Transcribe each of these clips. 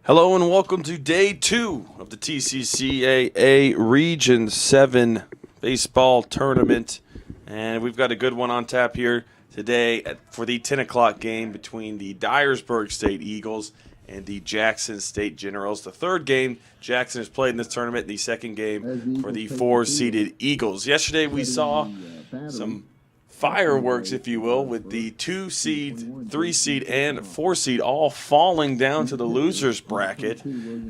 Hello and welcome to day 2 of the TCCAA Region 7 baseball tournament. And we've got a good one on tap here today for the 10 o'clock game between the Dyersburg State Eagles and the Jackson State Generals. The third game Jackson has played in this tournament, the second game for the 4-seeded Eagles. Yesterday we saw some fireworks, if you will, with the 2-seed, 3-seed, and 4-seed all falling down to the losers bracket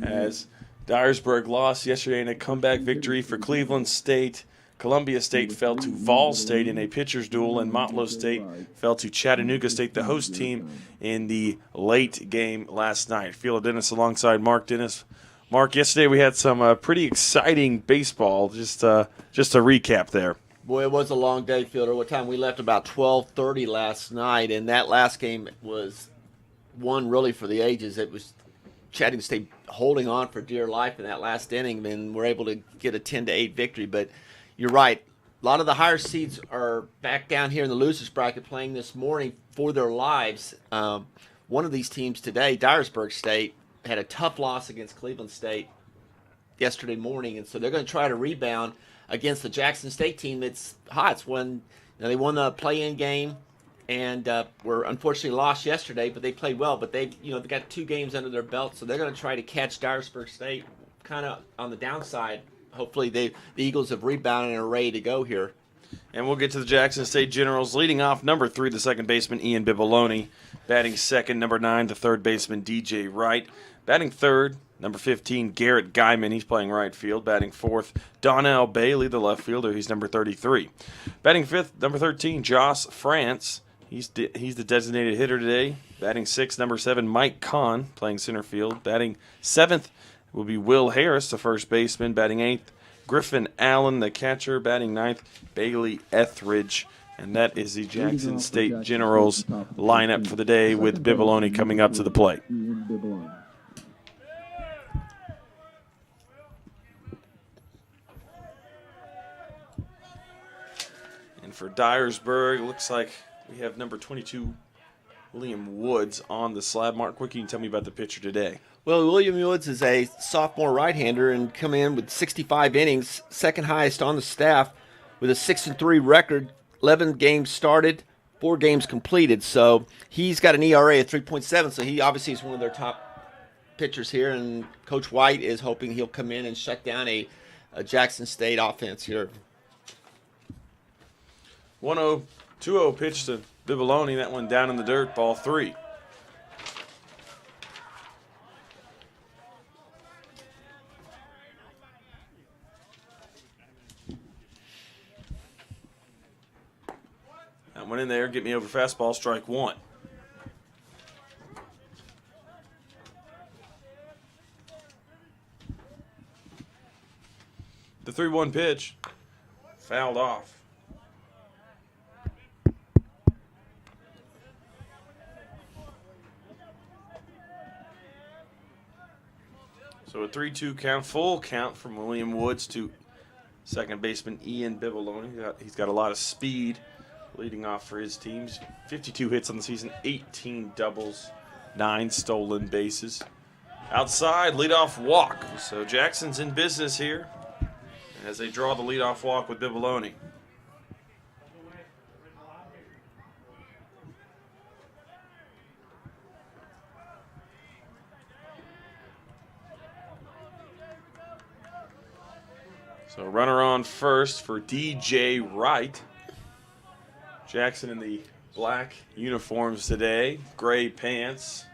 as Dyersburg lost yesterday in a comeback victory for Cleveland State. Columbia State fell to Vol State in a pitcher's duel, and Motlow State fell to Chattanooga State, the host team, in the late game last night. Phil Dennis alongside Mark Dennis. Mark, yesterday we had some pretty exciting baseball. Just a recap there. Boy, it was a long day, Fielder. What time we left? About 12:30 last night, and that last game was one really for the ages. It was Chattanooga State holding on for dear life in that last inning, and we're able to get a 10-8 victory. But you're right. A lot of the higher seeds are back down here in the losers bracket playing this morning for their lives. One of these teams today, Dyersburg State, had a tough loss against Cleveland State yesterday morning, and so they're going to try to rebound against the Jackson State team that's hot. It's when they won the play-in game and were unfortunately lost yesterday, but they played well. But they've got 2 games under their belt, so they're going to try to catch Dyersburg State kind of on the downside. Hopefully the Eagles have rebounded and are ready to go here. And we'll get to the Jackson State Generals. Leading off, number 3, the second baseman, Ian Bibaloni. Batting second, number 9, the third baseman, DJ Wright. Batting third, number 15, Garrett Guyman. He's playing right field. Batting fourth, Donnell Bailey, the left fielder. He's number 33. Batting fifth, number 13, Joss France. He's the designated hitter today. Batting sixth, number 7, Mike Kahn, playing center field. Batting seventh will be Will Harris, the first baseman. Batting eighth, Griffin Allen, the catcher. Batting ninth, Bailey Etheridge. And that is the Jackson State Generals lineup for the day, with Bibaloni coming up to the plate. And for Dyersburg, it looks like we have number 22, William Woods, on the slab. Mark, what can you tell me about the pitcher today? Well, William Woods is a sophomore right-hander and come in with 65 innings, second highest on the staff, with a 6-3 record, 11 games started, 4 games completed. So he's got an ERA of 3.7, so he obviously is one of their top pitchers here, and Coach White is hoping he'll come in and shut down a Jackson State offense here. 1-0, 2-0 pitch to Bibaloni. That one down in the dirt, ball 3. That went in there, get me over fastball, strike 1. The 3-1 pitch, fouled off. So a 3-2 count, full count from William Woods to second baseman Ian Bibaloni. He's got a lot of speed leading off for his teams. 52 hits on the season, 18 doubles, 9 stolen bases. Outside, leadoff walk. So Jackson's in business here as they draw the leadoff walk with Bibaloni. So runner on first for DJ Wright. Jackson in the black uniforms today, gray pants.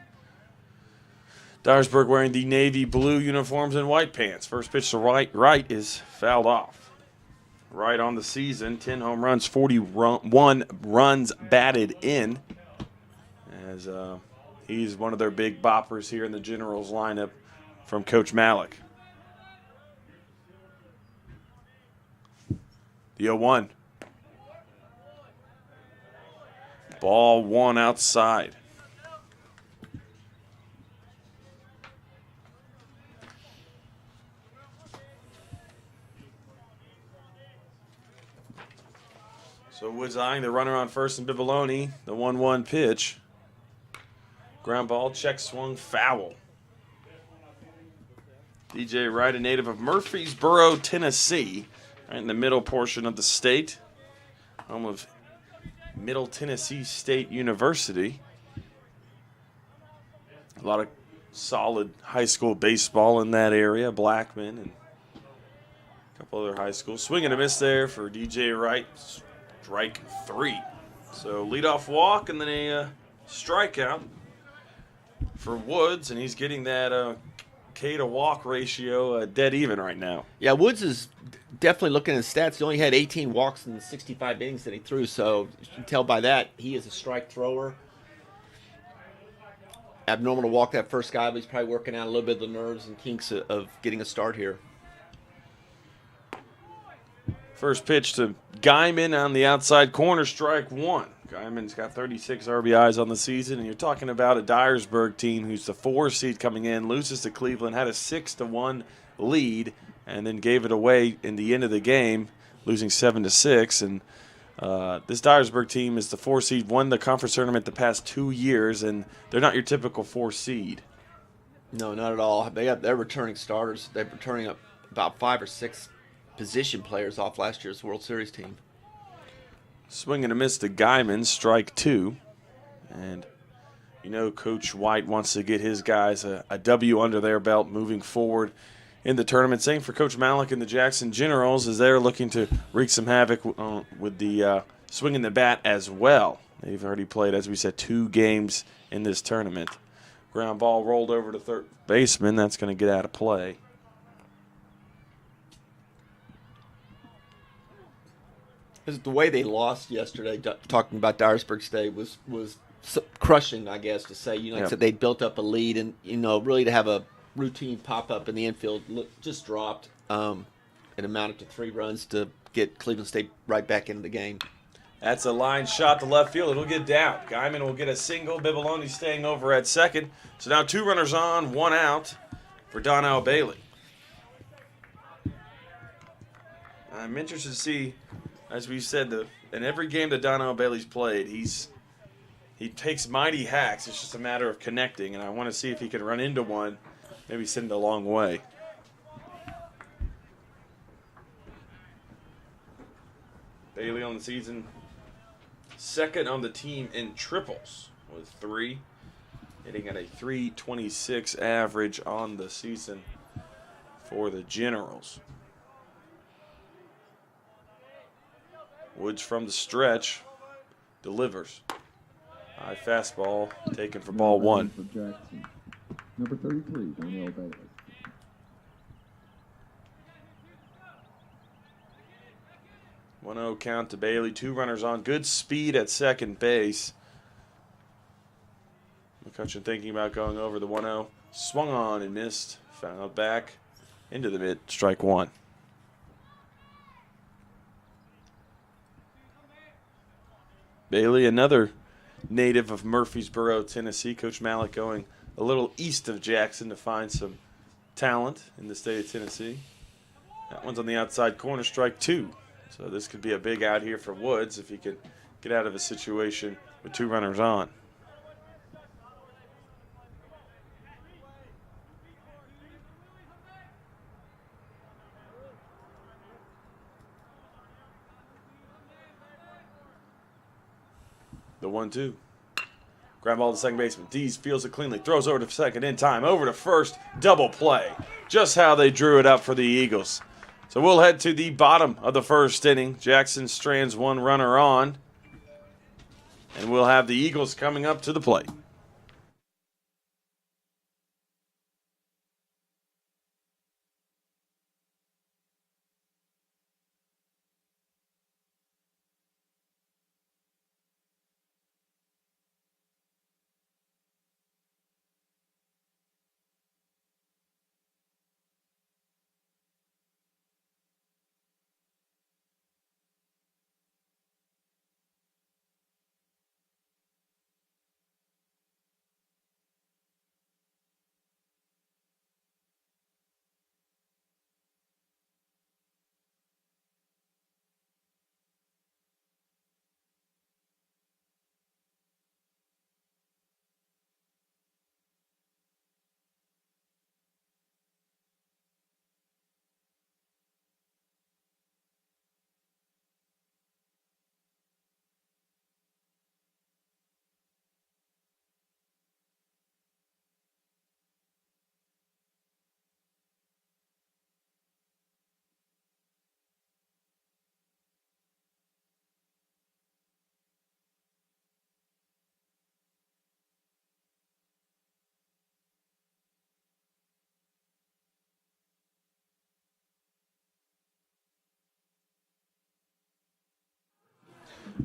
Dyersburg wearing the navy blue uniforms and white pants. First pitch to Wright is fouled off. Wright on the season, 10 home runs, 41 runs batted in. As he's one of their big boppers here in the Generals lineup from Coach Malik. The 0-1. Ball 1 outside. So Woods eyeing the runner on first and Bibaloni. The 1-1 pitch. Ground ball, check swung, foul. DJ Wright, a native of Murfreesboro, Tennessee, right in the middle portion of the state, home of Middle Tennessee State University. A lot of solid high school baseball in that area, Blackman and a couple other high schools. Swing and a miss there for DJ Wright, strike 3. So leadoff walk and then a strikeout for Woods, and he's getting that K to walk ratio dead even right now. Yeah, Woods is definitely looking at his stats. He only had 18 walks in the 65 innings that he threw, so you can tell by that he is a strike thrower. Abnormal to walk that first guy, but he's probably working out a little bit of the nerves and kinks of getting a start here. First pitch to Guyman on the outside corner, strike 1. Guyman's got 36 RBIs on the season, and you're talking about a Dyersburg team who's the 4 seed coming in, loses to Cleveland, had a 6-1 lead, and then gave it away in the end of the game, losing 7-6. And this Dyersburg team is the 4 seed, won the conference tournament the past 2 years, and they're not your typical 4 seed. No, not at all. They're returning starters. They're returning about 5 or 6 position players off last year's World Series team. Swing and a miss to Guyman, strike 2. And you know Coach White wants to get his guys a W under their belt moving forward in the tournament. Same for Coach Malik and the Jackson Generals as they're looking to wreak some havoc with the swinging the bat as well. They've already played, as we said, 2 games in this tournament. Ground ball rolled over to third baseman. That's going to get out of play. The way they lost yesterday, talking about Dyersburg State, was crushing, I guess, to say. Like I said, they built up a lead, and really to have a routine pop up in the infield just dropped. It amounted to 3 runs to get Cleveland State right back into the game. That's a line shot to left field. It'll get down. Guyman will get a single. Bibaloni staying over at second. So now 2 runners on, 1 out for Donnell Bailey. I'm interested to see, as we said, in every game that Donnell Bailey's played, he takes mighty hacks. It's just a matter of connecting, and I want to see if he can run into one, maybe send it a long way. Bailey on the season, 2nd on the team in triples with 3, hitting at a .326 average on the season for the Generals. Woods from the stretch delivers. High fastball taken for ball 1. For Jackson. Number 33, Donnell Bailey. 1-0 count to Bailey. 2 runners on. Good speed at second base. McCutcheon thinking about going over the 1-0. Swung on and missed. Fouled back into the mid. Strike 1. Bailey, another native of Murfreesboro, Tennessee. Coach Malik going a little east of Jackson to find some talent in the state of Tennessee. That one's on the outside corner, strike 2. So this could be a big out here for Woods if he could get out of a situation with 2 runners on. The 1-2. Ground ball to second baseman. Dees fields it cleanly. Throws over to second in time. Over to first. Double play. Just how they drew it up for the Eagles. So we'll head to the bottom of the first inning. Jackson strands 1 runner on. And we'll have the Eagles coming up to the plate.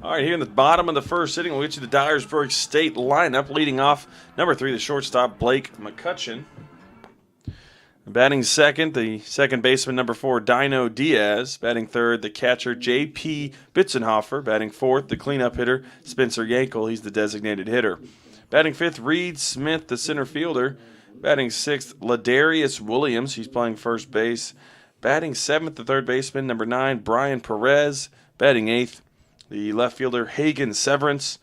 All right, here in the bottom of the first inning, we'll get you the Dyersburg State lineup. Leading off, number 3, the shortstop, Blake McCutcheon. Batting second, the second baseman, number 4, Dino Diaz. Batting third, the catcher, J.P. Bitzenhofer. Batting fourth, the cleanup hitter, Spencer Yankel. He's the designated hitter. Batting fifth, Reed Smith, the center fielder. Batting sixth, Ladarius Williams. He's playing first base. Batting seventh, the third baseman, number 9, Brian Perez. Batting eighth, the left fielder, Hagen Severance,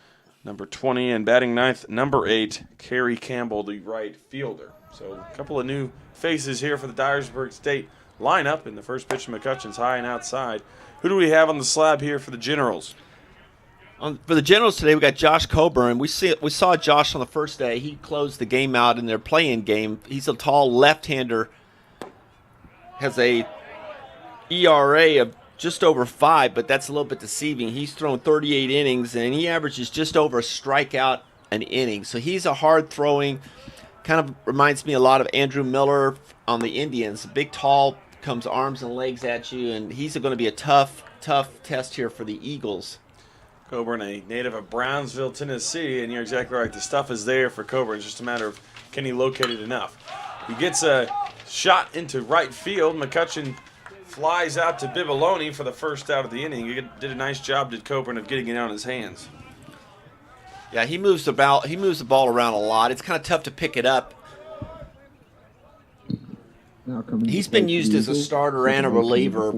number 20. And batting ninth, number 8, Kerry Campbell, the right fielder. So a couple of new faces here for the Dyersburg State lineup. And the first pitch of McCutcheon's high and outside. Who do we have on the slab here for the Generals? For the Generals today, we got Josh Coburn. We saw Josh on the first day. He closed the game out in their play-in game. He's a tall left-hander. Has a ERA of just over 5, but that's a little bit deceiving. He's thrown 38 innings, and he averages just over a strikeout an inning. So he's a hard-throwing, kind of reminds me a lot of Andrew Miller on the Indians. Big, tall, comes arms and legs at you, and he's going to be a tough test here for the Eagles. Coburn, a native of Brownsville, Tennessee, and you're exactly right. The stuff is there for Coburn. It's just a matter of can he locate it enough. He gets a shot into right field. McCutcheon flies out to Bibiloni for the first out of the inning. He did a nice job, did Coburn, of getting it on his hands. Yeah, he moves the ball around a lot. It's kind of tough to pick it up. He's been used as a starter and a reliever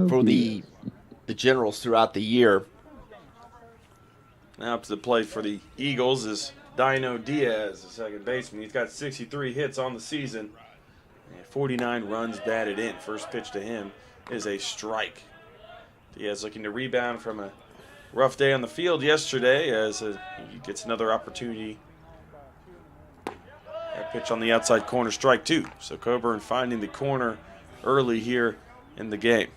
for the Generals throughout the year. Now up to the plate for the Eagles is Dino Diaz, the second baseman. He's got 63 hits on the season and 49 runs batted in. First pitch to him is a strike. Diaz looking to rebound from a rough day on the field yesterday as he gets another opportunity. That pitch on the outside corner, strike 2. So Coburn finding the corner early here in the game.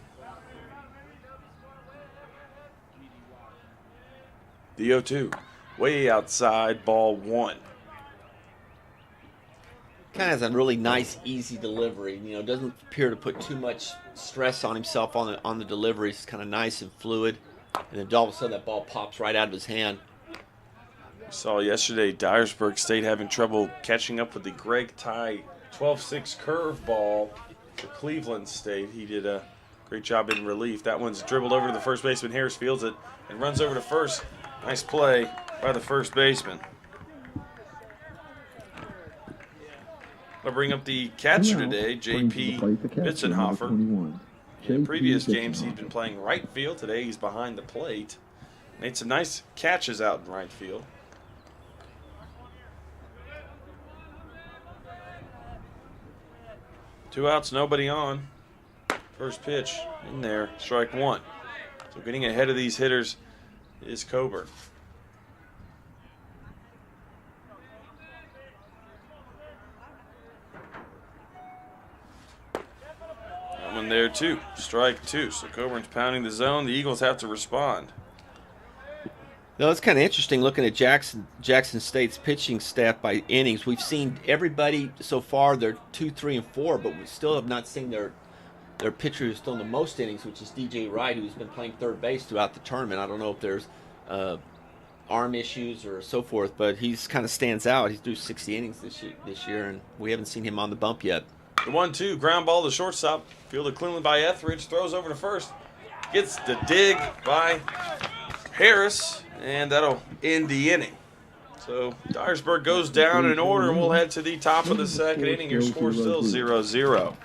The 0-2, way outside, ball 1. Kind of has a really nice, easy delivery. You know, doesn't appear to put too much stress on himself on the delivery. It's kind of nice and fluid. And then all of a sudden that ball pops right out of his hand. We saw yesterday Dyersburg State having trouble catching up with the Greg Ty 12-6 curveball for Cleveland State. He did a great job in relief. That one's dribbled over to the first baseman. Harris fields it and runs over to first. Nice play by the first baseman. I'll bring up the catcher today, J.P. Bitzenhofer. In previous games, he's been playing right field. Today, he's behind the plate. Made some nice catches out in right field. Two outs, nobody on. First pitch in there, strike 1. So getting ahead of these hitters is Coburn. That one there too, strike 2. So Coburn's pounding the zone. The Eagles have to respond. No, it's kind of interesting looking at Jackson State's pitching staff by innings. We've seen everybody so far, they're 2, 3, and 4, but we still have not seen their pitcher who's thrown the most innings, which is DJ Wright, who's been playing third base throughout the tournament. I don't know if there's arm issues or so forth, but he's kind of stands out. He's threw 60 innings this year, and we haven't seen him on the bump yet. The 1-2, ground ball to shortstop. Fielded cleanly by Etheridge, throws over to first. Gets the dig by Harris, and that'll end the inning. So Dyersburg goes down in order, and we'll head to the top of the second inning. Your score still 0-0.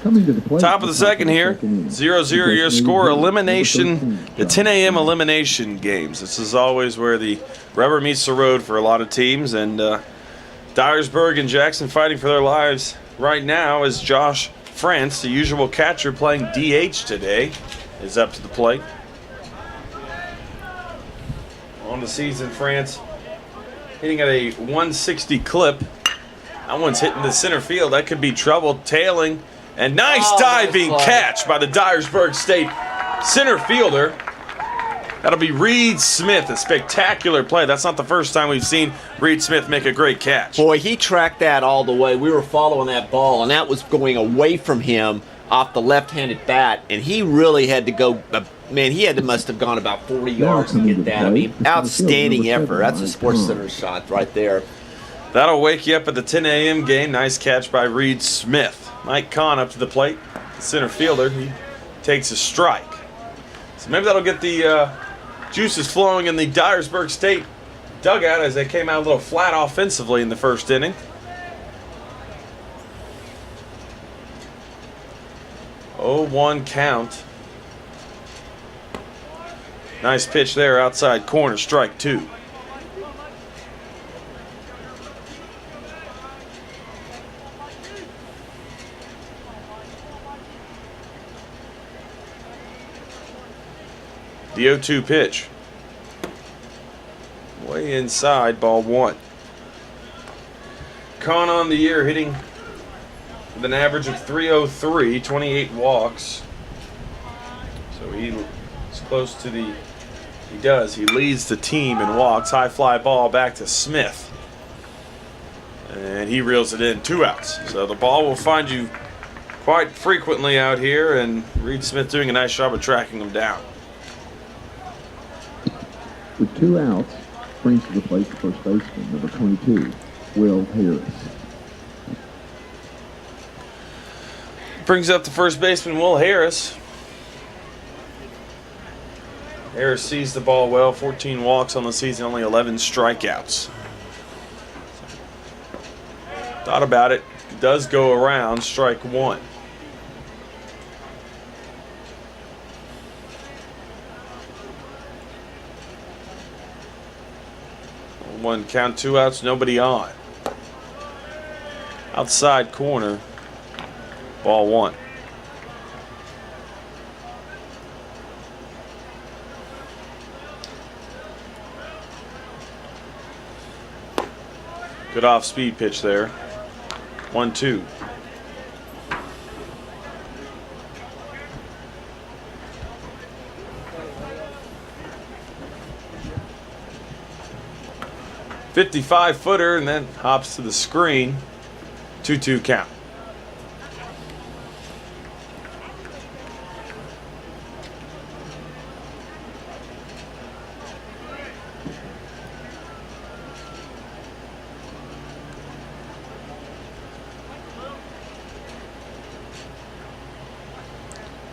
Coming to the plate. Top of the second here, 0-0 your score. Elimination, the 10 a.m. elimination games. This is always where the rubber meets the road for a lot of teams. And Dyersburg and Jackson fighting for their lives right now as Josh France, the usual catcher playing DH today, is up to the plate. On the season, France hitting at a 160 clip. That one's hitting the center field. That could be trouble. Tailing. And nice diving catch by the Dyersburg State center fielder. That'll be Reed Smith, a spectacular play. That's not the first time we've seen Reed Smith make a great catch. Boy, he tracked that all the way. We were following that ball, and that was going away from him off the left-handed bat, and he really had to go. Man, he must have gone about 40 yards to get that. I mean, outstanding effort. That's a Sports Center shot right there. That'll wake you up at the 10 a.m. game. Nice catch by Reed Smith. Mike Kahn up to the plate, the center fielder. He takes a strike. So maybe that'll get the juices flowing in the Dyersburg State dugout as they came out a little flat offensively in the first inning. 0-1 count. Nice pitch there outside corner, strike two. The 0-2 pitch. Way inside, ball one. Kahn on the year hitting with an average of 303, 28 walks. So he's close to the, he leads the team in walks. High fly ball back to Smith. And he reels it in, 2 outs. So the ball will find you quite frequently out here, and Reed Smith doing a nice job of tracking them down. With 2 outs, brings to the plate the first baseman, number 22, Will Harris. Brings up the first baseman, Will Harris. Harris sees the ball well, 14 walks on the season, only 11 strikeouts. Thought about it, does go around, strike one. 1 count, 2 outs, nobody on. Outside corner, ball one. Good off-speed pitch there. 1-2. .55-footer and then hops to the screen. 2-2 count.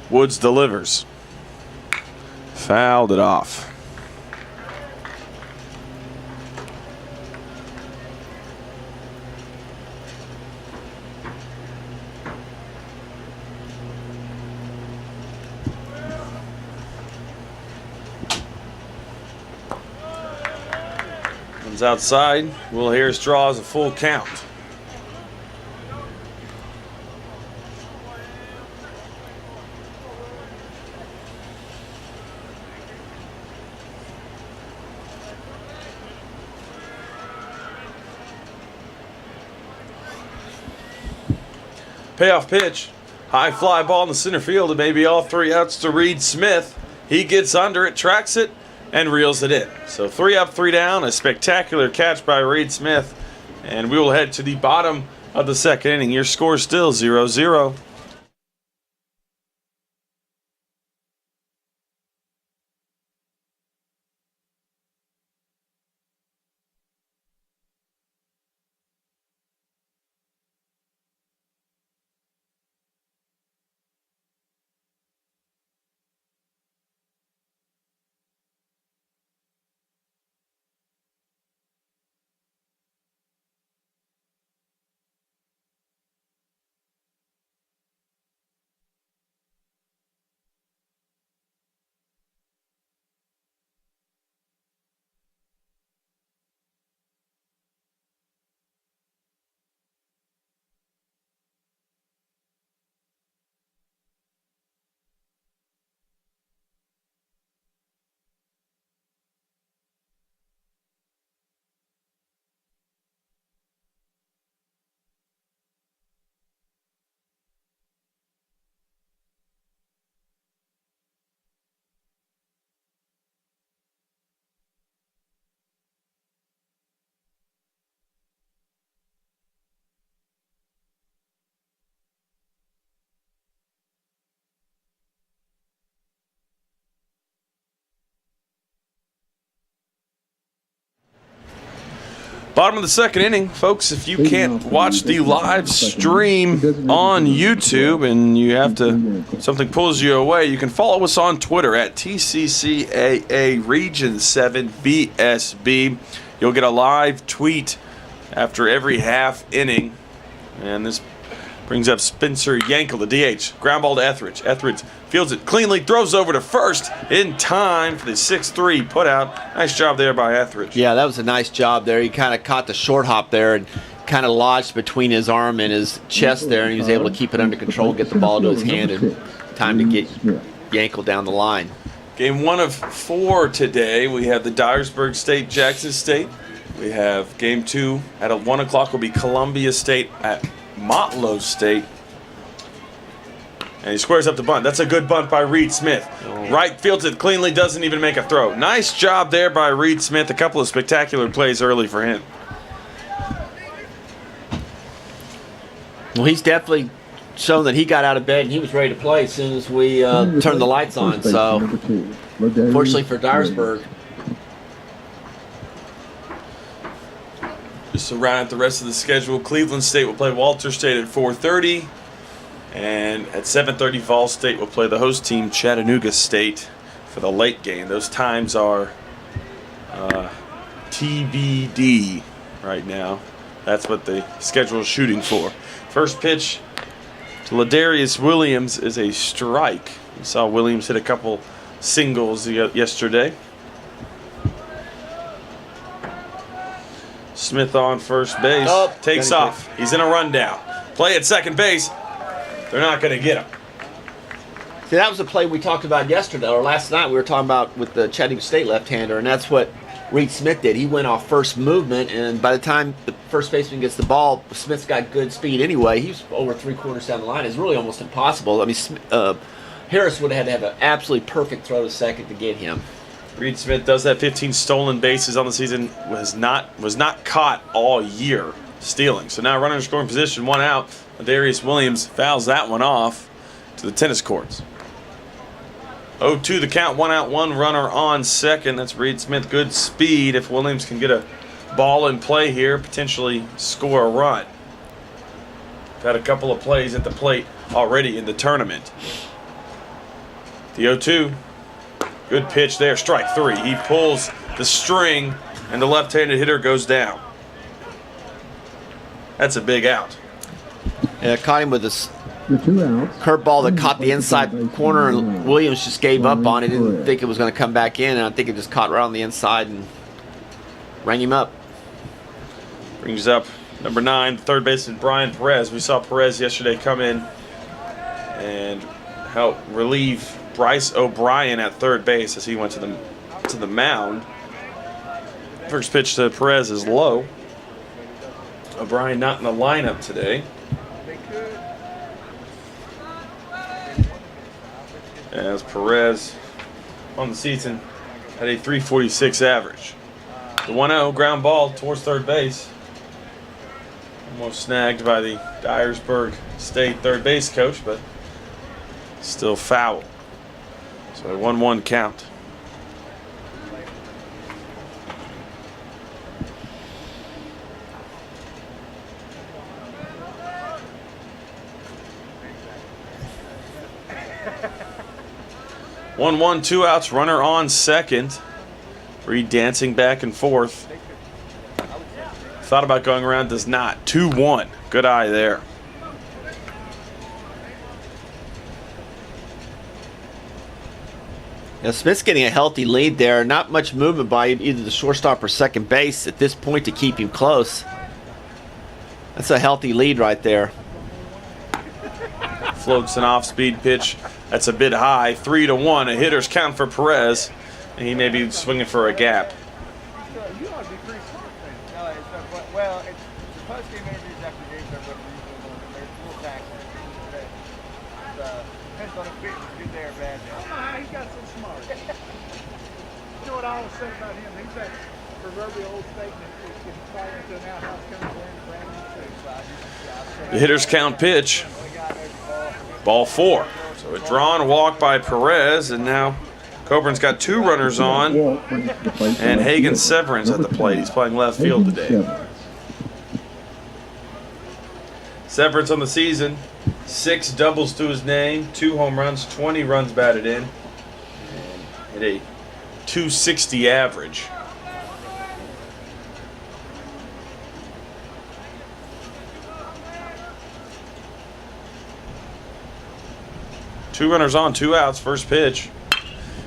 Woods delivers. Fouled it off. Comes outside. Will Harris draws a full count. Payoff pitch. High fly ball in the center field, and maybe all 3 outs to Reed Smith. He gets under it, tracks it, and reels it in. So 3 up, 3 down. A spectacular catch by Reed Smith. And we will head to the bottom of the second inning. Your score still 0-0. Bottom of the second inning, folks. If you can't watch the live stream on YouTube and you have to, something pulls you away, you can follow us on Twitter at TCCAA Region 7 BSB. You'll get a live tweet after every half inning. And this brings up Spencer Yankel, the DH. Ground ball to Etheridge. Etheridge fields it cleanly, throws over to first in time for the 6-3 putout. Nice job there by Etheridge. Yeah, that was a nice job there. He kind of caught the short hop there and kind of lodged between his arm and his chest there, and he was able to keep it under control, get the ball to his hand, and time to get Yankel down the line. Game 1 of 4 today. We have the Dyersburg State, Jackson State. We have game 2 at 1 o'clock will be Columbia State at Motlow State. And he squares up the bunt. That's a good bunt by Reed Smith. Right fields it cleanly, doesn't even make a throw. Nice job there by Reed Smith. A couple of spectacular plays early for him. Well, he's definitely shown that he got out of bed and he was ready to play as soon as we turned the lights on. So, fortunately for Dyersburg. Just to round out the rest of the schedule, Cleveland State will play Walter State at 4:30. And at 7:30, Vol State will play the host team, Chattanooga State, for the late game. Those times are TBD right now. That's what the schedule is shooting for. First pitch to Ladarius Williams is a strike. We saw Williams hit a couple singles yesterday. Smith on first base. Takes off. He's in a rundown. Play at second base. They're not going to get him. See, that was a play we talked about yesterday, or last night we were talking about with the Chattanooga State left-hander, and that's what Reed Smith did. He went off first movement, and by the time the first baseman gets the ball, Smith's got good speed anyway. He's over 3/4 down the line. It's really almost impossible. I mean, Harris would have had to have an absolutely perfect throw to second to get him. Reed Smith does have 15 stolen bases on the season. Was not caught all year stealing. So now runner in scoring position, 1 out. Darius Williams fouls that one off to the tennis courts. 0-2 the count, 1 out, 1 runner on second. That's Reed Smith. Good speed. If Williams can get a ball in play here, potentially score a run. Got a couple of plays at the plate already in the tournament. The 0-2. Good pitch there. Strike 3. He pulls the string, and the left-handed hitter goes down. That's a big out. Yeah, caught him with this curveball that caught the inside corner, and Williams just gave up on it. Didn't think it was going to come back in, and I think it just caught right on the inside and rang him up. Brings up number 9, third baseman Brian Perez. We saw Perez yesterday come in and help relieve Bryce O'Brien at third base as he went to the mound. First pitch to Perez is low. O'Brien not in the lineup today. As Perez on the season had a .346 average. The 1-0 ground ball towards third base. Almost snagged by the Dyersburg State third base coach, but still foul. So a 1-1 count. One, 2 outs, runner on second. Reed dancing back and forth. Thought about going around, does not. 2-1. Good eye there. Now Smith's getting a healthy lead there. Not much movement by either the shortstop or second base at this point to keep him close. That's a healthy lead right there. Floats an off-speed pitch. That's a bit high. 3-1. A hitter's count for Perez. And he may be swinging for a gap. You ought to be pretty smart then. Well, it's the post-game interviews after games are what they're a little taxing. Depends on if pitcher's good day or bad day. I don't know how he got so smart. You know what I always say about him? He's that proverbial old statement that if you fire into an outhouse comes in and brand new suit. The hitter's count pitch. Ball 4. So a drawn walk by Perez, and now Coburn's got 2 runners on, and Hagen Severance at the plate. He's playing left field today. Severance on the season, 6 doubles to his name, 2 home runs, 20 runs batted in, and hit a .260 average. Two runners on, 2 outs, first pitch.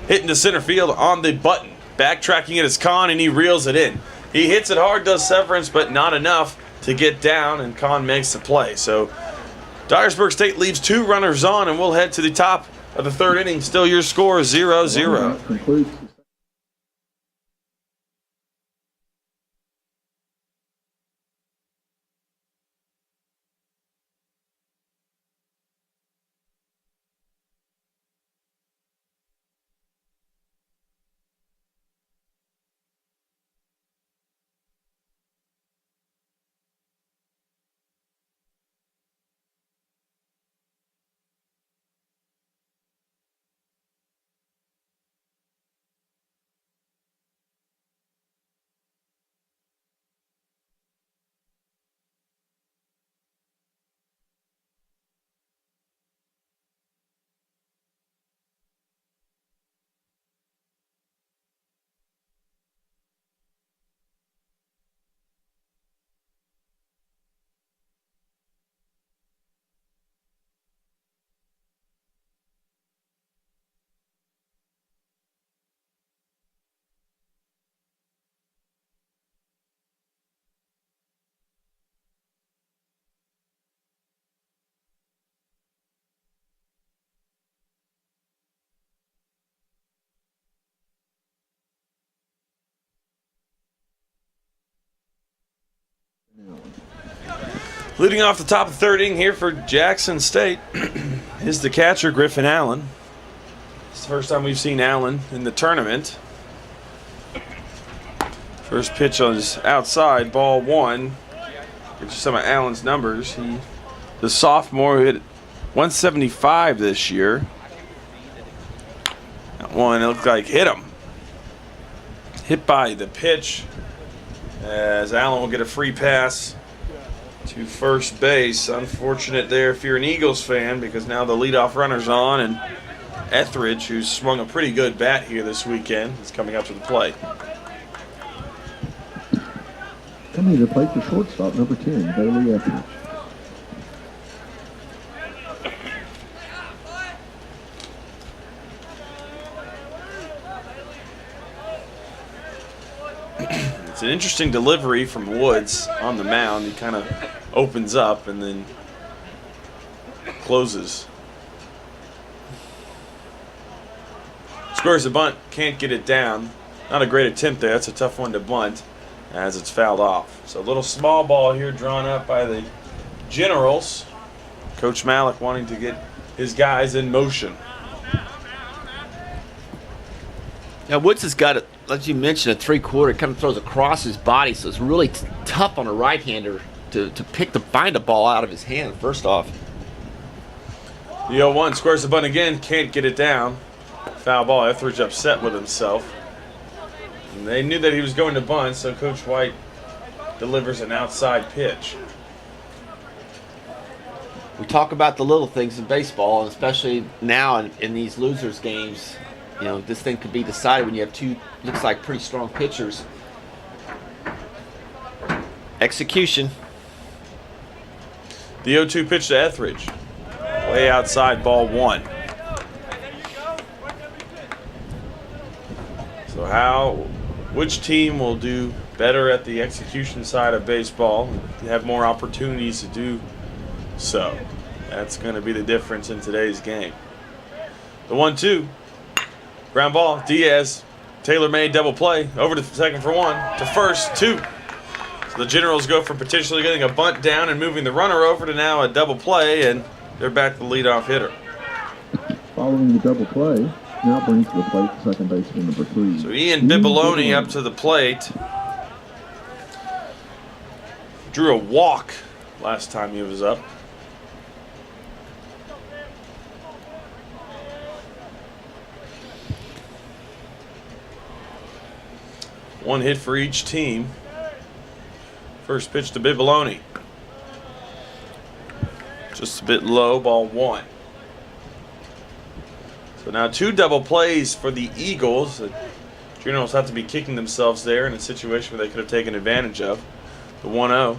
Hitting to center field on the button. Backtracking it is Kahn, and he reels it in. He hits it hard, does Severance, but not enough to get down, and Kahn makes the play. So Dyersburg State leaves 2 runners on, and we'll head to the top of the 3rd inning. Still your score, 0-0. Concludes Leading off the top of the 3rd inning here for Jackson State is the catcher, Griffin Allen. It's the first time we've seen Allen in the tournament. First pitch is outside, ball 1. Get you some of Allen's numbers. The sophomore hit 175 this year. That one, it looked like hit him. Hit by the pitch, as Allen will get a free pass to first base. Unfortunate there if you're an Eagles fan, because now the leadoff runner's on, and Etheridge, who's swung a pretty good bat here this weekend, is coming up to the plate. coming to the plate for shortstop, number 10, Bailey Etheridge. It's an interesting delivery from Woods on the mound. He kind of opens up and then closes. Scores a bunt, can't get it down. Not a great attempt there. That's a tough one to bunt as it's fouled off. So a little small ball here drawn up by the Generals. Coach Malik wanting to get his guys in motion. Now Woods has got, as you mentioned, a 3-quarter. Kind of throws across his body, so it's really tough on a right-hander to find a ball out of his hand. First off, the 0-1 squares the bunt again, can't get it down. Foul ball. Etheridge upset with himself. And they knew that he was going to bunt, so Coach White delivers an outside pitch. we talk about the little things in baseball, and especially now in these losers games. You know, this thing could be decided when you have 2, looks like pretty strong pitchers. Execution. The 0-2 pitch to Etheridge. Way outside, ball 1. So which team will do better at the execution side of baseball and have more opportunities to do so? That's going to be the difference in today's game. The 1-2. Ground ball, Diaz, tailor-made double play, over to second for 1, to first, 2. So the Generals go from potentially getting a bunt down and moving the runner over to now a double play, and they're back to the leadoff hitter. Following the double play, now brings to the plate second baseman number 3. So Ian Bibiloni up to the plate. Drew a walk last time he was up. One hit for each team. First pitch to Bibiloni. Just a bit low, ball 1. So now 2 double plays for the Eagles. The Generals have to be kicking themselves there in a situation where they could have taken advantage of. The 1-0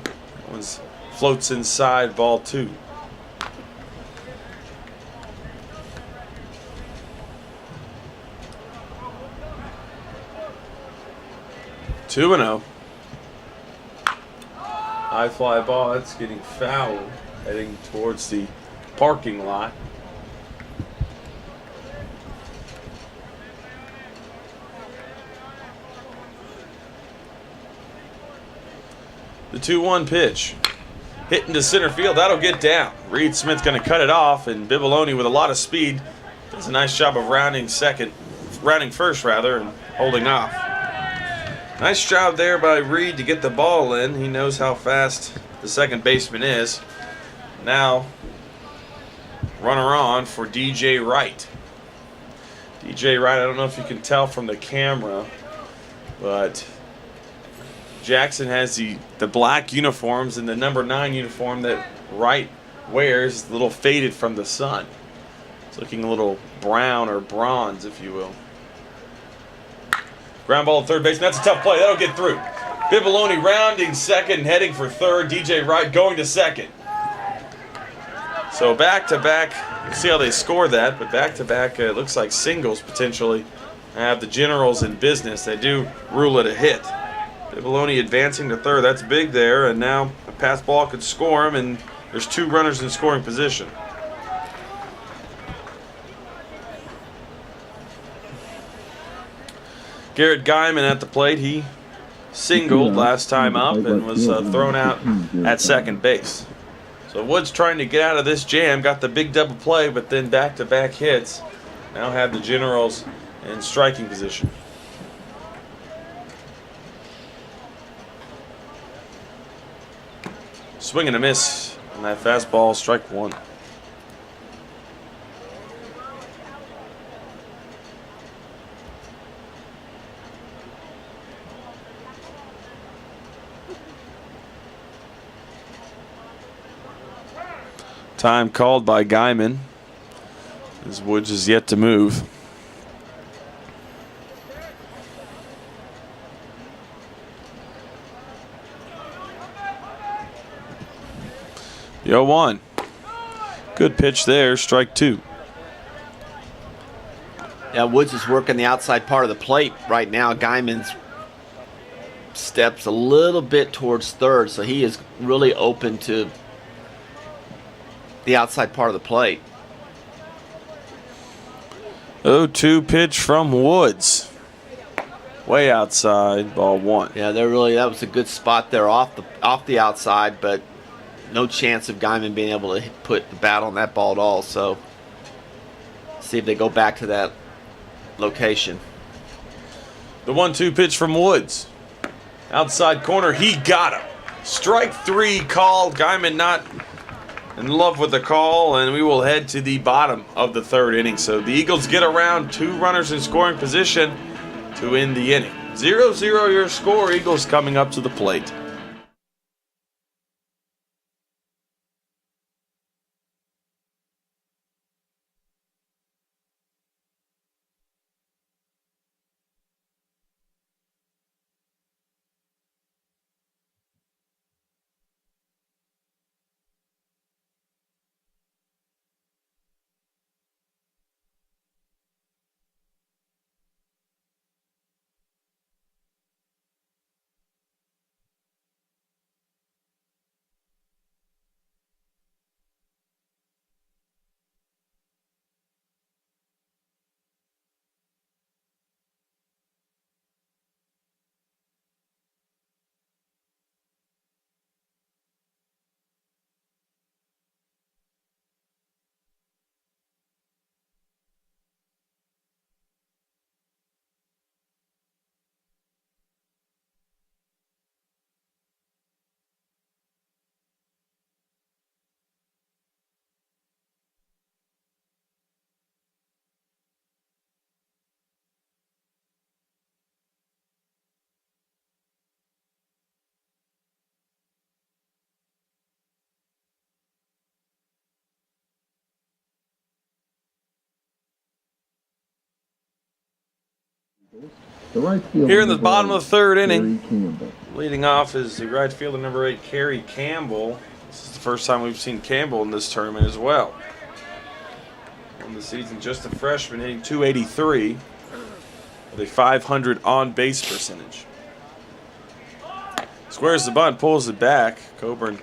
floats inside, ball 2. Two and 0. High fly ball. That's getting fouled, heading towards the parking lot. The 2-1 pitch. Hit into center field. That'll get down. Reed Smith going to cut it off, and Bibiloni with a lot of speed does a nice job of rounding first, and holding off. Nice job there by Reed to get the ball in. He knows how fast the second baseman is. Now, runner on for DJ Wright. DJ Wright, I don't know if you can tell from the camera, but Jackson has the black uniforms, and the number 9 uniform that Wright wears, a little faded from the sun. It's looking a little brown or bronze, if you will. Ground ball at third base. That's a tough play. That'll get through. Bibiloni rounding second, heading for third. DJ Wright going to second. So back-to-back. We'll see how they score that, but back-to-back, it looks like singles potentially have the Generals in business. They do rule it a hit. Bibiloni advancing to third. That's big there, and now a pass ball could score him, and there's 2 runners in scoring position. Garrett Guyman at the plate. He singled last time up and was thrown out at second base. So Woods trying to get out of this jam. Got the big double play, but then back-to-back hits. Now have the Generals in striking position. Swing and a miss on that fastball, strike 1. Time called by Guyman, as Woods is yet to move. The 0-1. Good pitch there, strike 2. Yeah, Woods is working the outside part of the plate right now. Guyman's steps a little bit towards third, so he is really open to the outside part of the plate. 0-2 pitch from Woods. Way outside, ball 1. Yeah, that was a good spot there off the outside, but no chance of Guyman being able to put the bat on that ball at all. So see if they go back to that location. The 1-2 pitch from Woods. Outside corner, he got him. Strike 3 called. Guyman not in love with the call, and we will head to the bottom of the 3rd inning. So the Eagles get around 2 runners in scoring position to end the inning. 0-0 your score. Eagles coming up to the plate. The right fielder, Here in the number bottom 8, of the third Gary inning, Campbell. leading off is the right fielder number 8, Kerry Campbell. This is the first time we've seen Campbell in this tournament as well. On the season, just a freshman, hitting .283 with a .500 on-base percentage. Squares the bunt, pulls it back. Coburn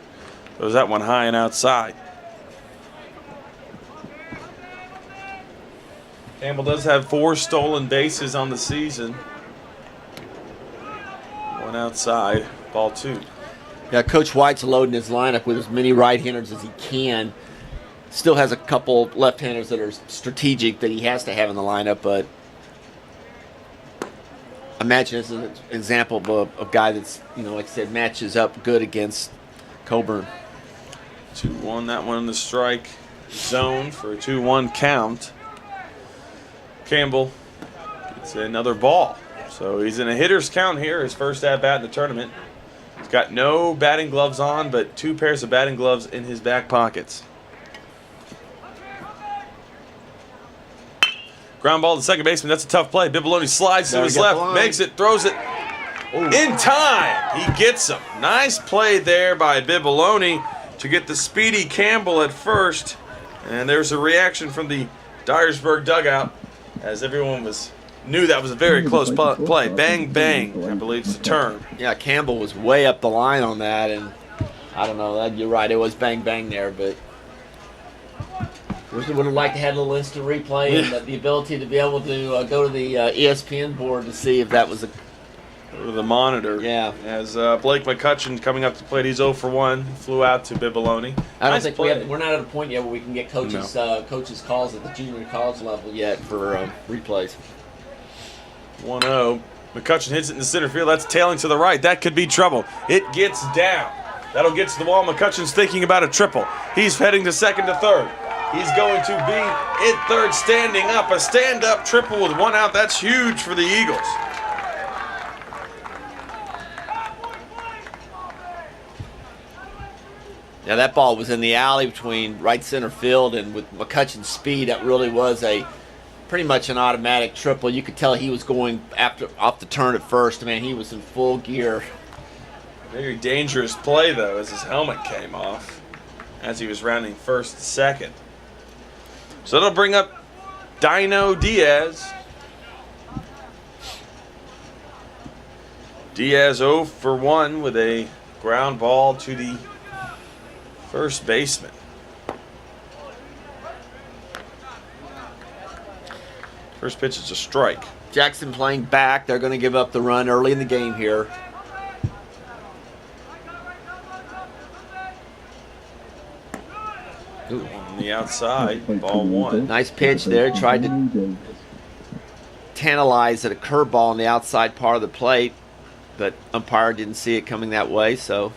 throws that one high and outside. Campbell does have 4 stolen bases on the season. One outside, ball 2. Yeah, Coach White's loading his lineup with as many right-handers as he can. Still has a couple left-handers that are strategic that he has to have in the lineup, but imagine this is an example of a guy that's, like I said, matches up good against Coburn. 2-1, that one in the strike zone for a 2-1 count. Campbell gets another ball. So he's in a hitter's count here, his first at-bat in the tournament. He's got no batting gloves on, but 2 pairs of batting gloves in his back pockets. Ground ball to second baseman. That's a tough play. Bibaloni slides to his left, makes it, throws it in time. He gets him. Nice play there by Bibaloni to get the speedy Campbell at first. And there's a reaction from the Dyersburg dugout as everyone knew that was a very close play. Bang, bang, I believe is the term. Yeah, Campbell was way up the line on that, and I don't know. You're right. It was bang, bang there, but would have liked to have a little instant replay and the ability to be able to go to the ESPN board to see if that was Go to the monitor. Yeah. As Blake McCutcheon coming up to the plate, he's 0 for 1. Flew out to Bibaloni. I don't think we're not at a point yet where we can get coaches calls at the junior college level yet for replays. 1-0. McCutcheon hits it in the center field. That's tailing to the right. That could be trouble. It gets down. That'll get to the wall. McCutcheon's thinking about a triple. He's heading to second to third. He's going to be in third standing up. A stand-up triple with 1 out. That's huge for the Eagles. Yeah, that ball was in the alley between right center field, and with McCutcheon's speed, that really was pretty much an automatic triple. You could tell he was going off the turn at first. Man, he was in full gear. Very dangerous play, though, as his helmet came off as he was rounding first to second. So that'll bring up Dino Diaz. Diaz 0 for 1 with a ground ball to the first baseman. First pitch is a strike. Jackson playing back. They're going to give up the run early in the game here. Ooh, on the outside, ball 1. Nice pitch there. Tried to tantalize at a curveball on the outside part of the plate, but umpire didn't see it coming that way, so.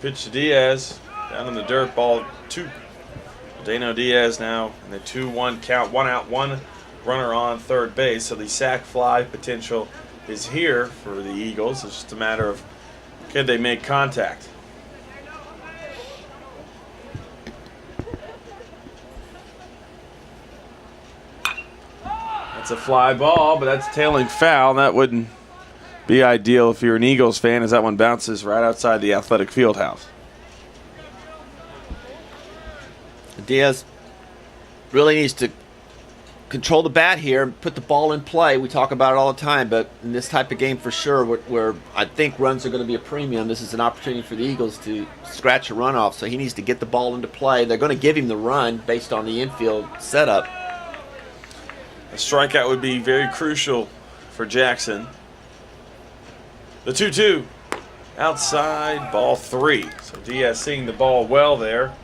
Pitch to Diaz, down in the dirt, ball 2. Dano Diaz now in the 2-1 count, 1 out, 1 runner on third base. So the sac fly potential is here for the Eagles. It's just a matter of can they make contact. That's a fly ball, but that's tailing foul. That wouldn't be ideal if you're an Eagles fan, as that one bounces right outside the athletic field house. Diaz really needs to control the bat here and put the ball in play. We talk about it all the time, but in this type of game for sure, where I think runs are going to be a premium, this is an opportunity for the Eagles to scratch a run off, so he needs to get the ball into play. They're going to give him the run based on the infield setup. A strikeout would be very crucial for Jackson. The 2-2, outside, ball 3. So Diaz seeing the ball well there.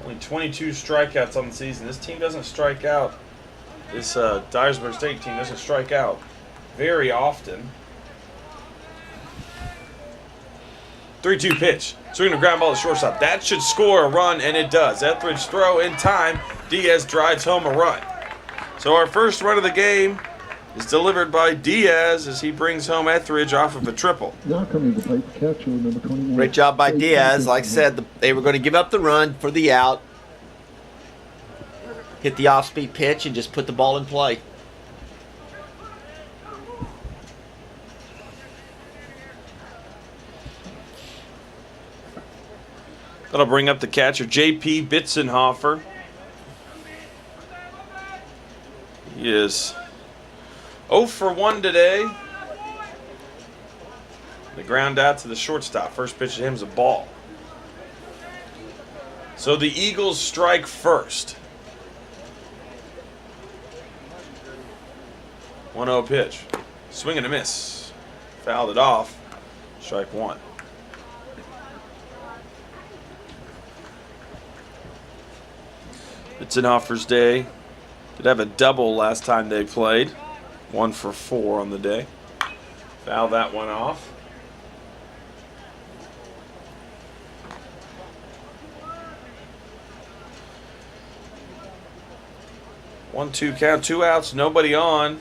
Only 22 strikeouts on the season. This team doesn't strike out. This Dyersburg State team doesn't strike out very often. 3-2 pitch. Swinging a ground ball to shortstop. That should score a run, and it does. Etheridge throw in time. Diaz drives home a run. So our first run of the game is delivered by Diaz as he brings home Etheridge off of a triple. Now coming to play, catcher number 21. Great job by Diaz. Like I said, they were going to give up the run for the out. hit the off-speed pitch and just put the ball in play. That'll bring up the catcher, J.P. Bitzenhofer. He is 0 for 1 today. The ground out to the shortstop. First pitch to him is a ball. So the Eagles strike first. 1-0 pitch. Swing and a miss. Fouled it off. Strike one. Bitzenhofer's day. Did have a double last time they played. 1 for 4 on the day. Foul that one off. One-two count, 2 outs, nobody on.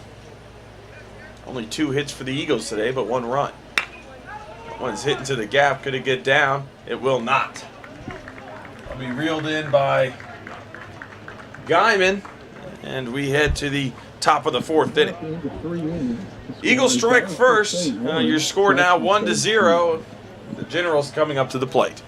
Only 2 hits for the Eagles today, but 1 run. That one's hit into the gap. Could it get down? It will not. I'll be reeled in by Guyman, and we head to the top of the 4th inning. Eagles strike first. Your score now 1-0. The Generals coming up to the plate.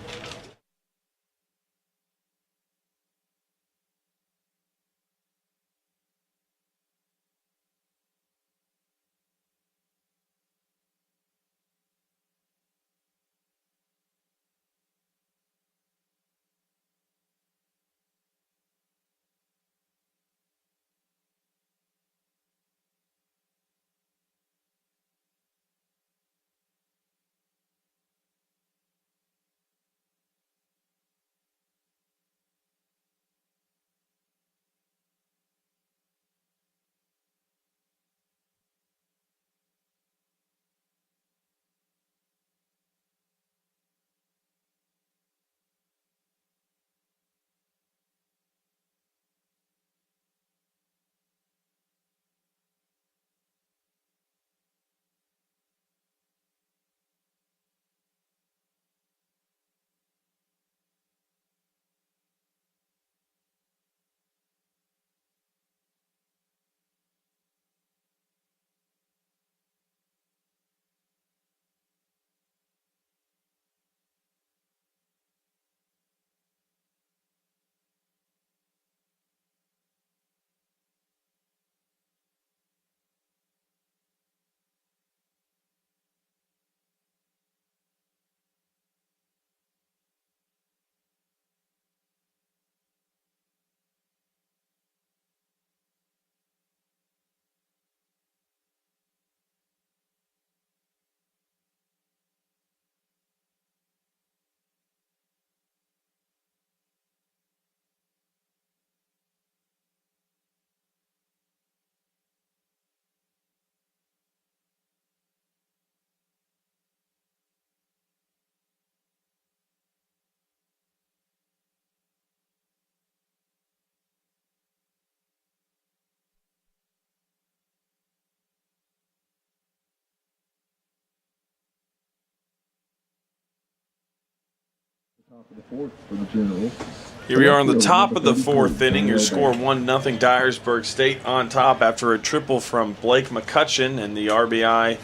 Here we are on the top of the 4th inning. Your score 1-0. Dyersburg State on top after a triple from Blake McCutcheon and the RBI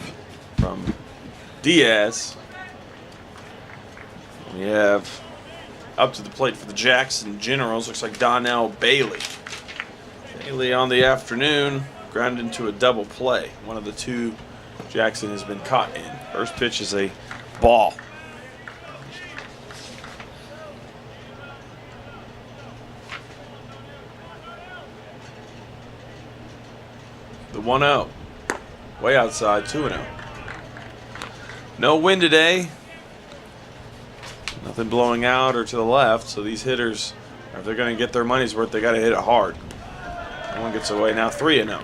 from Diaz. We have up to the plate for the Jackson Generals. Looks like Donnell Bailey. Bailey on the afternoon grounded into a double play. One of the 2 Jackson has been caught in. First pitch is a ball. The 1-0. Way outside, 2-0. No wind today. Nothing blowing out or to the left, so these hitters, if they're going to get their money's worth, they got to hit it hard. That one gets away now, 3-0.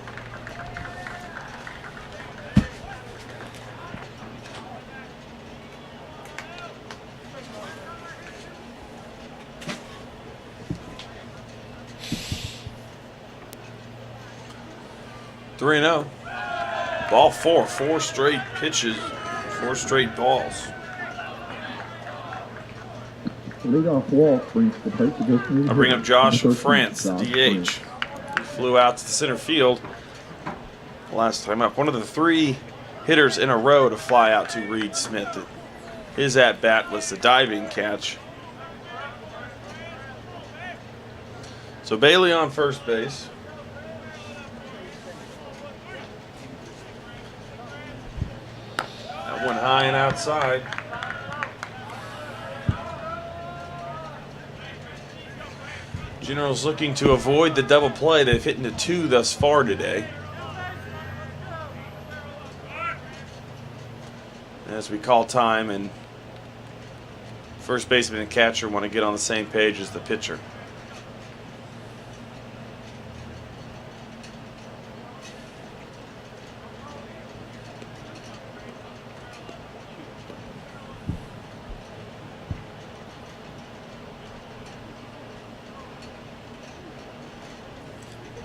Ball 4, 4 straight pitches, 4 straight balls. Leadoff walk brings the plate to I bring up Josh France, DH. flew out to the center field last time up. One of the 3 hitters in a row to fly out to Reed Smith. His at-bat was the diving catch. So Bailey on first base. That one high and outside. Generals looking to avoid the double play. They've hit into 2 thus far today. As we call time, and first baseman and catcher want to get on the same page as the pitcher.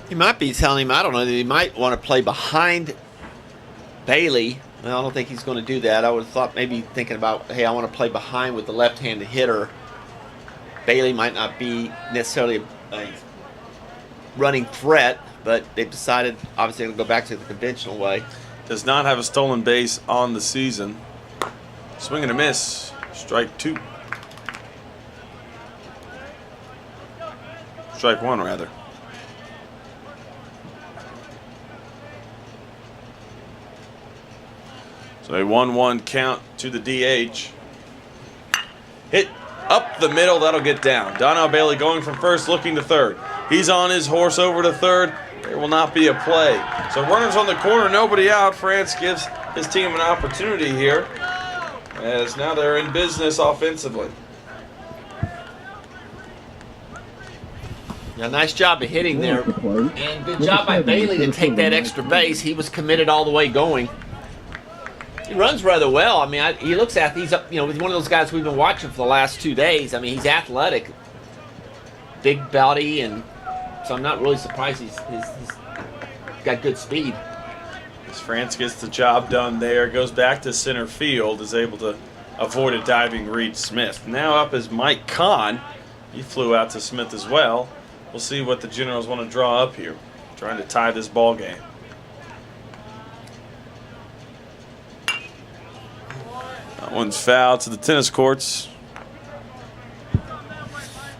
He might be telling him, I don't know, that he might want to play behind Bailey. Well, I don't think he's going to do that. I would have thought maybe thinking about, hey, I want to play behind with the left-handed hitter. Bailey might not be necessarily a running threat, but they've decided, obviously, to go back to the conventional way. Does not have a stolen base on the season. Swing and a miss. Strike 2. Strike 1, rather. So a 1-1 count to the DH. Hit up the middle, that'll get down. Donnell Bailey going from first, looking to third. He's on his horse over to third. There will not be a play. So runners on the corner, nobody out. France gives his team an opportunity here, as now they're in business offensively. Yeah, nice job of hitting there. And good job by Bailey to take that extra base. He was committed all the way going. He runs rather well. I mean, he looks at, he's up, you know, he's one of those guys we've been watching for the last 2 days. I mean, he's athletic, big body, and so I'm not really surprised he's got good speed. As France gets the job done there, goes back to center field, is able to avoid a diving Reed Smith. Now up is Mike Kahn. He flew out to Smith as well. We'll see what the Generals want to draw up here, trying to tie this ball game. That one's foul to the tennis courts.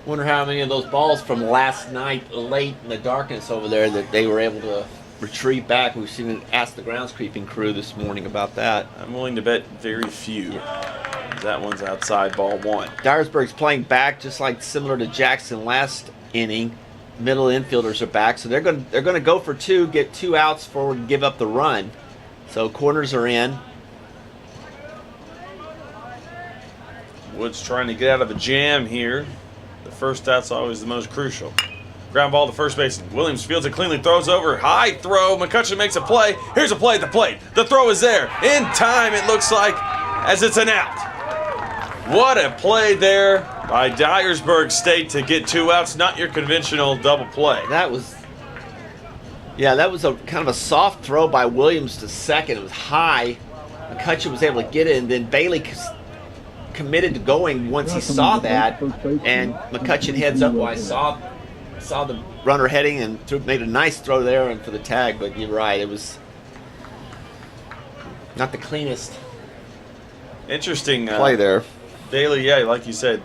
Wonder how many of those balls from last night late in the darkness over there that they were able to retrieve back. We've seen ask the groundskeeping crew this morning about that. I'm willing to bet very few. That one's outside, ball 1. Dyersburg's playing back just like similar to Jackson last inning. Middle infielders are back, so they're going to go for 2, get 2 outs forward and give up the run. So corners are in. Woods trying to get out of a jam here. The first out's always the most crucial. Ground ball to first base. Williams fields it cleanly, throws over. High throw. McCutcheon makes a play. Here's a play at the plate. The throw is there. In time, it looks like, as it's an out. What a play there by Dyersburg State to get 2 outs. Not your conventional double play. That was a kind of a soft throw by Williams to second. It was high. McCutcheon was able to get it, and then Bailey committed to going once he saw that, and McCutcheon heads up. Well, I saw the runner heading and made a nice throw there and for the tag, but you're right, it was not the cleanest Interesting play there. Bailey, yeah, like you said,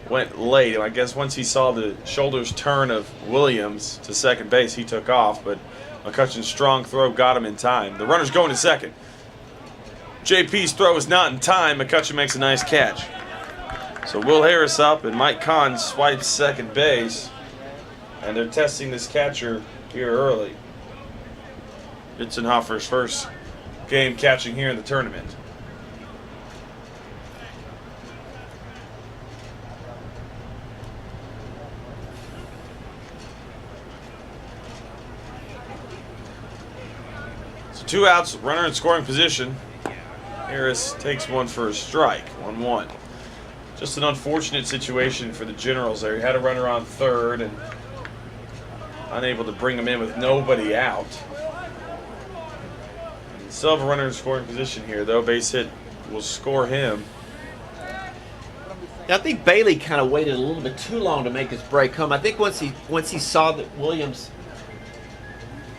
went late. I guess once he saw the shoulders turn of Williams to second base, he took off, but McCutcheon's strong throw got him in time. The runner's going to second. JP's throw is not in time. McCutcheon makes a nice catch. So Will Harris up, and Mike Kahn swipes second base. And they're testing this catcher here early. Bitzenhofer's first game catching here in the tournament. So 2 outs, runner in scoring position. Harris takes one for a strike, 1-1. Just an unfortunate situation for the Generals there. He had a runner on third and unable to bring him in with nobody out. Still have a runner in scoring position here, though. Base hit will score him. I think Bailey kind of waited a little bit too long to make his break home. I think once he saw that Williams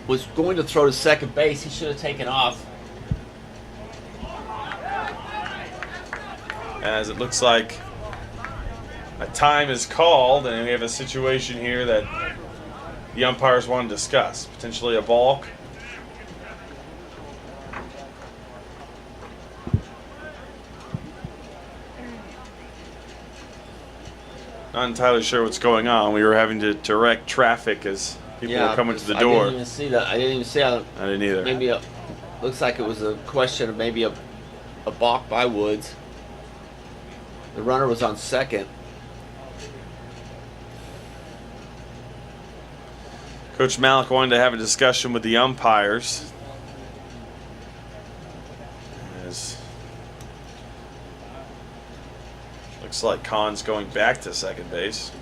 was going to throw to second base. He should have taken off. As it looks like a time is called, and we have a situation here that the umpires want to discuss. Potentially a balk. Not entirely sure what's going on. We were having to direct traffic as people were coming to the door. I didn't even see that. I didn't even see how. I didn't either. Maybe looks like it was a question of maybe a balk by Woods. The runner was on second. Coach Malik wanted to have a discussion with the umpires. Looks like Kahn's going back to second base.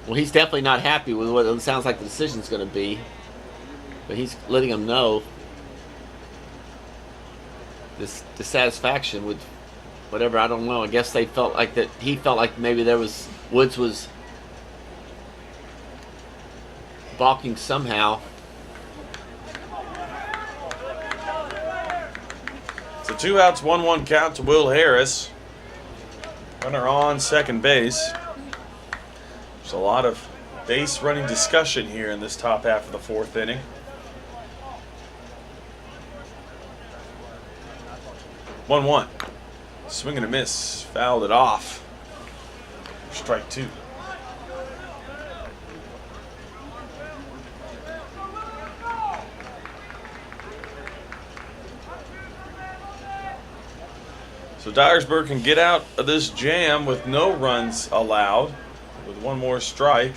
Well, he's definitely not happy with what it sounds like the decision's going to be. But he's letting them know this dissatisfaction with whatever. I don't know. I guess they felt like that. He felt like maybe Woods was balking somehow. So 2 outs, 1-1 count to Will Harris. Runner on second base. There's a lot of base running discussion here in this top half of the 4th inning. One. Swing and a miss. Fouled it off. Strike 2. So Dyersburg can get out of this jam with no runs allowed. With one more strike.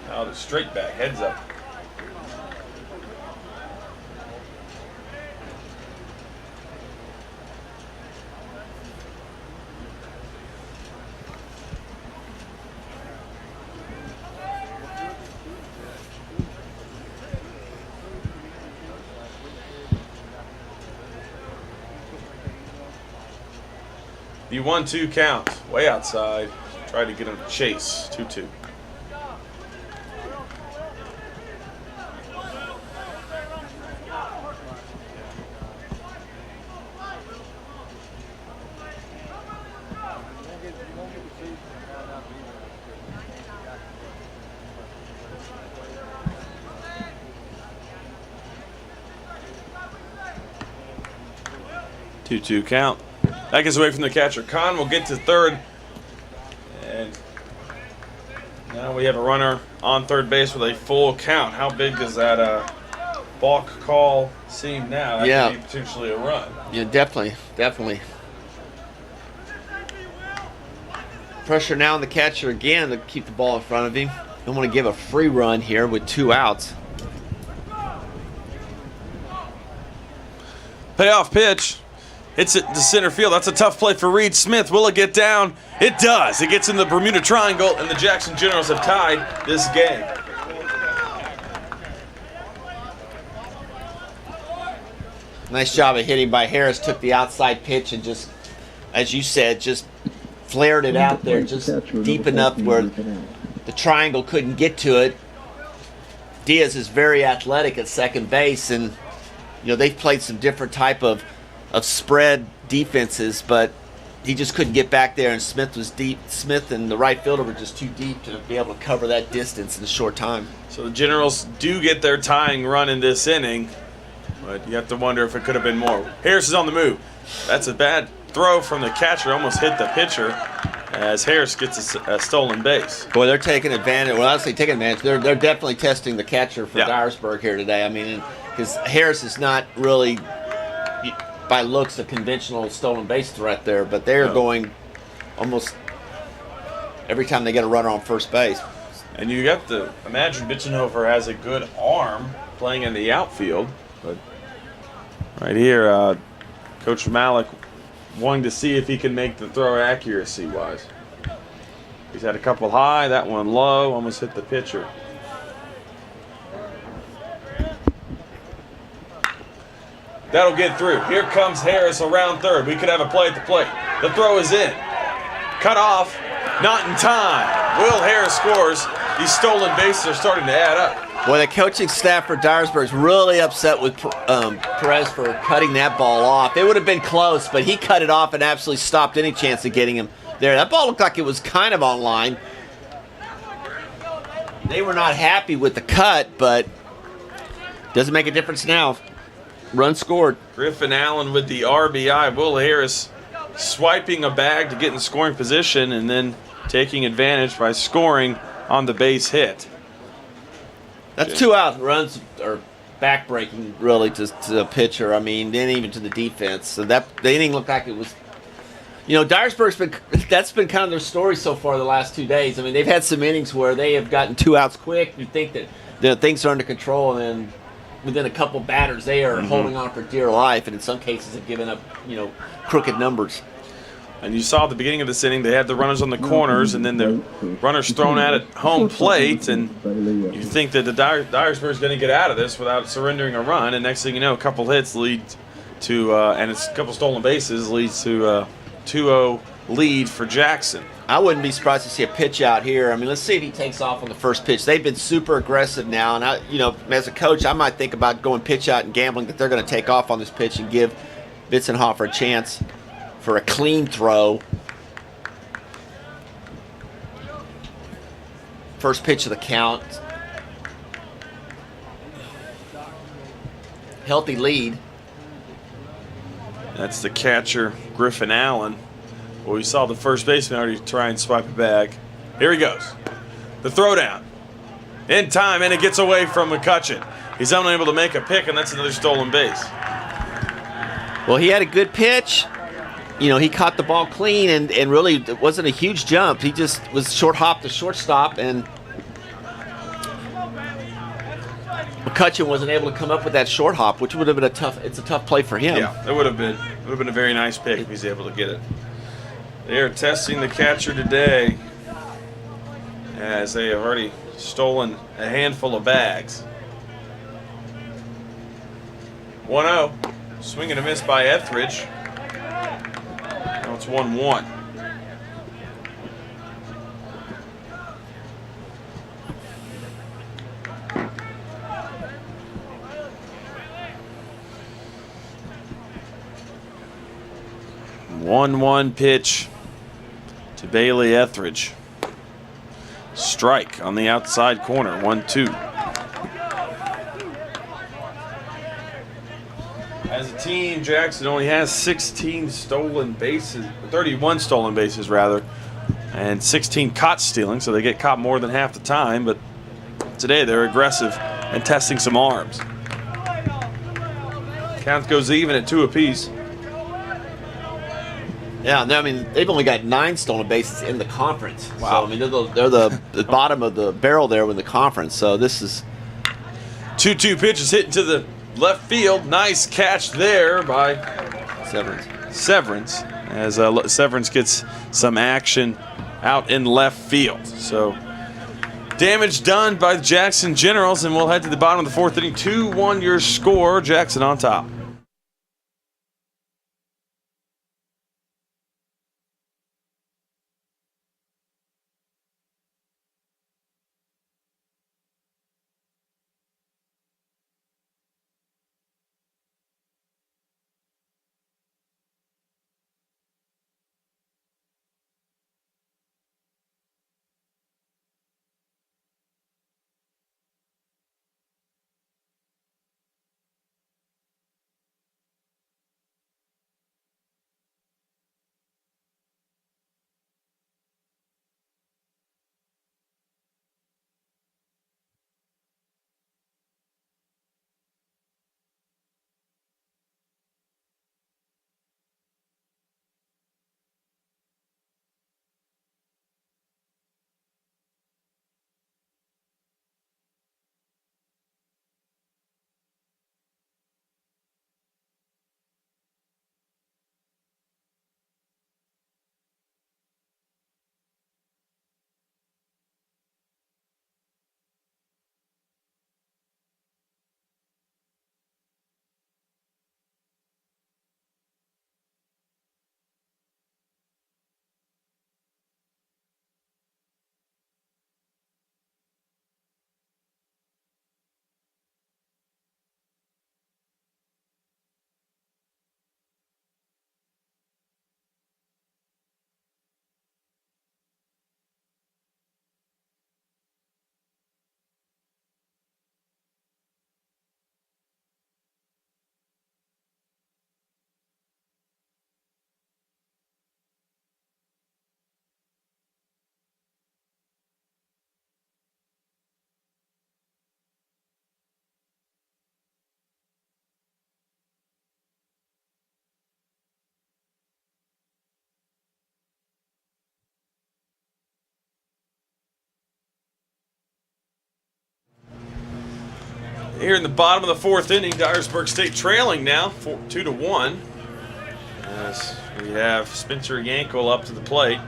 Now the straight back, heads up. The 1-2 count, way outside. Tried to get him to chase. 2-2. Two count. That gets away from the catcher. Kahn will get to third. And now we have a runner on third base with a full count. How big does that balk call seem now? That could be potentially a run. Yeah, definitely. Pressure now on the catcher again to keep the ball in front of him. Don't want to give a free run here with 2 outs. Payoff pitch. Hits it to center field. That's a tough play for Reed Smith. Will it get down? It does. It gets in the Bermuda Triangle, and the Jackson Generals have tied this game. Nice job of hitting by Harris. Took the outside pitch and just, as you said, just flared it out there just deep enough where the triangle couldn't get to it. Diaz is very athletic at second base, and they've played some different type of spread defenses, but he just couldn't get back there, and Smith was deep. Smith and the right fielder were just too deep to be able to cover that distance in a short time. So the Generals do get their tying run in this inning, but you have to wonder if it could have been more. Harris is on the move. That's a bad throw from the catcher, almost hit the pitcher as Harris gets a stolen base. Boy, they're taking advantage. Well, I say taking advantage. They're definitely testing the catcher for Dyersburg here today. I mean, because Harris is not really, by looks, a conventional stolen base threat there, but they're going almost every time they get a runner on first base. And you got to imagine Bitchenhofer has a good arm playing in the outfield, but right here, Coach Malik wanting to see if he can make the throw accuracy-wise. He's had a couple high, that one low, almost hit the pitcher. That'll get through. Here comes Harris around third. We could have a play at the plate. The throw is in. Cut off. Not in time. Will Harris scores. These stolen bases are starting to add up. Boy, the coaching staff for Dyersburg is really upset with Perez for cutting that ball off. It would have been close, but he cut it off and absolutely stopped any chance of getting him there. That ball looked like it was kind of on line. They were not happy with the cut, but doesn't make a difference now. Run scored. Griffin Allen with the RBI. Will Harris swiping a bag to get in scoring position and then taking advantage by scoring on the base hit. That's 2 out. Runs are backbreaking, really, to the pitcher. I mean, then even to the defense. So that the inning looked like it was. You know, Dyersburg's that's been kind of their story so far the last 2 days. I mean, they've had some innings where they have gotten 2 outs quick. You think that things are under control, and then within a couple batters, they are holding on for dear life, and in some cases have given up, crooked numbers. And you saw at the beginning of this inning, they had the runners on the corners, and then the runners thrown out at home plate, and you think that the Dyersburg's going to get out of this without surrendering a run, and next thing you know, a couple hits lead to, and it's a couple stolen bases leads to a 2-0 lead for Jackson. I wouldn't be surprised to see a pitch out here. I mean, let's see if he takes off on the first pitch. They've been super aggressive now, and as a coach, I might think about going pitch out and gambling that they're going to take off on this pitch and give Bitzenhofer a chance for a clean throw. First pitch of the count. Healthy lead. That's the catcher, Griffin Allen. Well, we saw the first baseman already try and swipe it back. Here he goes. The throwdown. In time, and it gets away from McCutcheon. He's unable to make a pick, and that's another stolen base. Well, he had a good pitch. He caught the ball clean, and really it wasn't a huge jump. He just was short hop to shortstop, and McCutcheon wasn't able to come up with that short hop, which would have been a tough play for him. Yeah, it would have been. It would have been a very nice pick if he's able to get it. They are testing the catcher today, as they have already stolen a handful of bags. 1-0. Swing and a miss by Etheridge. Now it's 1-1. One pitch to Bailey Etheridge. Strike on the outside corner. 1-2. As a team, Jackson only has 16 stolen bases, 31 stolen bases rather, and 16 caught stealing, so they get caught more than half the time, but today they're aggressive and testing some arms. Count goes even at 2 apiece. Yeah, I mean, they've only got 9 stolen bases in the conference. Wow. So, I mean, they're the bottom of the barrel there with the conference, so this is... 2-2 pitches hitting to the left field. Nice catch there by Severance, as Severance gets some action out in left field. So damage done by the Jackson Generals, and we'll head to the bottom of the 4th inning. 2-1 your score. Jackson on top. Here in the bottom of the fourth inning, Dyersburg State trailing now, 2-1. As we have Spencer Yankel up to the plate.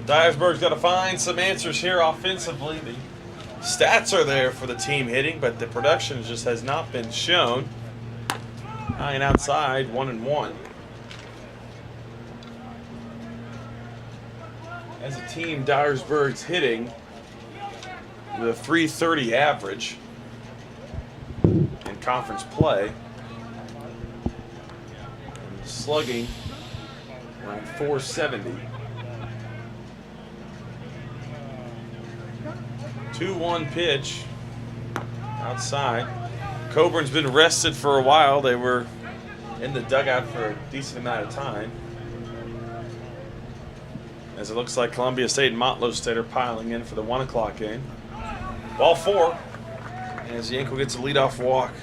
Dyersburg's got to find some answers here offensively. The stats are there for the team hitting, but the production just has not been shown. High and outside, 1-1. As a team, Dyersburg's hitting with a .330 average in conference play. And slugging around .470. 2-1 pitch outside. Coburn's been rested for a while. They were in the dugout for a decent amount of time. As it looks like Columbia State and Motlow State are piling in for the 1 o'clock game. Ball 4, as Yankel gets a leadoff walk.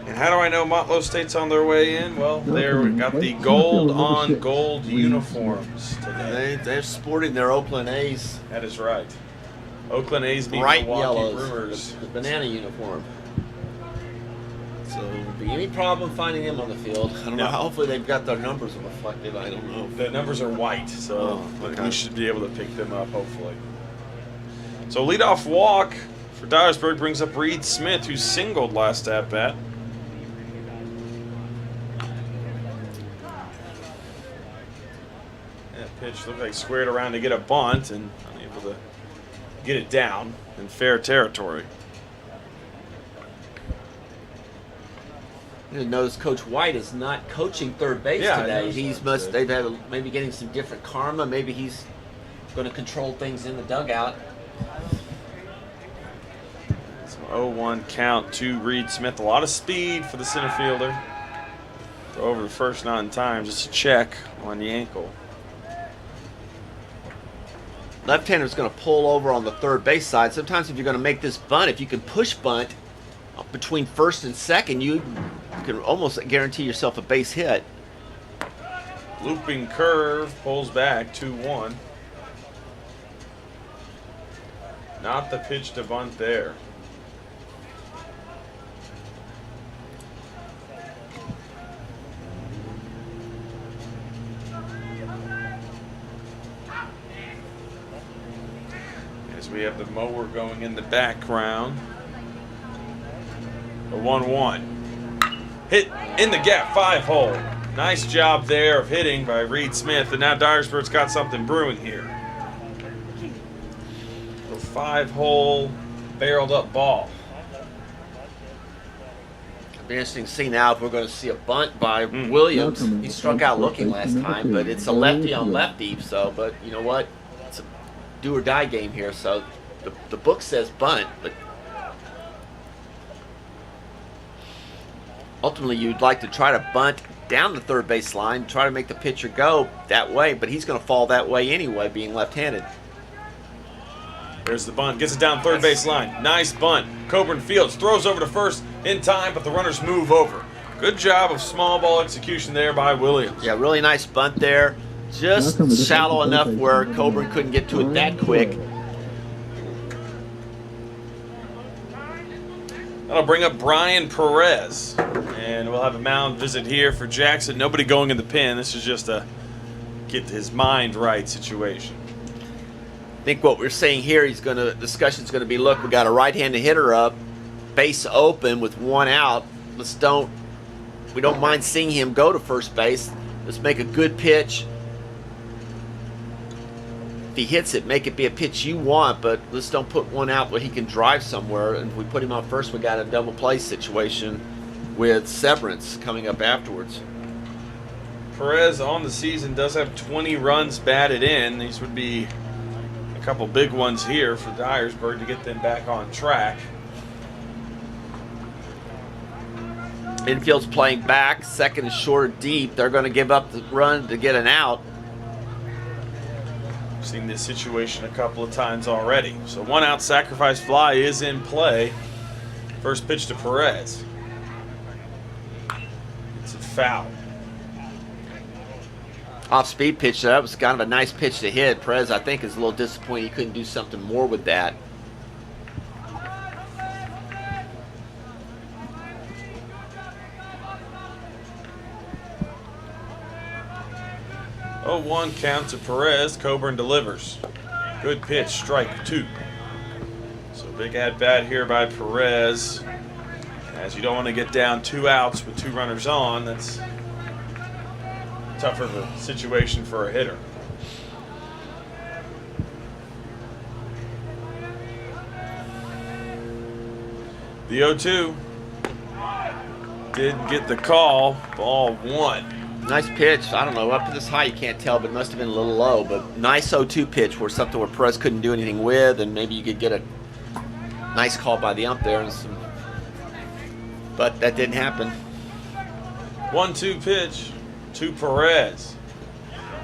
And how do I know Motlow State's on their way in? Well, they've got the gold on gold uniforms today. They're sporting their Oakland A's. That is right. Oakland A's beat Bright Milwaukee yellows, Brewers. the banana uniform. So, be any problem finding them on the field? I don't know. No. Hopefully, they've got their numbers reflected. I don't know. The numbers are white, so we should be able to pick them up, hopefully. So, leadoff walk for Dyersburg brings up Reed Smith, who singled last at-bat. That pitch looked like squared around to get a bunt and unable to get it down in fair territory. You notice Coach White is not coaching third base Yeah, I today. noticed that. They've had maybe getting some different karma. Maybe he's going to control things in the dugout. So 0-1 count to Reed Smith. A lot of speed for the center fielder. Throw over the first 9 times. Just a check on the ankle. Left-hander's going to pull over on the third base side. Sometimes if you're going to make this bunt, if you can push bunt between first and second, you can almost guarantee yourself a base hit. Looping curve, pulls back, 2-1. Not the pitch to bunt there. As we have the mower going in the background. A 1-1. Hit in the gap, 5-hole. Nice job there of hitting by Reed Smith, and now Dyersburg's got something brewing here. A 5-hole, barreled up ball. It'll be interesting to see now if we're going to see a bunt by Williams. He struck out looking last time, but it's a lefty on lefty. So, but you know what? It's a do or die game here. So the book says bunt, but ultimately you'd like to try to bunt down the third base line, try to make the pitcher go that way, but he's going to fall that way anyway, being left-handed. There's the bunt, gets it down third base line. Nice bunt. Coburn Fields throws over to first in time, but the runners move over. Good job of small ball execution there by Williams. Yeah, really nice bunt there. Just shallow enough where Coburn couldn't get to it that quick. That'll bring up Brian Perez. And we'll have a mound visit here for Jackson. Nobody going in the pen. This is just a get his mind right situation. I think what we're saying here, discussion's going to be, look, we got a right-handed hitter up, base open with 1 out. We don't mind seeing him go to first base. Let's make a good pitch. If he hits it, make it be a pitch you want, but let's don't put 1 out where he can drive somewhere. And if we put him on first, we got a double play situation with Severance coming up afterwards. Perez on the season does have 20 runs batted in. These would be a couple big ones here for Dyersburg to get them back on track. Infield's playing back. Second is short deep. They're going to give up the run to get an out. We've seen this situation a couple of times already. So 1 out sacrifice fly is in play. First pitch to Perez. It's a foul. Off-speed pitch. That was kind of a nice pitch to hit. Perez, I think, is a little disappointed he couldn't do something more with that. 0-1 count to Perez. Coburn delivers. Good pitch, strike 2. So big at bat here by Perez. As you don't want to get down 2 outs with 2 runners on. That's tougher of a situation for a hitter. The 0-2 did get the call. Ball 1. Nice pitch. I don't know, up to this high you can't tell, but it must have been a little low. But nice 0-2 pitch where something where Perez couldn't do anything with, and maybe you could get a nice call by the ump there. But that didn't happen. 1-2 pitch to Perez.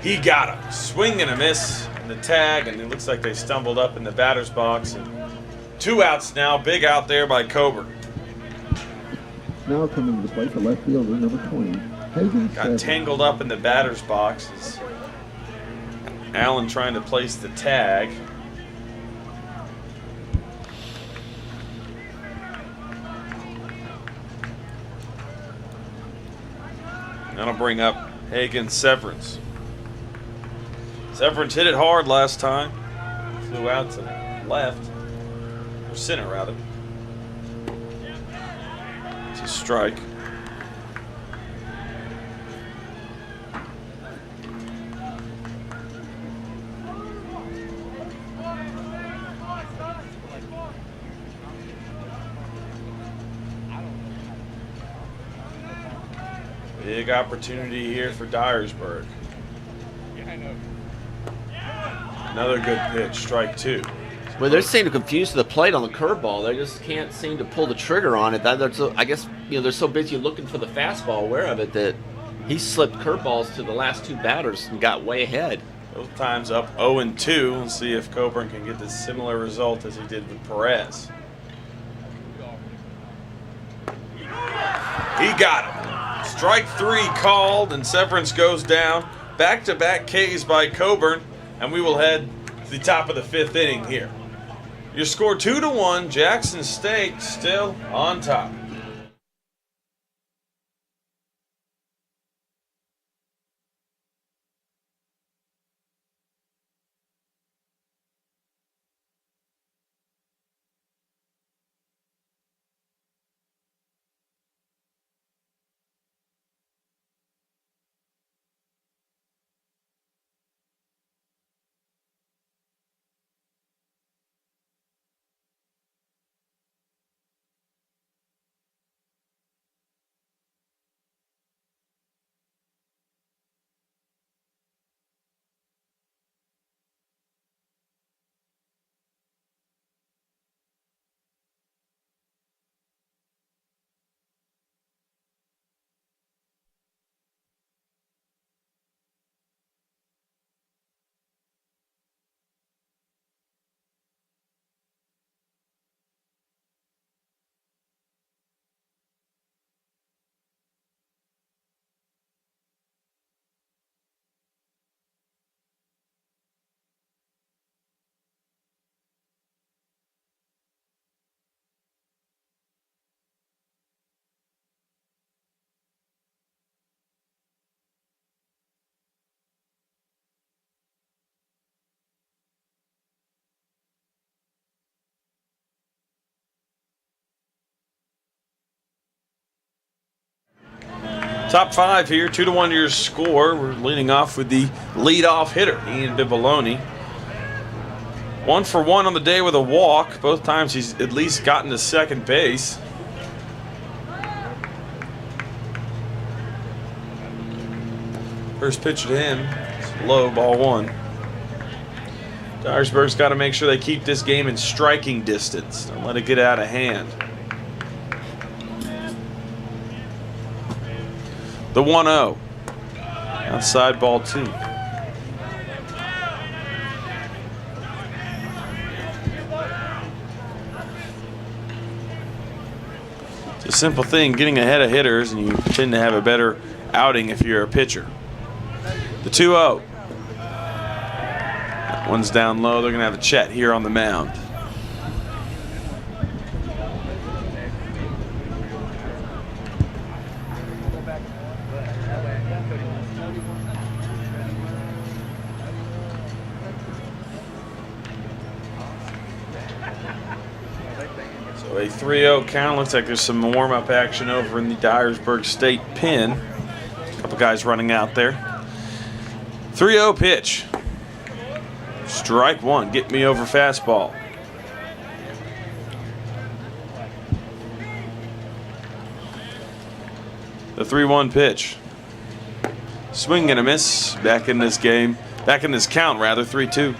He got him. Swing and a miss in the tag, and it looks like they stumbled up in the batter's box. And 2 outs now. Big out there by Coburn. Now coming to the plate, the left fielder, number 20, Hagen Got Severance. tangled up in the batter's box. As Allen trying to place the tag. That'll bring up Hagen Severance. Severance hit it hard last time. Flew out to the left. Or center, rather. It's a strike. Big opportunity here for Dyersburg. Another good pitch, strike 2. Well, they seem to confuse the plate on the curveball. They just can't seem to pull the trigger on it. I guess they're so busy looking for the fastball, aware of it, that he slipped curveballs to the last 2 batters and got way ahead. Both times up 0-2. Let's see if Coburn can get the similar result as he did with Perez. He got him. Strike 3 called, and Severance goes down. Back-to-back Ks by Coburn, and we will head to the top of the 5th inning here. Your score 2-1. Jackson State still on top. Top 5 here, 2-1 your score. We're leading off with the leadoff hitter, Ian Bibaloni. 1 for 1 on the day with a walk. Both times he's at least gotten to second base. First pitch to him, it's low, ball 1. Dyersburg's got to make sure they keep this game in striking distance. Don't let it get out of hand. The 1-0. Outside ball 2. It's a simple thing, getting ahead of hitters, and you tend to have a better outing if you're a pitcher. The 2-0. That one's down low. They're going to have a Chet here on the mound. So a 3-0 count. Looks like there's some warm-up action over in the Dyersburg State pen. A couple guys running out there. 3-0 pitch. Strike one. Get me over fastball. The 3-1 pitch. Swing and a miss. Back in this game. Back in this count, rather. 3-2.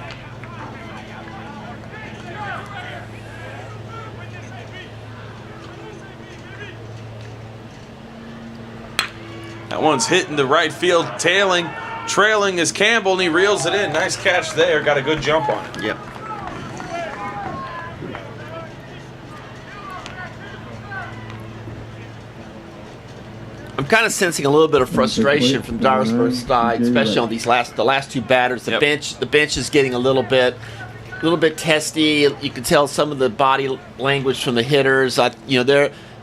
That one's hitting the right field, trailing is Campbell, and he reels it in. Nice catch there. Got a good jump on it. Yep. I'm kind of sensing a little bit of frustration from Dyersburg's side, especially on the last two batters. The bench is getting a little bit testy. You can tell some of the body language from the hitters.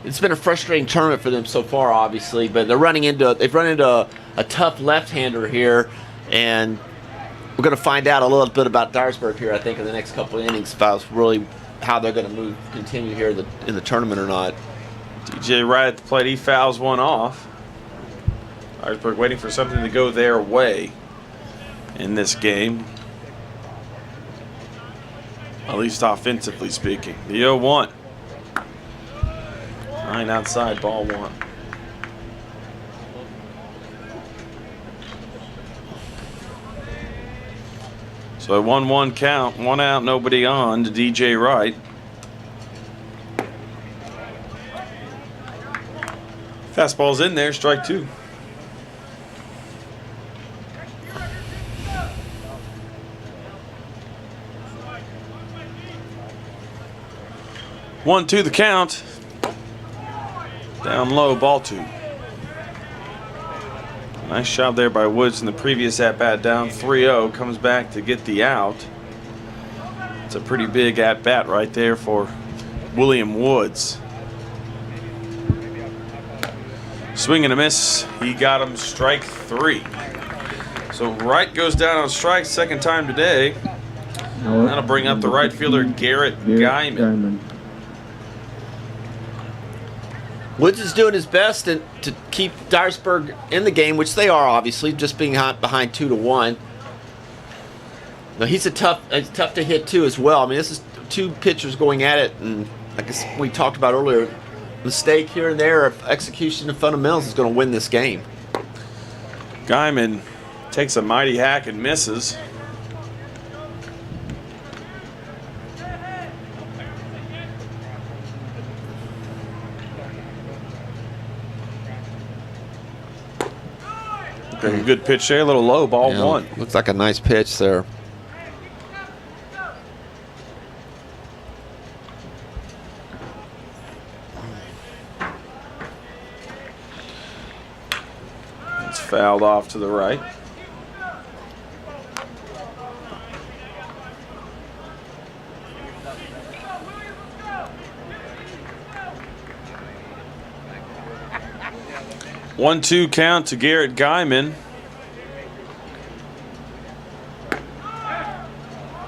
It's been a frustrating tournament for them so far, obviously, but they've run into a tough left-hander here, and we're going to find out a little bit about Dyersburg here, I think, in the next couple of innings about really how they're going to continue here in the tournament or not. DJ right at the plate, he fouls one off. Dyersburg waiting for something to go their way in this game, at least offensively speaking. The 0-1. 9 outside, ball one. So a 1-1 count, 1 out, nobody on to DJ Wright. Fastball's in there, strike two. One, two, the count. Down low, ball two. Nice job there by Woods in the previous at-bat, down 3-0. Comes back to get the out. It's a pretty big at-bat right there for William Woods. Swing and a miss. He got him strike three. So Wright goes down on strike second time today. That'll bring up the right fielder, Garrett Guyman. Woods is doing his best to keep Dyersburg in the game, which they are obviously, just being behind 2-1. Now he's tough to hit too as well. I mean, this is two pitchers going at it, and like we talked about earlier, mistake here and there of execution and fundamentals is going to win this game. Guyman takes a mighty hack and misses. A good pitch there, a little low, ball one. Looks like a nice pitch there. It's fouled off to the right. One-two count to Garrett Guyman.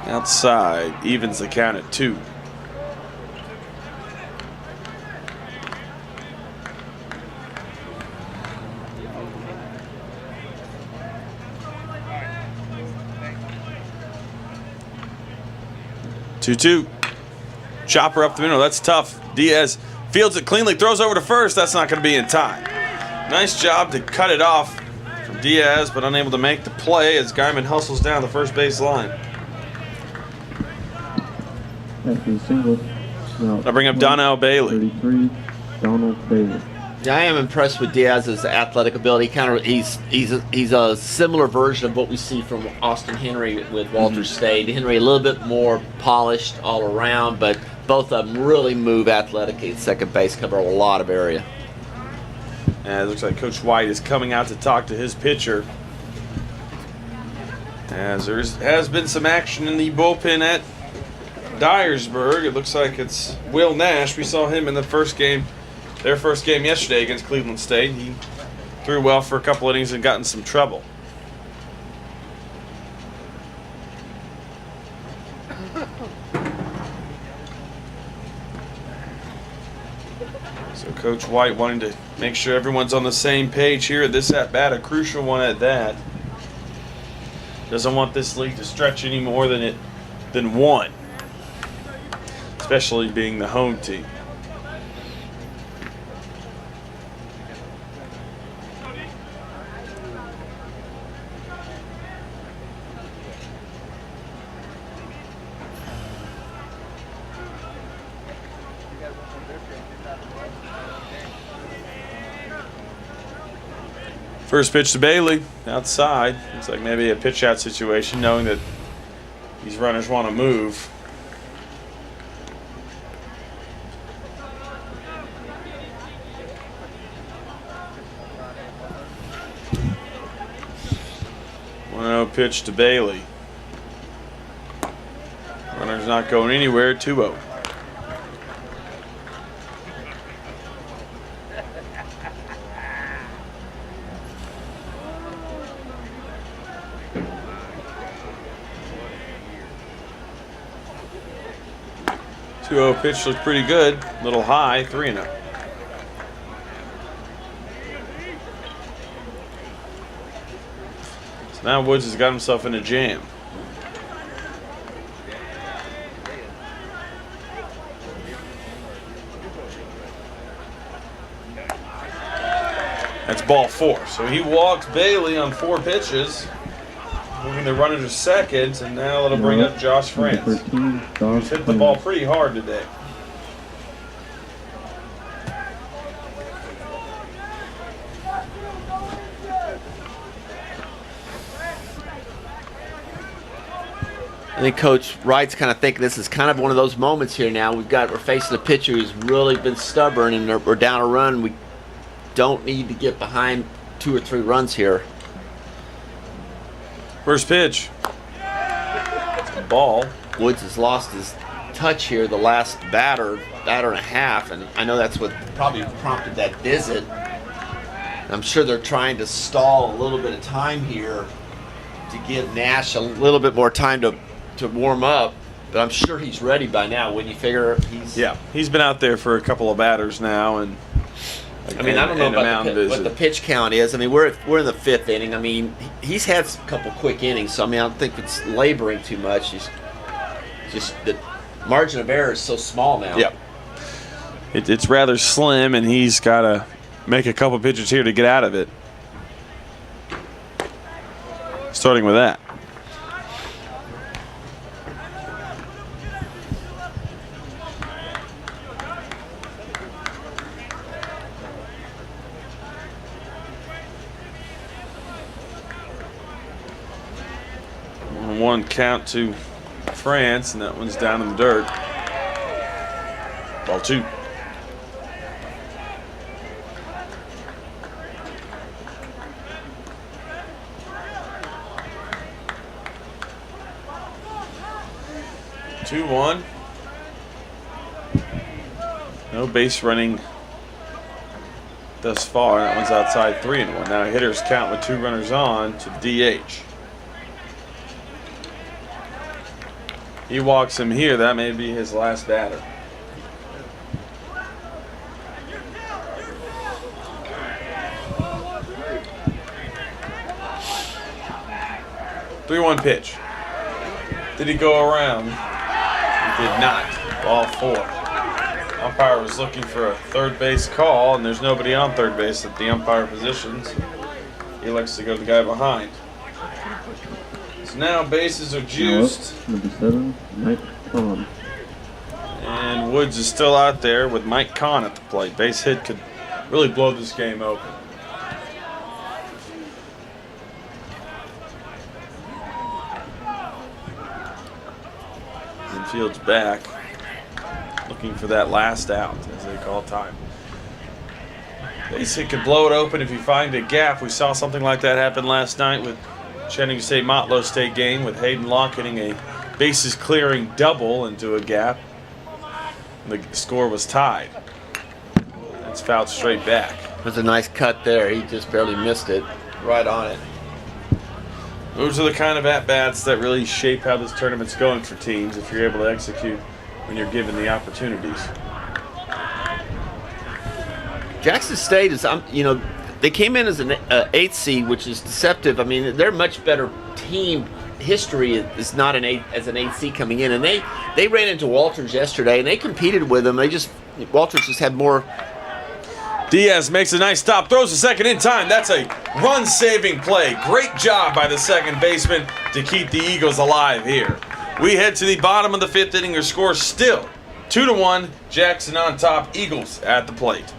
Outside, evens the count at 2. Two. Chopper up the middle. That's tough. Diaz fields it cleanly, throws over to first. That's not going to be in time. Nice job to cut it off from Diaz, but unable to make the play as Guyman hustles down the first base line. After single, I bring up Donnell Bailey. 33, Donald Bailey. Yeah, I am impressed with Diaz's athletic ability. He's a similar version of what we see from Austin Henry with Walter State. Henry a little bit more polished all around, but both of them really move athletically at second base, cover a lot of area. And it looks like Coach White is coming out to talk to his pitcher, as there has been some action in the bullpen at Dyersburg. It looks like it's Will Nash. We saw him in the first game, their first game yesterday against Cleveland State. He threw well for a couple innings and got in some trouble. Coach White wanting to make sure everyone's on the same page here at this at-bat, a crucial one at that. Doesn't want this league to stretch any more than one, especially being the home team. First pitch to Bailey, outside. Looks like maybe a pitch out situation, knowing that these runners want to move. One-0 pitch to Bailey. Runner's not going anywhere, 2-0. Pitch looked pretty good, a little high, 3-0. So now Woods has got himself in a jam. That's ball 4. So he walks Bailey on 4 pitches, moving the runner to second, and now it'll bring up Josh France. He's hit the ball pretty hard today. I think Coach Wright's kind of thinking this is kind of one of those moments here now. We're facing a pitcher who's really been stubborn, and we're down a run. We don't need to get behind 2 or 3 runs here. First pitch. Ball. Woods has lost his touch here the last batter and a half, and I know that's what probably prompted that visit. I'm sure they're trying to stall a little bit of time here to give Nash a little bit more time to warm up, but I'm sure he's ready by now. When you figure he's been out there for a couple of batters now, and I don't know about what the pitch count is. I mean, we're in the 5th inning. I mean, he's had a couple quick innings, so I mean, I don't think it's laboring too much. He's just the margin of error is so small now. Yeah, it's rather slim, and he's got to make a couple pitches here to get out of it. Starting with that. One count to France, and that one's down in the dirt. Ball 2. No base running thus far. That one's outside, 3-1. Now hitters count with 2 runners on to DH. He walks him here. That may be his last batter. Three-one pitch. Did he go around? He did not. Ball 4. Umpire was looking for a third base call, and there's nobody on third base at the umpire positions. He likes to go to the guy behind. So now bases are juiced. Number 7, Mike Kahn. And Woods is still out there with Mike Kahn at the plate. Base hit could really blow this game open. Infield's back, looking for that last out, as they call time. Base hit could blow it open if you find a gap. We saw something like that happen last night with Channing State Motlow State game, with Hayden Locke hitting a bases clearing double into a gap. The score was tied. It's fouled straight back. There's a nice cut there. He just barely missed it. Right on it. Those are the kind of at-bats that really shape how this tournament's going for teams, if you're able to execute when you're given the opportunities. Jackson State is, they came in as an 8th seed, which is deceptive. I mean, they're a much better team. History is not as an 8th seed coming in, and they ran into Walters yesterday, and they competed with them. Walters just had more. Diaz makes a nice stop, throws a second in time. That's a run-saving play. Great job by the second baseman to keep the Eagles alive here. We head to the bottom of the 5th inning. Your score still 2-1. Jackson on top. Eagles at the plate.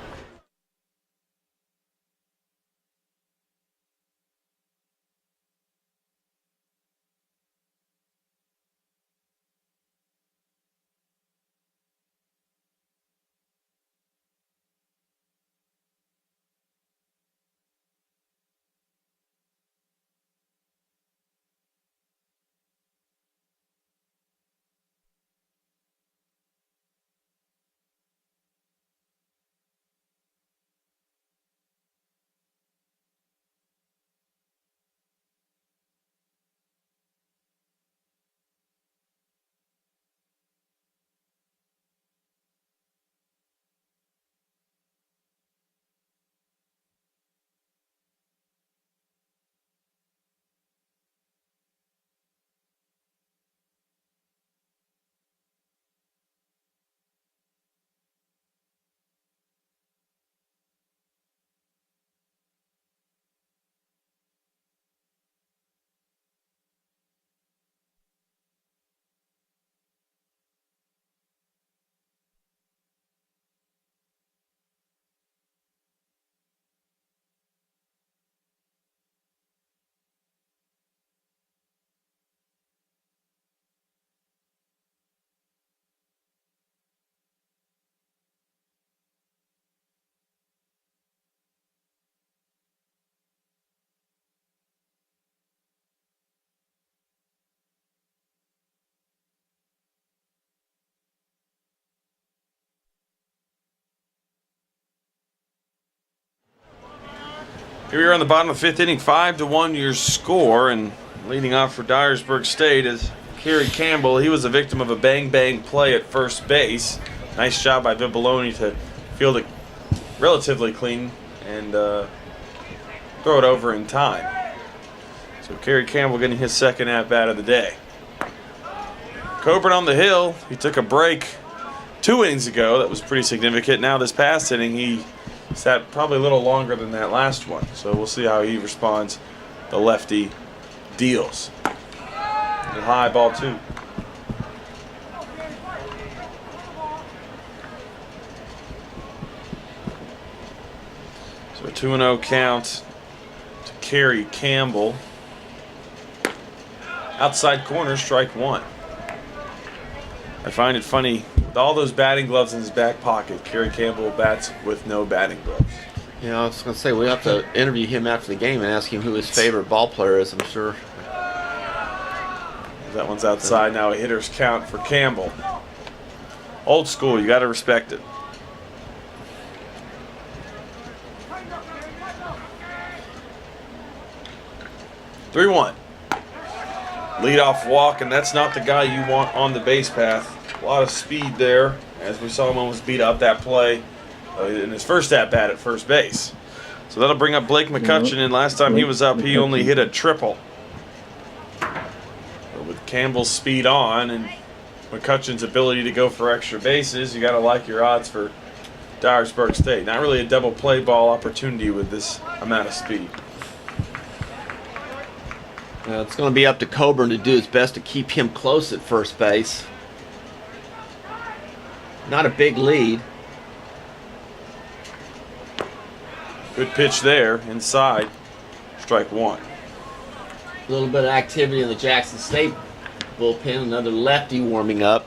Here we are on the bottom of the 5th inning, 5-1 your score, and leading off for Dyersburg State is Kerry Campbell. He was a victim of a bang-bang play at first base. Nice job by Vibaloni to field it relatively clean and throw it over in time. So Kerry Campbell getting his second at-bat of the day. Coburn on the hill. He took a break 2 innings ago. That was pretty significant. Now this past inning, he sat probably a little longer than that last one. So we'll see how he responds. The lefty deals. The high ball 2. So a 2-0 count to Kerry Campbell. Outside corner, strike 1. I find it funny, with all those batting gloves in his back pocket, Kerry Campbell bats with no batting gloves. I was going to say, we have to interview him after the game and ask him who his favorite ball player is, I'm sure. That one's outside now, a hitter's count for Campbell. Old school, you got to respect it. (3-1). Leadoff walk, and that's not the guy you want on the base path. A lot of speed there, as we saw him almost beat up that play in his first at-bat at first base. So that'll bring up Blake McCutcheon, and last time he was up, he only hit a triple. But with Campbell's speed on and McCutcheon's ability to go for extra bases, you got to like your odds for Dyersburg State. Not really a double play ball opportunity with this amount of speed. It's going to be up to Coburn to do his best to keep him close at first base. Not a big lead. Good pitch there, inside. Strike 1. A little bit of activity in the Jackson State bullpen. Another lefty warming up.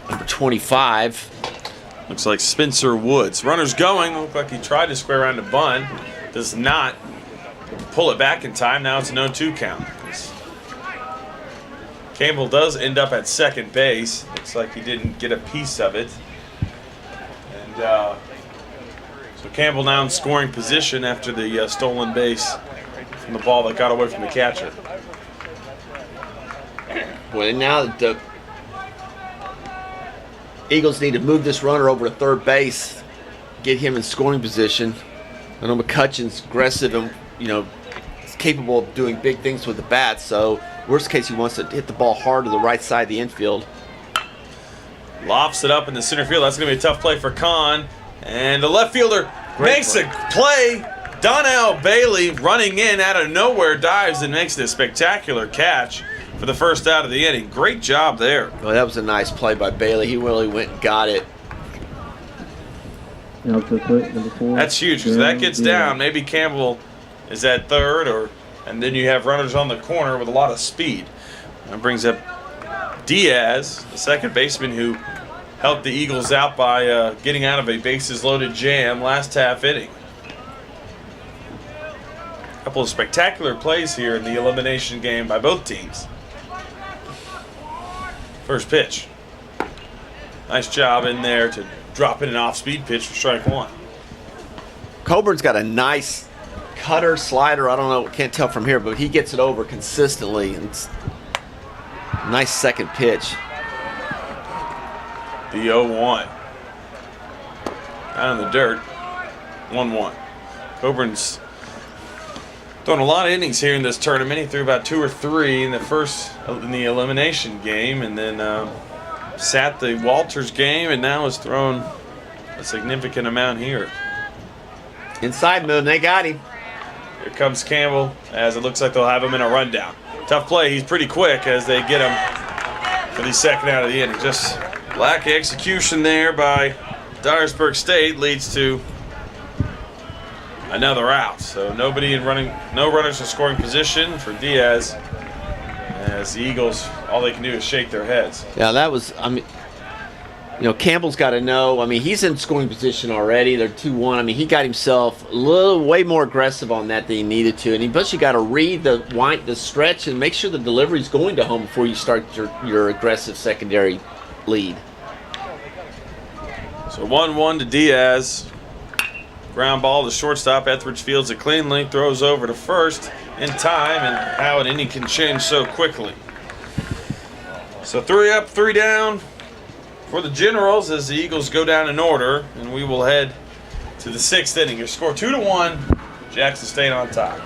Number 25. Looks like Spencer Woods. Runner's going. Looked like he tried to square around the bunt. Does not pull it back in time. Now it's an 0-2 count. Campbell does end up at second base. Looks like he didn't get a piece of it. And so Campbell now in scoring position after the stolen base from the ball that got away from the catcher. Boy, now Eagles need to move this runner over to third base, get him in scoring position. I know McCutcheon's aggressive and, you know, is capable of doing big things with the bat, so worst case he wants to hit the ball hard to the right side of the infield. Lofts it up in the center field. That's going to be a tough play for Kahn. And the left fielder makes a play. Donnell Bailey running in out of nowhere, dives and makes a spectacular catch for the first out of the inning. Great job there. Well, that was a nice play by Bailey. He really went and got it. Now to put number 4. That's huge because that gets down. Maybe Campbell is at third, and then you have runners on the corner with a lot of speed. That brings up Diaz, the second baseman who helped the Eagles out by getting out of a bases-loaded jam last half inning. A couple of spectacular plays here in the elimination game by both teams. First pitch. Nice job in there to drop in an off-speed pitch for strike one. Coburn's got a nice cutter, slider. I don't know, can't tell from here, but he gets it over consistently. It's a nice second pitch. The 0-1. Down in the dirt. 1-1. Coburn's thrown a lot of innings here in this tournament. He threw about 2 or 3 in the elimination game, and then sat the Walters game, and now has thrown a significant amount here. Inside move, they got him. Here comes Campbell, as it looks like they'll have him in a rundown. Tough play. He's pretty quick as they get him for the second out of the inning. Just lack of execution there by Dyersburg State leads to another out. So no runners in scoring position for Diaz, as the Eagles, all they can do is shake their heads. Yeah, that was, I mean, you know, Campbell's got to know. I mean, he's in scoring position already. They're 2-1. I mean, he got himself way more aggressive on that than he needed to. And plus, you got to read the stretch and make sure the delivery's going to home before you start your aggressive secondary lead. So 1-1 to Diaz. Ground ball to shortstop. Etheridge fields it cleanly, throws over to first in time, and how an inning can change so quickly. So 3 up, 3 down for the Generals as the Eagles go down in order, and we will head to the 6th inning. Your score 2-1, Jackson State on top.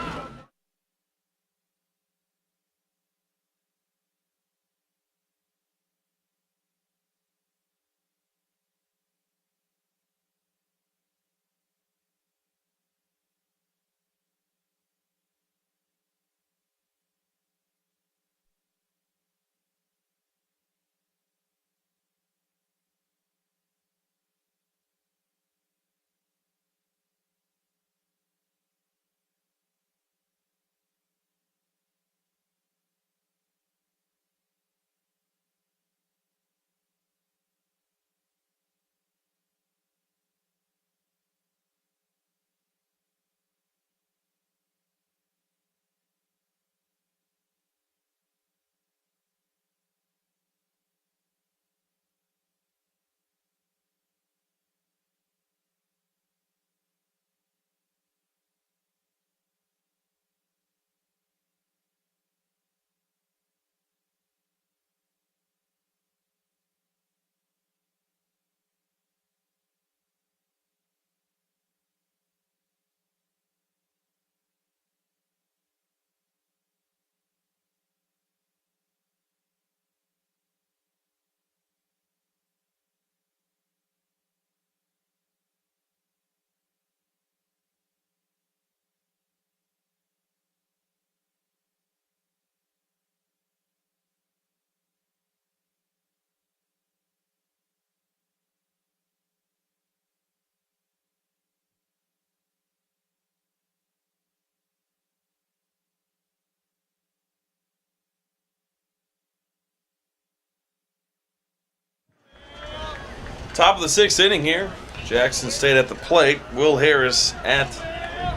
Top of the 6th inning here. Jackson State at the plate. Will Harris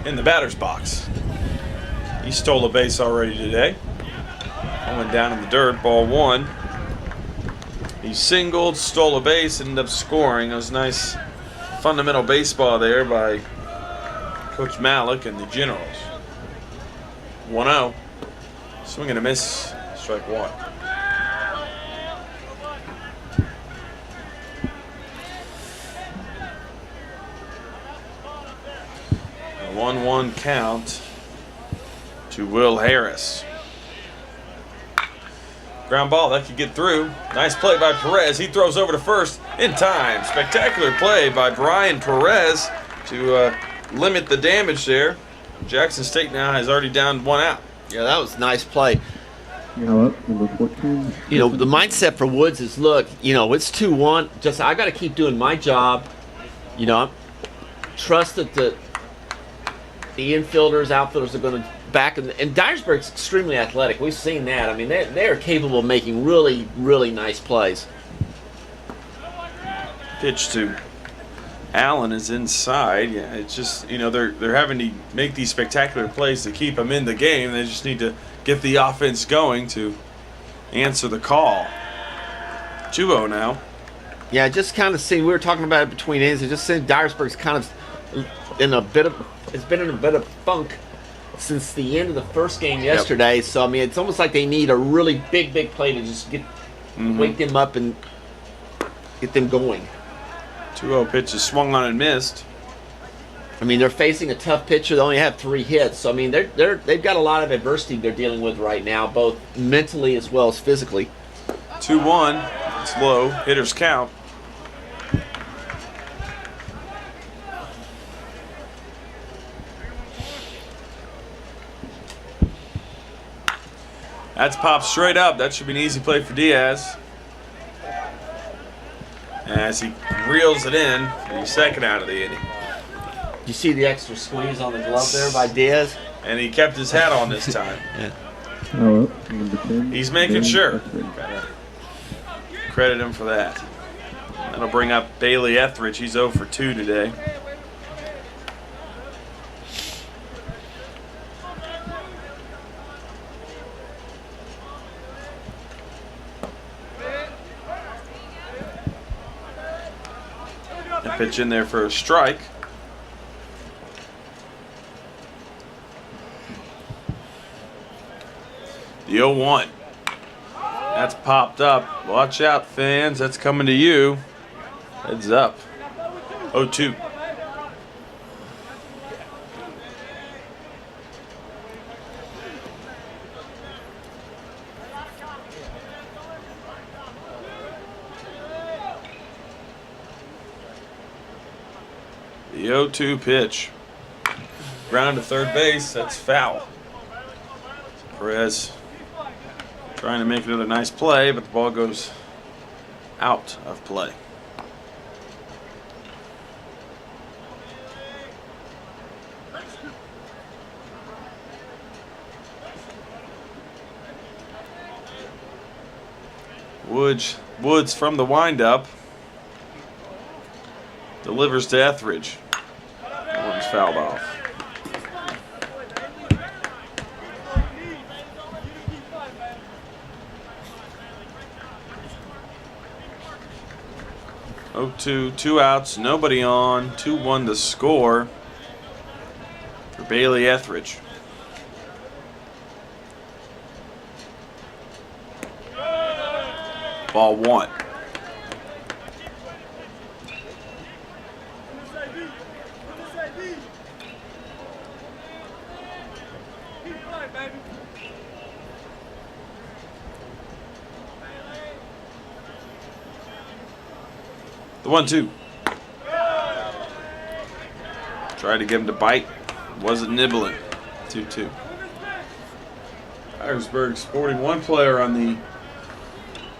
in the batter's box. He stole a base already today. Going down in the dirt, ball 1. He singled, stole a base, ended up scoring. It was nice fundamental baseball there by Coach Malik and the Generals. 1-0. Swing and a miss, strike 1. 1-1 count to Will Harris. Ground ball, that could get through. Nice play by Perez. He throws over to first in time. Spectacular play by Brian Perez to limit the damage there. Jackson State now has already downed 1 out. Yeah, that was a nice play. Now up, number 14. You know, the mindset for Woods is, look, you know, it's 2-1. Just I got to keep doing my job. You know, trust that the infielders, outfielders are going to back. And Dyersburg's extremely athletic. We've seen that. I mean, they are capable of making really, really nice plays. Pitch to Allen is inside. Yeah, it's just, you know, they're having to make these spectacular plays to keep them in the game. They just need to get the offense going to answer the call. 2-0 now. Yeah, just kind of see. We were talking about it between innings. It just seems Dyersburg's kind of in a bit of. It's been in a bit of funk since the end of the first game yesterday. Yep. So I mean, it's almost like they need a really big play to just wake them up and get them going. 2-0 pitch is swung on and missed. I mean, they're facing a tough pitcher. They only have 3 hits. So I mean, they've got a lot of adversity they're dealing with right now, both mentally as well as physically. 2-1. It's low. Hitters count. That's popped straight up. That should be an easy play for Diaz. As he reels it in for the second out of the inning. You see the extra squeeze on the glove there by Diaz? And he kept his hat on this time. Yeah. Now up, number 10. He's making sure. Gotta credit him for that. That'll bring up Bailey Etheridge. He's 0 for 2 today. A pitch in there for a strike. The 0-1. That's popped up. Watch out, fans. That's coming to you. Heads up. 0-2. The 0-2 pitch. Ground to third base. That's foul. Perez trying to make another nice play, but the ball goes out of play. Woods from the windup delivers to Etheridge. That one's fouled off. Oh, 2 outs, nobody on. 2-1 to score for Bailey Etheridge. Ball 1. The 1-2. Tried to get him to bite. Wasn't nibbling. 2-2. Dyersburg sporting 1 player on the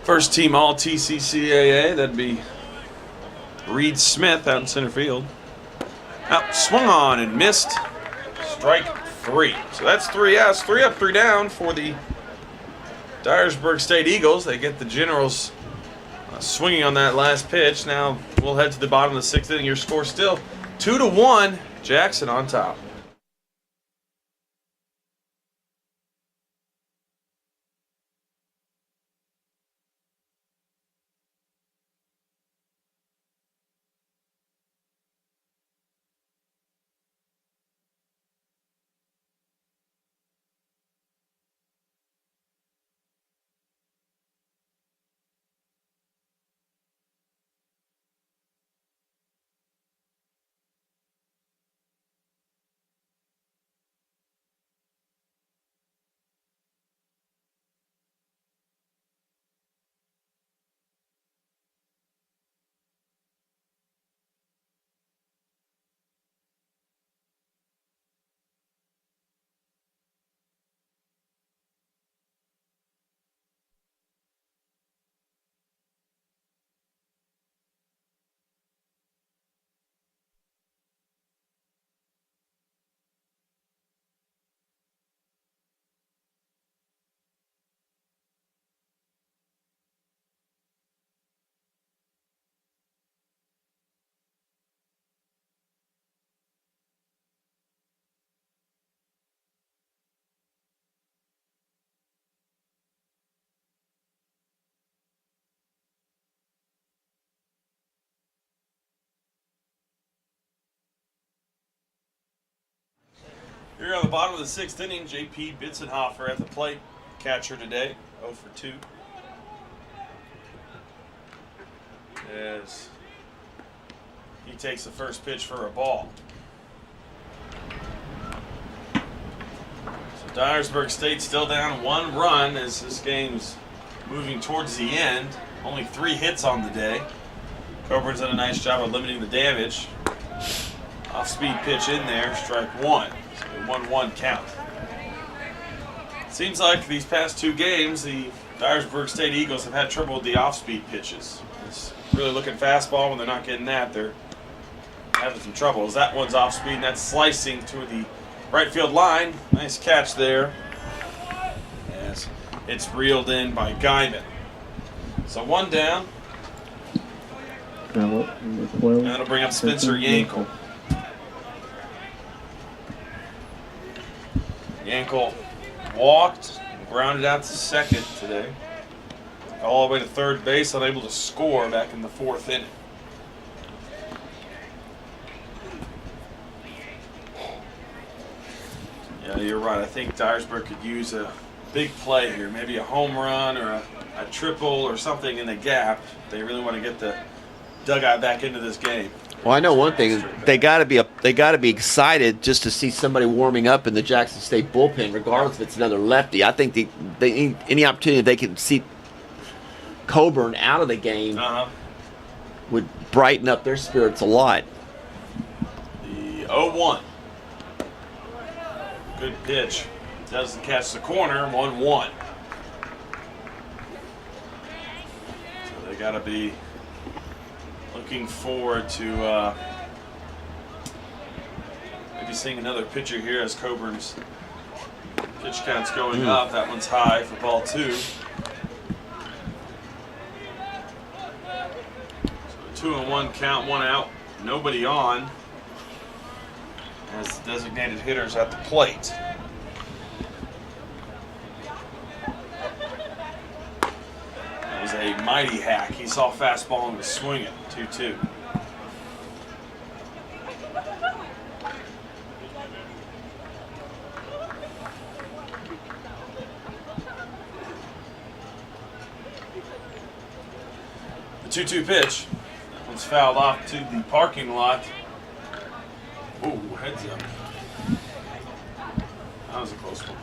first team all TCCAA. That'd be Reed Smith out in center field. Out, swung on and missed. Strike 3. So that's 3 outs. 3 up, 3 down for the Dyersburg State Eagles. They get the Generals swinging on that last pitch. Now we'll head to the bottom of the 6th inning. Your score still 2-1. Jackson on top. Here on the bottom of the 6th inning, J.P. Bitzenhofer at the plate. Catcher today, 0 for 2. As he takes the first pitch for a ball. So Dyersburg State still down 1 run as this game's moving towards the end. Only 3 hits on the day. Coburn's done a nice job of limiting the damage. Off-speed pitch in there, strike 1. So 1-1 count. Seems like these past 2 games, the Dyersburg State Eagles have had trouble with the off-speed pitches. It's really looking fastball. When they're not getting that, they're having some trouble. As that one's off-speed, and that's slicing to the right field line. Nice catch there. As it's reeled in by Guyman. So 1 down. Now up, number 12. And that'll bring up Spencer Yankel. Yankel walked and grounded out to second today. All the way to third base, unable to score back in the 4th inning. Yeah, you're right. I think Dyersburg could use a big play here, maybe a home run or a triple or something in the gap. They really want to get the dugout back into this game. Well, I know one thing. They got to be excited just to see somebody warming up in the Jackson State bullpen, regardless if it's another lefty. I think they need any opportunity they can see Coburn out of the game would brighten up their spirits a lot. The 0-1. Good pitch. Doesn't catch the corner. 1-1. So they got to be looking forward to maybe seeing another pitcher here as Coburn's pitch count's going up. That one's high for ball 2. So 2-1 count, 1 out, nobody on as the designated hitters at the plate. That was a mighty hack. He saw fastball and was swinging. 2-2. The 2-2 pitch. That one's fouled off to the parking lot. Ooh, heads up. That was a close one.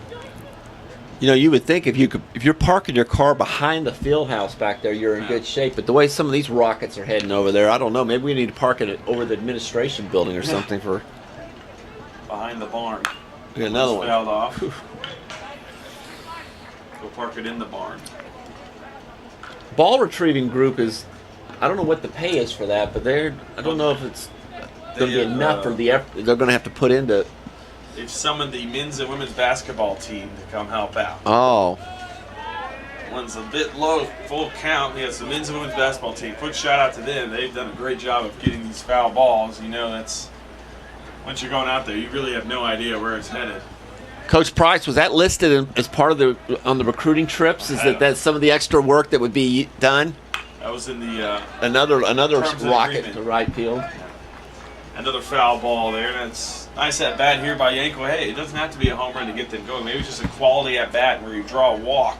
You know, you would think if you're parking your car behind the field house back there, you're in good shape. But the way some of these rockets are heading over there, I don't know. Maybe we need to park it over the administration building or something for Behind the barn. another one. Fouled off. Go park it in the barn. Ball retrieving group is, I don't know what the pay is for that, but I don't know if it's going to be enough for the effort they're going to have to put into. They've summoned the men's and women's basketball team to come help out. Oh. One's a bit low, full count. Yes, the men's and women's basketball team. Quick shout out to them. They've done a great job of getting these foul balls. You know, that's once you're going out there, you really have no idea where it's headed. Coach Price, was that listed as part of on the recruiting trips? Is that some of the extra work that would be done? That was in the another terms of rocket agreement. to right field. Another foul ball there, and it's nice at bat here by Yankel. Hey, it doesn't have to be a home run to get them going. Maybe it's just a quality at bat where you draw a walk.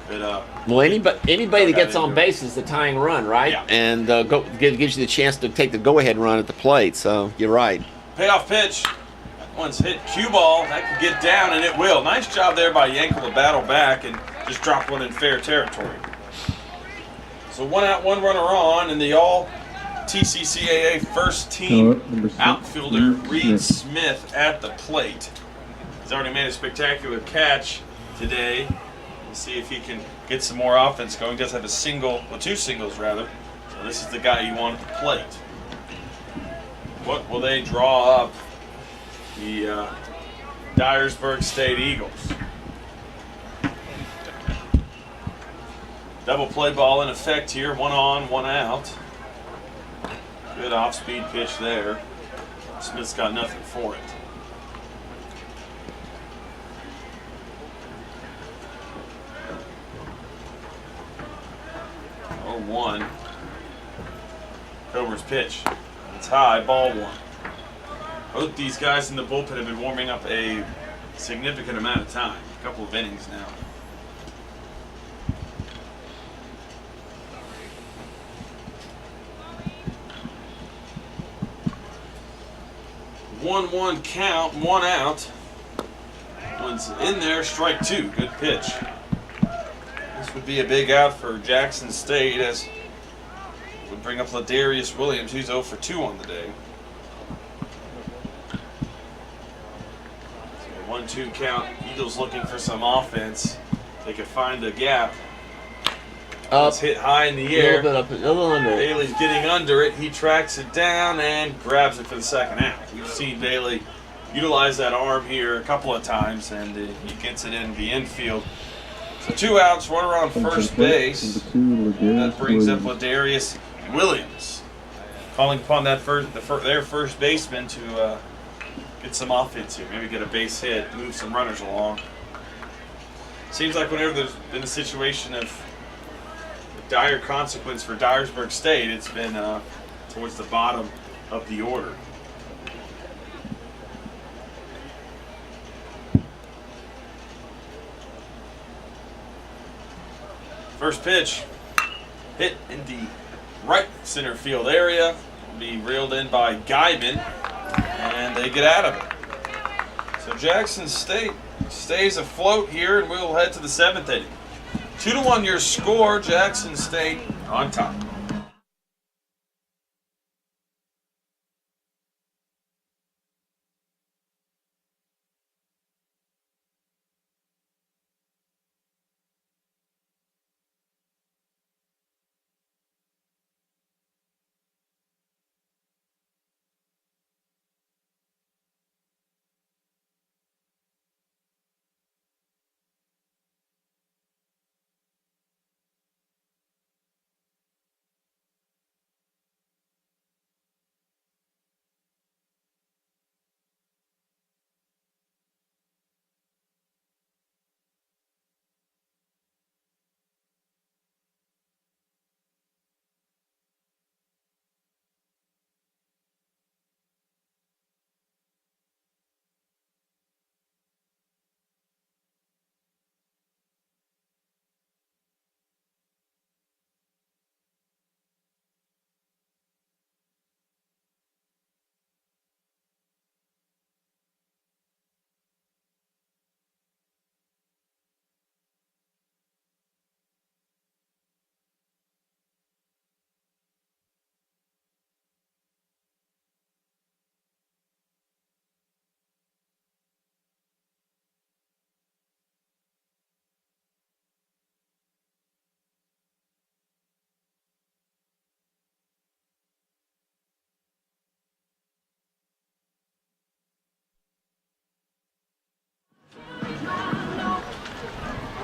But well, anybody that gets on base is the tying run, right? Yeah. And gives you the chance to take the go-ahead run at the plate. So you're right. Payoff pitch. That one's hit cue ball. That could get down, and it will. Nice job there by Yankel to battle back and just drop one in fair territory. So 1 out, 1 runner on, and the all TCCAA first team outfielder Reed Smith at the plate. He's already made a spectacular catch today. We'll see if he can get some more offense going. He does have a single, well, 2 singles rather. So this is the guy you want at the plate. What will they draw up? The Dyersburg State Eagles. Double play ball in effect here. 1 on, 1 out. Good off-speed pitch there. Smith's got nothing for it. Oh, 1. Coburn's pitch. It's high, ball 1. Both these guys in the bullpen have been warming up a significant amount of time, a couple of innings now. One count, 1 out. One's in there, strike 2. Good pitch. This would be a big out for Jackson State, as it would bring up Ladarius Williams, who's 0 for 2 on the day. So 1-2 count. Eagles looking for some offense. They could find a gap. It's hit high in the air. A little bit up, a little under. Bailey's getting under it. He tracks it down and grabs it for the second out. We've seen Bailey utilize that arm here a couple of times, and he gets it in the infield. So 2 outs, runner on first base. That brings up Ladarius Williams, calling upon that their first baseman to get some offense here. Maybe get a base hit, move some runners along. Seems like whenever there's been a situation of dire consequence for Dyersburg State, it's been towards the bottom of the order. First pitch, hit in the right center field area, will be reeled in by Guyman, and they get out of it. So Jackson State stays afloat here, and we'll head to the 7th inning. 2-1 your score, Jackson State on top.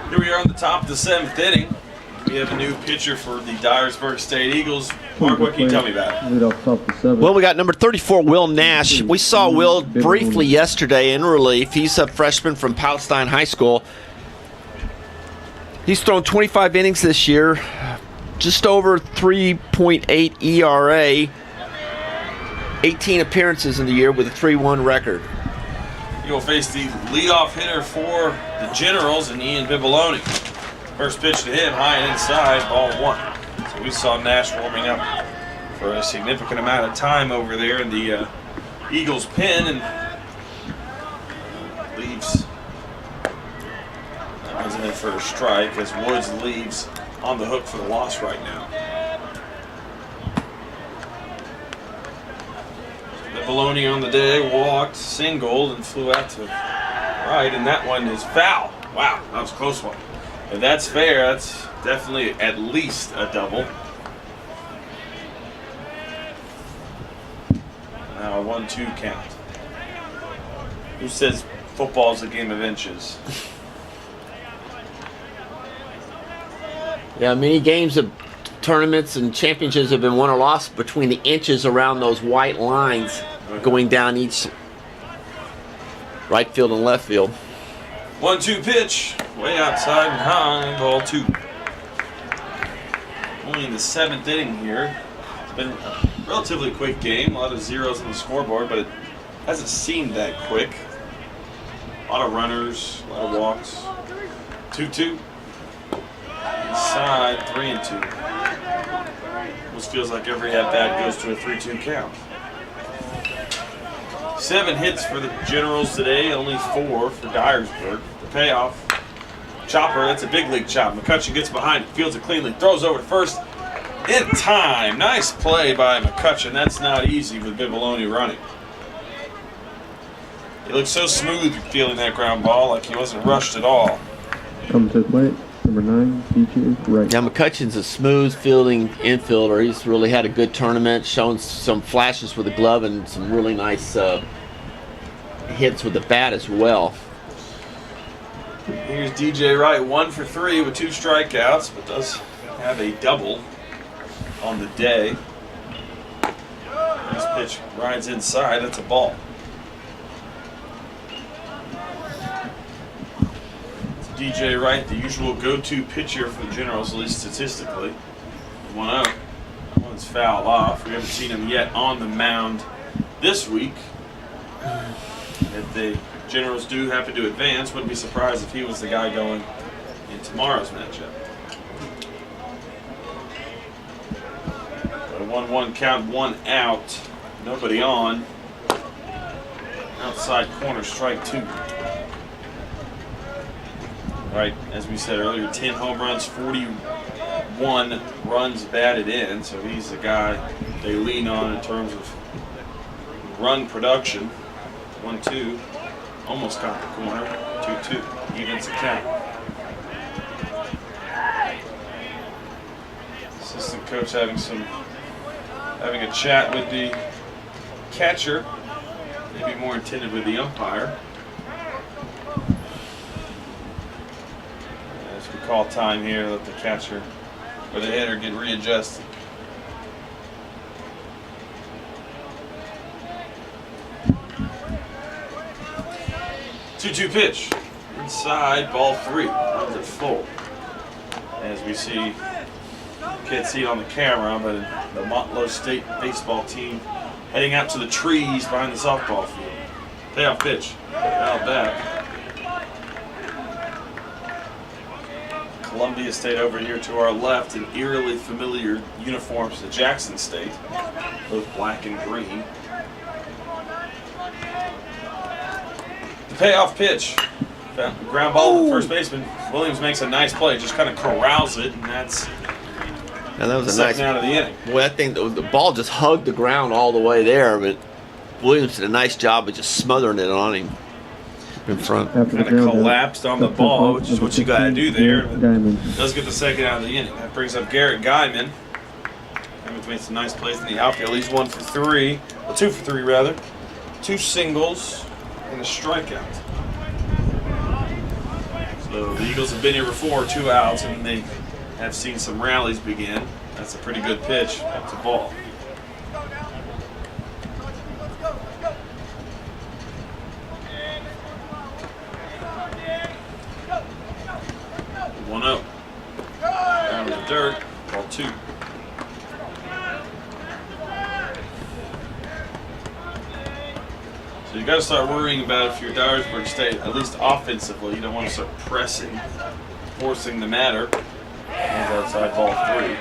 Here we are on the top of the 7th inning. We have a new pitcher for the Dyersburg State Eagles. Mark, what can you tell me about it? Well, we got number 34, Will Nash. We saw Will briefly yesterday in relief. He's a freshman from Palestine High School. He's thrown 25 innings this year, just over 3.8 ERA, 18 appearances in the year with a 3-1 record. You'll face the leadoff hitter for the Generals and Ian Bibaloni. First pitch to him, high and inside, ball 1. So we saw Nash warming up for a significant amount of time over there in the Eagles pen, and leaves. That one's in there for a strike, as Woods leaves on the hook for the loss right now. Bibaloni on the day walked, singled, and flew out to right, and that one is foul. Wow, that was a close one. If that's fair, that's definitely at least a double. Now a 1-2 count. Who says football's a game of inches? Yeah, many games of tournaments and championships have been won or lost between the inches around those white lines going down each right field and left field. 1-2 pitch, way outside and high, ball 2. Only in the 7th inning here. It's been a relatively quick game, a lot of zeros on the scoreboard, but it Hasn't seemed that quick. A lot of runners, a lot of walks. 2-2. Inside, 3-2. Almost feels like every at-bat goes to a 3-2 count. 7 hits for the Generals today, only 4 for Dyersburg. The payoff. Chopper, that's a big league chop. McCutcheon gets behind it, fields it cleanly, throws over to first. In time. Nice play by McCutcheon. That's not easy with Bibaloni running. He looked so smooth feeling that ground ball, like he wasn't rushed at all. Come to the plate, number 9, DJ Wright. Now McCutcheon's a smooth fielding infielder. He's really had a good tournament, shown some flashes with the glove and some really nice hits with the bat as well. Here's DJ Wright, 1 for 3 with 2 strikeouts, but does have a double on the day. This pitch rides inside, that's a ball. It's DJ Wright, the usual go-to pitcher for the Generals, at least statistically. 1-0. One's fouled off. We haven't seen him yet on the mound this week. If the Generals do happen to advance, wouldn't be surprised if he was the guy going in tomorrow's matchup. A 1-1 count, 1 out, nobody on. Outside corner, strike 2. Right, as we said earlier, 10 home runs, 41 runs batted in, so he's the guy they lean on in terms of run production. 1-2, almost got the corner. 2-2, evens the count. Assistant coach having a chat with the catcher, maybe more intended with the umpire. As we call time here, let the catcher or the hitter get readjusted. Two-two pitch. Inside, ball 3. Runs it full. As we see, can't see it on the camera, but the Montlow State baseball team heading out to the trees behind the softball field. Payoff pitch. Foul back. Columbia State over here to our left in eerily familiar uniforms to Jackson State, both black and green. The payoff pitch. Ground ball to the first baseman. Williams makes a nice play, just kind of corrals it, and that's Now that was the a second nice. out of the inning. Boy, I think the ball just hugged the ground all the way there, but Williams did a nice job of just smothering it on him in front. After the Kind of ground out, collapsed on the up to ball, plate, which is number what you got to 15, do there. Diamond. Does get the second out of the inning. That brings up Garrett Guyman. Guyman's made some nice plays in the outfield. He's 1 for 3, well, 2 for 3 rather. 2 singles and a strikeout. So the Eagles have been here before, 2 outs, and they have seen some rallies begin. That's a pretty good pitch up to ball. One up. Down to the dirt. Ball 2. So you got to start worrying about if you're Dyersburg State, at least offensively. You don't want to start pressing, forcing the matter. And outside ball 3.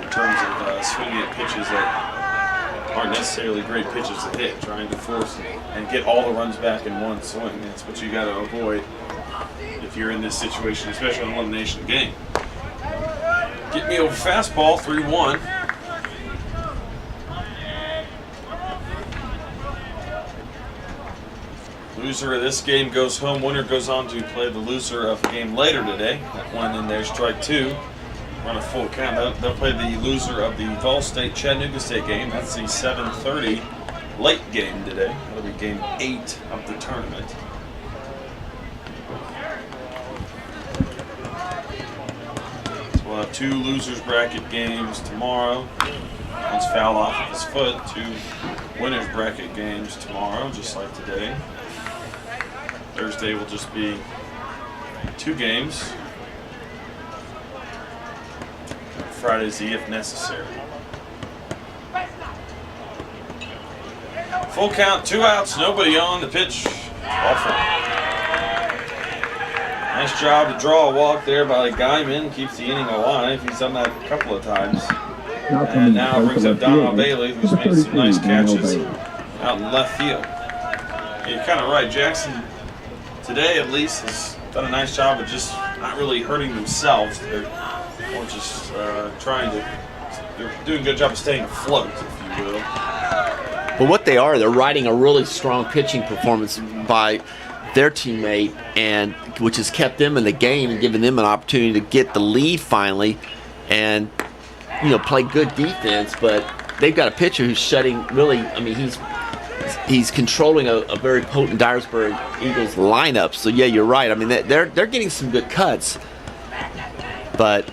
In terms of swinging at pitches that aren't necessarily great pitches to hit, trying to force and get all the runs back in one swing. That's what you got to avoid if you're in this situation, especially in an elimination game. Get me over fastball, 3-1. Loser of this game goes home. Winner goes on to play the loser of the game later today. That one in there, strike 2. Run a full count. They'll play the loser of the Vol State Chattanooga State game. That's the 7:30 late game today. That'll be game 8 of the tournament. So we'll have 2 losers bracket games tomorrow. One's foul off of his foot. 2 winners bracket games tomorrow, just like today. Thursday will just be 2 games. Friday's the if necessary. Full count, 2 outs, nobody on the pitch. Ball four. Nice job to draw a walk there by Guyman. Keeps the inning alive. He's done that a couple of times. And now brings up Donald Bailey, who's made some nice catches out in left field. You're kind of right. Jackson, today at least, has done a nice job of just not really hurting themselves. They're more just they're doing a good job of staying afloat, if you will. But what they are, they're riding a really strong pitching performance by their teammate, and which has kept them in the game and given them an opportunity to get the lead finally, and play good defense. But they've got a pitcher who's shutting really. I mean, he's controlling a very potent Dyersburg Eagles lineup. So yeah, you're right. I mean, they're getting some good cuts, but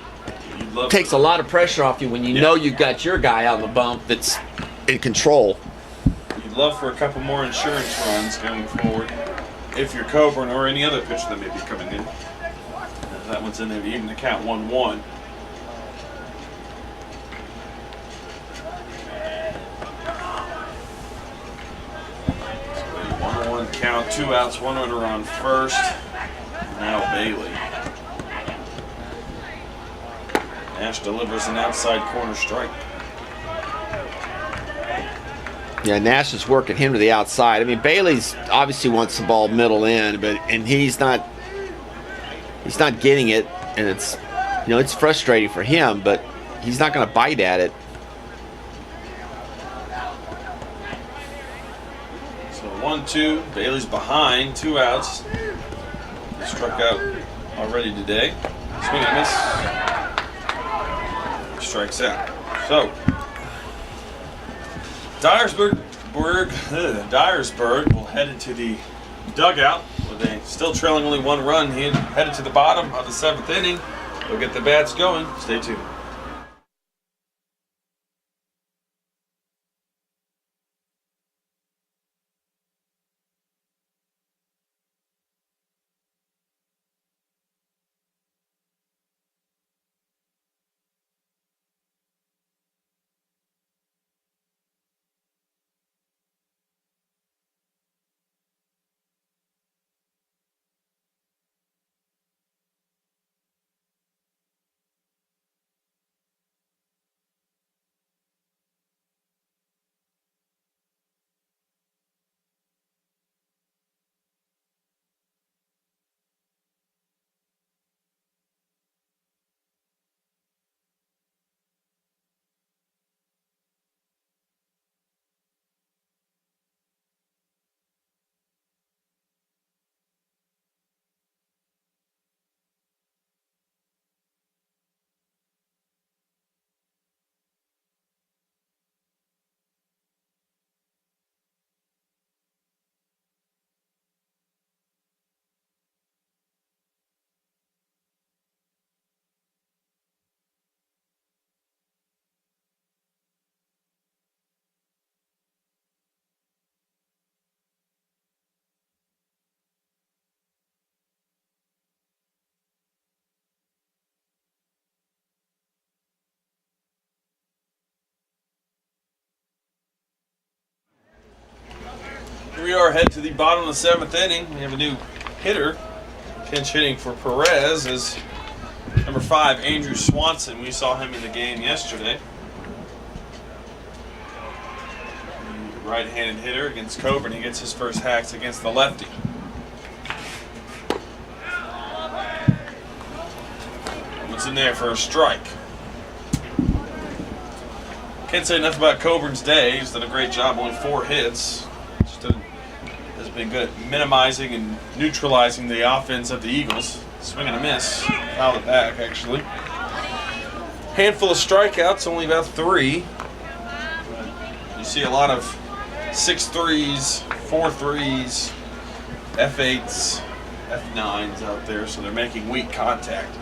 it takes a lot of pressure off you when you know you've got your guy out on the bump that's in control. You'd love for a couple more insurance runs going forward if you're Coburn or any other pitcher that may be coming in. That one's in there to even the count 1-1. Count, 2 outs, 1 runner on first. Now Bailey. Nash delivers an outside corner strike. Yeah, Nash is working him to the outside. I mean, Bailey's obviously wants the ball middle in, and he's not getting it, and it's it's frustrating for him, but he's not going to bite at it. 1-2, Bailey's behind, 2 outs. He struck out already today. Swing and miss. Strikes out. So, Dyersburg will head into the dugout with a still trailing only 1 run. He headed to the bottom of the 7th inning. They'll get the bats going. Stay tuned. Here we are, head to the bottom of the 7th inning. We have a new hitter. Pinch hitting for Perez is number 5, Andrew Swanson. We saw him in the game yesterday. Right-handed hitter against Coburn. He gets his first hacks against the lefty. What's in there for a strike? Can't say enough about Coburn's day. He's done a great job, only 4 hits. Has been good at minimizing and neutralizing the offense of the Eagles. Swing and a miss. Fouled it back, actually. Handful of strikeouts, only about 3. You see a lot of 6-3s, 4-3s, F8s, F9s out there, so they're making weak contact.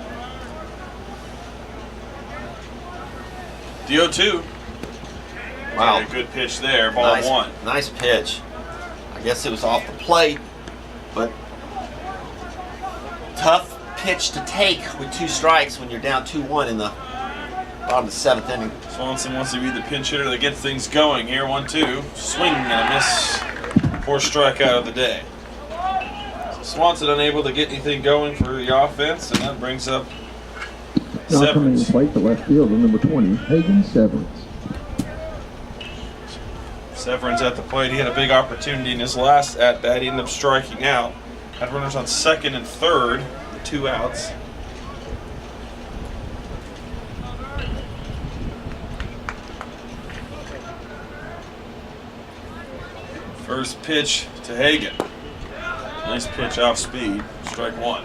The 0-2. Wow. A good pitch there, ball 1. Nice pitch. I guess it was off the plate, but tough pitch to take with 2 strikes when you're down 2-1 in the bottom of the 7th inning. Swanson wants to be the pinch hitter that gets things going here. 1-2. Swing and a miss. 4th strikeout of the day. So Swanson unable to get anything going for the offense, and that brings up Now coming to Severance. plate, the left fielder, number 20, Hagen Severance. Severance at the plate. He had a big opportunity in his last at-bat. He ended up striking out. Had runners on 2nd and 3rd, 2 outs. First pitch to Hagen. Nice pitch off speed. Strike 1.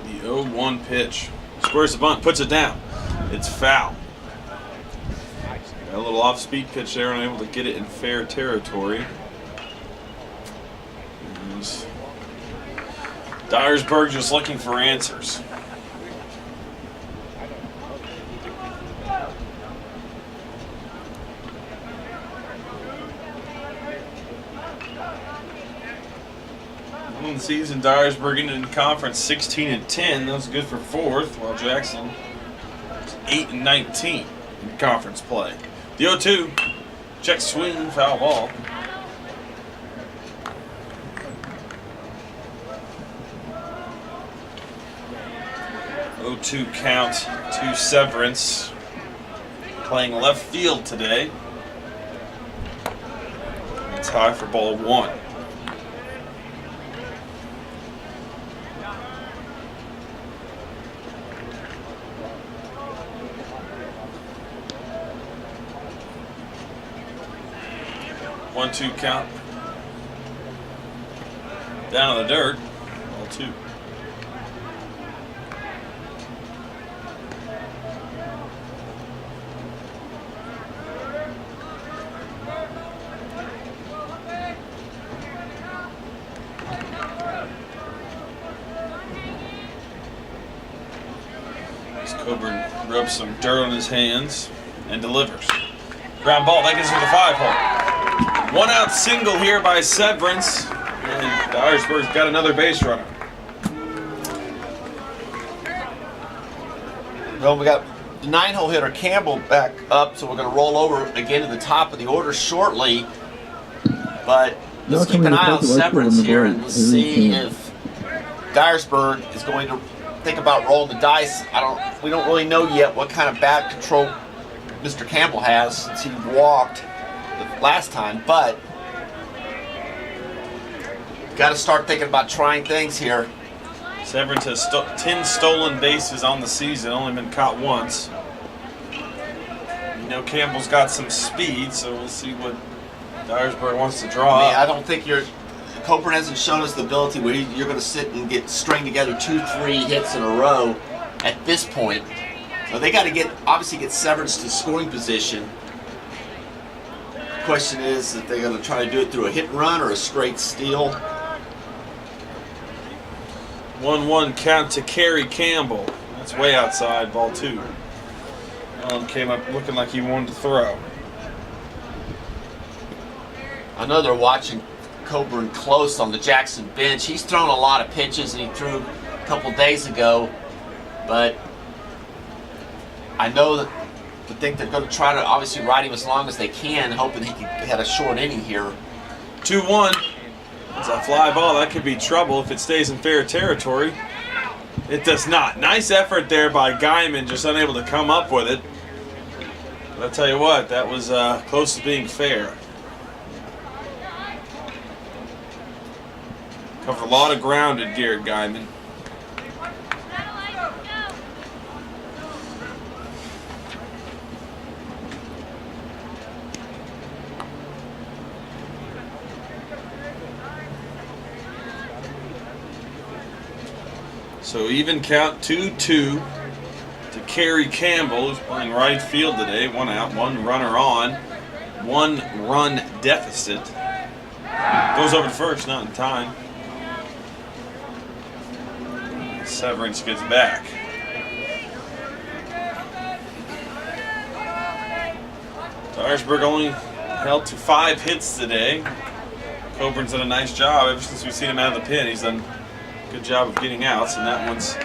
The 0-1 pitch. Squares the bunt, puts it down. It's foul. Got a little off-speed pitch there, unable to get it in fair territory. And Dyersburg just looking for answers. On the season, Dyersburg ended in conference 16-10. That was good for 4th, while Jackson was 8-19 in conference play. The 0-2, check swing, foul ball. Oh-2 count to Severance, playing left field today. It's high for ball 1. One-two count. Down in the dirt. Ball 2. Coburn rubs some dirt on his hands and delivers. Ground ball, that gets to the 5-hole. 1 out single here by Severance, and Dyersburg's got another base runner. Well, we got the 9-hole hitter Campbell back up, so we're going to roll over again to the top of the order shortly. But let's keep an eye on Severance here, and let's see if Dyersburg is going to think about rolling the dice. We don't really know yet what kind of bat control Mr. Campbell has since he walked the last time, but got to start thinking about trying things here. Severance has 10 stolen bases on the season, only been caught once. You know Campbell's got some speed, so we'll see what Dyersburg wants to draw. I don't think Coburn hasn't shown us the ability where you're going to sit and string together 2-3 hits in a row at this point. So they got to obviously get Severance to scoring position. The question is if they're going to try to do it through a hit and run or a straight steal. 1-1 count to Kerry Campbell. That's way outside, ball 2. Allen came up looking like he wanted to throw. I know they're watching Coburn close on the Jackson bench. He's thrown a lot of pitches, and he threw a couple days ago, but I know that I think they're going to try to obviously ride him as long as they can, hoping he can have a short inning here. 2-1. It's a fly ball. That could be trouble if it stays in fair territory. It does not. Nice effort there by Guyman, just unable to come up with it. But I'll tell you what, that was close to being fair. Covered a lot of ground at Garrett Guyman. So even count 2-2 to Kerry Campbell, who's playing right field today. 1 out, 1 runner on, 1 run deficit. Goes over to first, not in time. Severance gets back. Dyersburg only held to 5 hits today. Coburn's done a nice job ever since we've seen him out of the pen. He's done a good job of getting outs, and that one's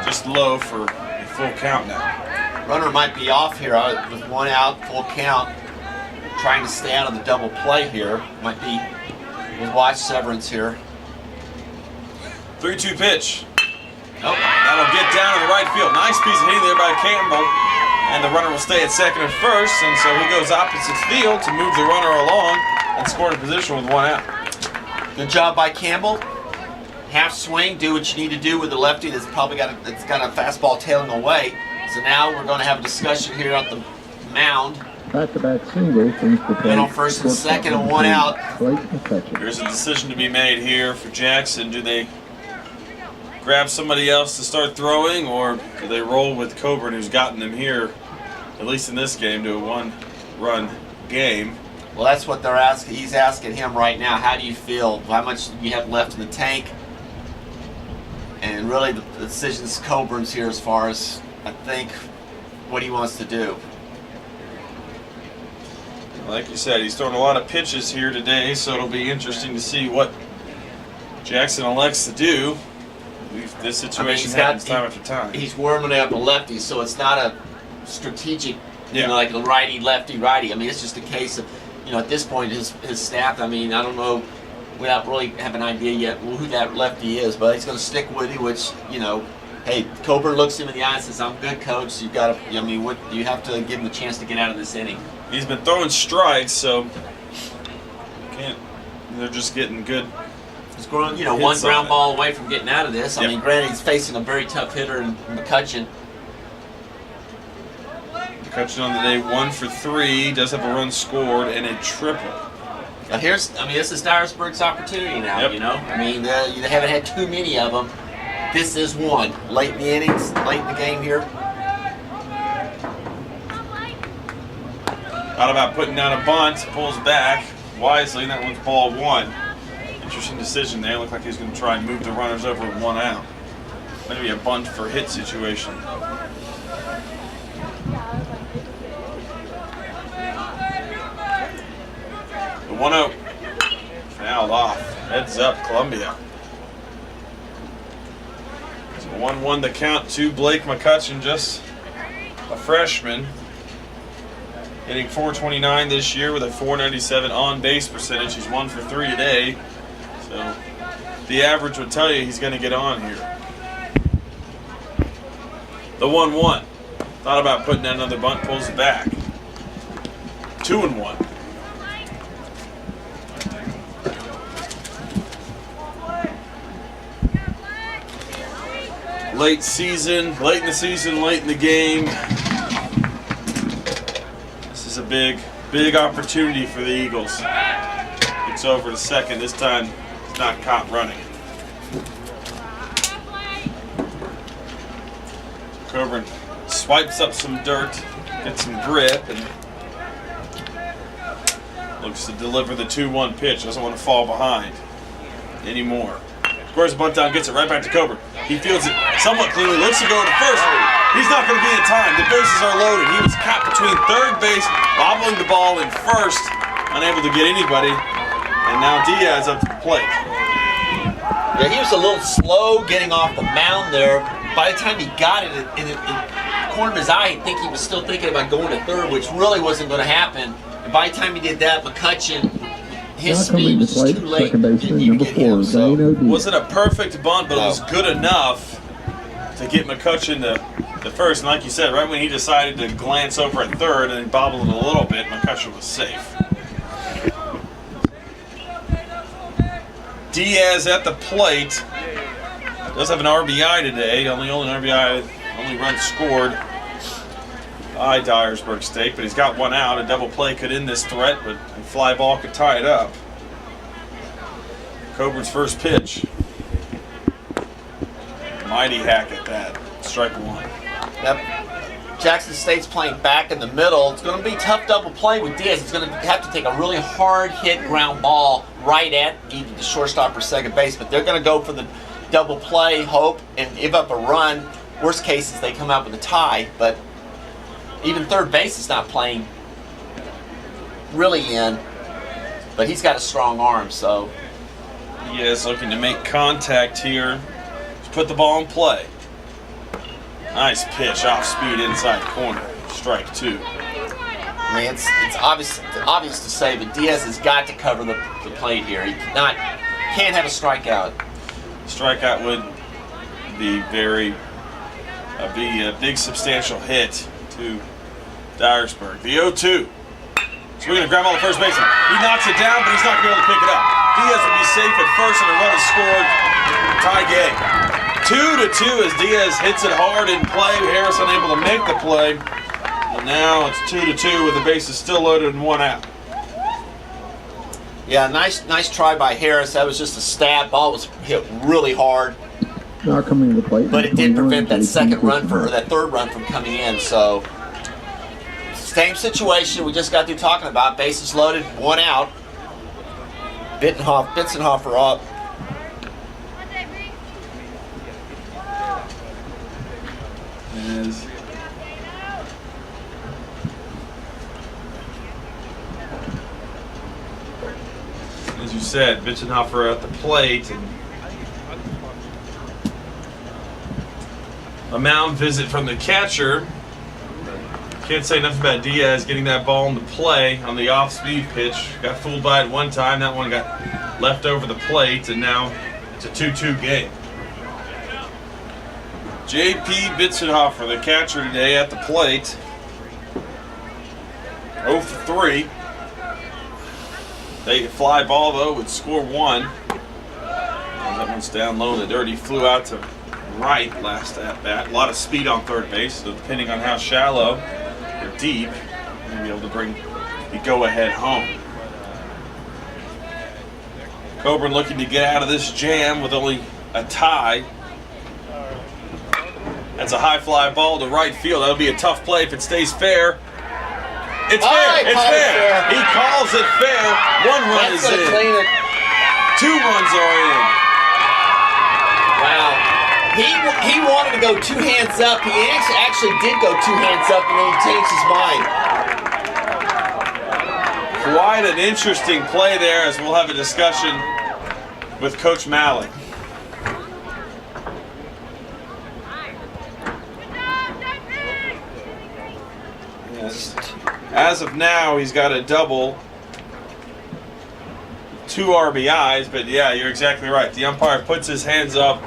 just low for a full count now. Runner might be off here with 1 out, full count. Trying to stay out of the double play here. Might be, we'll watch Severance here. 3-2 pitch. Nope. That'll get down to the right field. Nice piece of hitting there by Campbell. And the runner will stay at second and first, and so he goes opposite field to move the runner along and score in position with 1 out. Good job by Campbell. Half swing, do what you need to do with the lefty that's probably got a fastball tailing away. So now we're going to have a discussion here at the mound. Back-to-back single, brings the plate. And on first and second and 1 out. Blake McCutcheon. There's a decision to be made here for Jackson. Do they grab somebody else to start throwing, or do they roll with Coburn, who's gotten them here, at least in this game, to a 1-run game? Well, that's what they're asking. He's asking him right now, how do you feel? How much do you have left in the tank? And really the decision's Coburn's here as far as, I think, what he wants to do. Like you said, he's thrown a lot of pitches here today, so it'll be interesting to see what Jackson elects to do. This situation happens time after time. He's warming up a lefty, so it's not a strategic, like a righty, lefty, righty. I mean, it's just a case of, at this point, his staff, I mean, I don't know, we don't really have an idea yet who that lefty is, but he's going to stick with you, which, hey, Coburn looks him in the eye and says, I'm good, coach. You got to, you have to give him a chance to get out of this inning. He's been throwing strikes, so they're just getting good. He's growing, one ground ball away from getting out of this. I mean, granted, he's facing a very tough hitter in McCutcheon. McCutcheon on the day 1 for 3, does have a run scored and a triple. Now this is Dyersburg's opportunity now, I mean, they haven't had too many of them. This is one. Late in the innings, late in the game here. Thought about putting down a bunt, pulls back wisely, and that one's ball 1. Interesting decision there. Looked like he's going to try and move the runners over with 1 out. Maybe a bunt for hit situation. The 1-0. Fouled off. Heads up, Columbia. So 1-1 the count to Blake McCutcheon, just a freshman. Hitting .429 this year with a .497 on-base percentage. He's 1 for 3 today. So the average would tell you he's going to get on here. The 1-1. Thought about putting down another bunt, pulls it back. 2-1. Late in the season, late in the game. This is a big opportunity for the Eagles. It's over to second. This time it's not caught running. Coburn swipes up some dirt, gets some grip, and looks to deliver the 2-1 pitch. Doesn't want to fall behind anymore. Scores a bunt down, gets it right back to Coburn. He fields it somewhat cleanly, looks to go to first. He's not going to be in time. The bases are loaded. He was caught between third base, bobbling the ball in first, unable to get anybody. And now Diaz up to the plate. Yeah, he was a little slow getting off the mound there. By the time he got it in the corner of his eye, I think he was still thinking about going to third, which really wasn't going to happen. And by the time he did that, McCutcheon, his speed was too late. Didn't get him, so. Wasn't a perfect bunt, but it was good enough to get McCutcheon to first. And like you said, right when he decided to glance over at third and bobble it a little bit, McCutcheon was safe. Diaz at the plate. Does have an RBI today. Only run scored by Dyersburg State, but he's got 1 out. A double play could end this threat, but a fly ball could tie it up. Coburn's first pitch. Mighty hack at that. Strike 1. Yep. Jackson State's playing back in the middle. It's going to be a tough double play with Diaz. It's going to have to take a really hard hit ground ball right at either the shortstop or second base, but they're going to go for the double play, hope, and give up a run. Worst case is they come out with a tie, but even third base is not playing really in, but he's got a strong arm, so. Diaz looking to make contact here. Just put the ball in play. Nice pitch, off speed inside corner. Strike 2. I mean, it's obvious to say, but Diaz has got to cover the plate here. He can't have a strikeout. Strikeout would be a big substantial hit to Dyersburg. The 0-2. Swinging a ground ball to first baseman. He knocks it down, but he's not going to be able to pick it up. Diaz will be safe at first, and a run is scored. Tie game. 2-2 as Diaz hits it hard in play. Harris unable to make the play. And now it's 2-2 with the bases still loaded and 1 out. Yeah, nice try by Harris. That was just a stab. Ball was hit really hard. Now coming to the plate. But it did prevent that third run from coming in. So, same situation we just got through talking about. Bases loaded, 1 out. Bitzenhofer up. As you said, Bitzenhofer at the plate, and a mound visit from the catcher. Can't say enough about Diaz getting that ball into play on the off-speed pitch. Got fooled by it one time. That one got left over the plate, and now it's a 2-2 game. J.P. Bitzenhofer, the catcher today, at the plate. 0 for 3. They fly ball, though, would score 1. That one's down low in the dirt. He flew out to right last at bat. A lot of speed on third base, so depending on how shallow or deep, you'll be able to bring the go-ahead home. Coburn looking to get out of this jam with only a tie. That's a high fly ball to right field. That'll be a tough play if it stays fair. It's fair. It's fair. He calls it fair. 1 run is in. Clean it. 2 runs are in. Wow. He wanted to go 2 hands up. He actually did go 2 hands up, and then he changed his mind. Quite an interesting play there, as we'll have a discussion with Coach Malley. Yes. As of now, he's got a double, 2 RBIs, but yeah, you're exactly right. The umpire puts his hands up,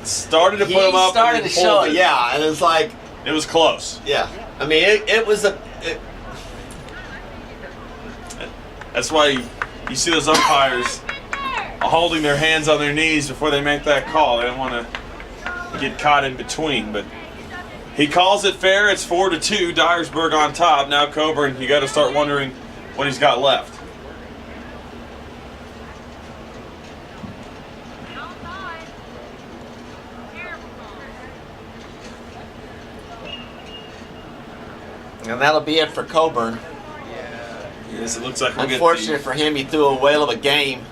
started to put them up. He started to show it, yeah, and it's like... It was close. Yeah. I mean, it was a... That's why you see those umpires holding their hands on their knees before they make that call. They don't want to get caught in between, but he calls it fair. It's 4-2. Dyersburg on top. Now Coburn, you got to start wondering what he's got left. And that'll be it for Coburn. Yes, it looks like we'll Unfortunate for him, he threw a whale of a game.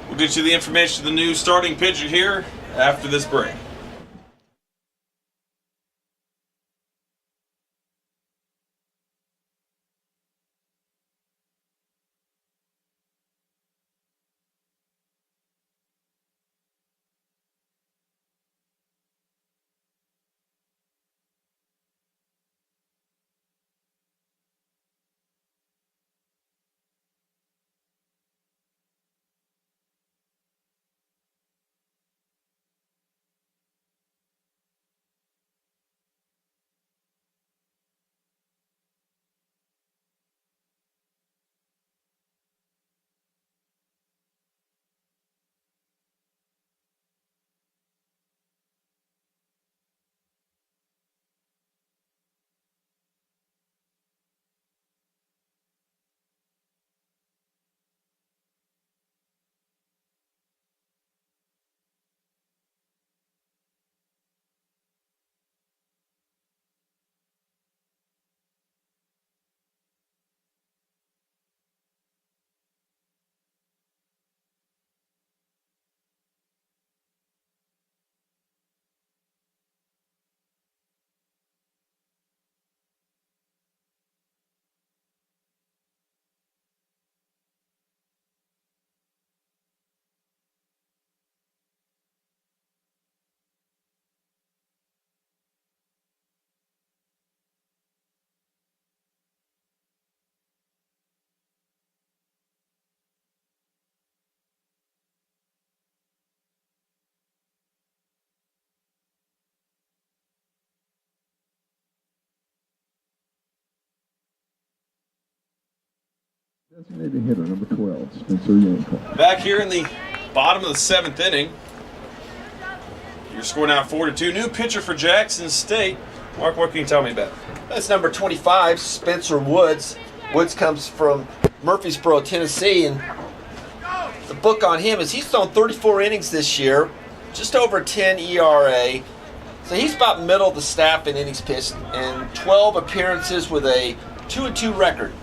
We'll get you the information of the new starting pitcher here after this break. Designated hitter, number 12, Spencer Yankel. Back here in the bottom of the 7th inning. Your score now 4-2. New pitcher for Jackson State. Mark, what can you tell me about it? That's number 25, Spencer Woods. Woods comes from Murfreesboro, Tennessee, and the book on him is he's thrown 34 innings this year, just over 10 ERA. So he's about middle of the staff in innings pitched, and 12 appearances with a 2-2 record.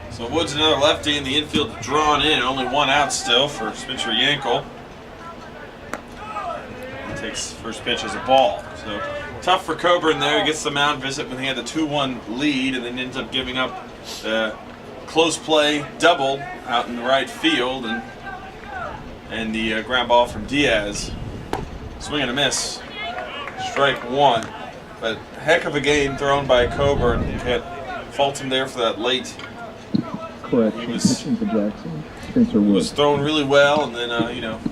So Woods another lefty in the infield drawn in. Only 1 out still for Spencer Yankel. He takes first pitch as a ball. So tough for Coburn there. He gets the mound visit when he had the 2-1 lead and then ends up giving up the close play double out in the right field and the ground ball from Diaz. Swing and a miss. Strike 1. But heck of a game thrown by Coburn. You can't fault him there for that late. Correct. He was Pitching for Jackson, Spencer was Woods. thrown really well, and then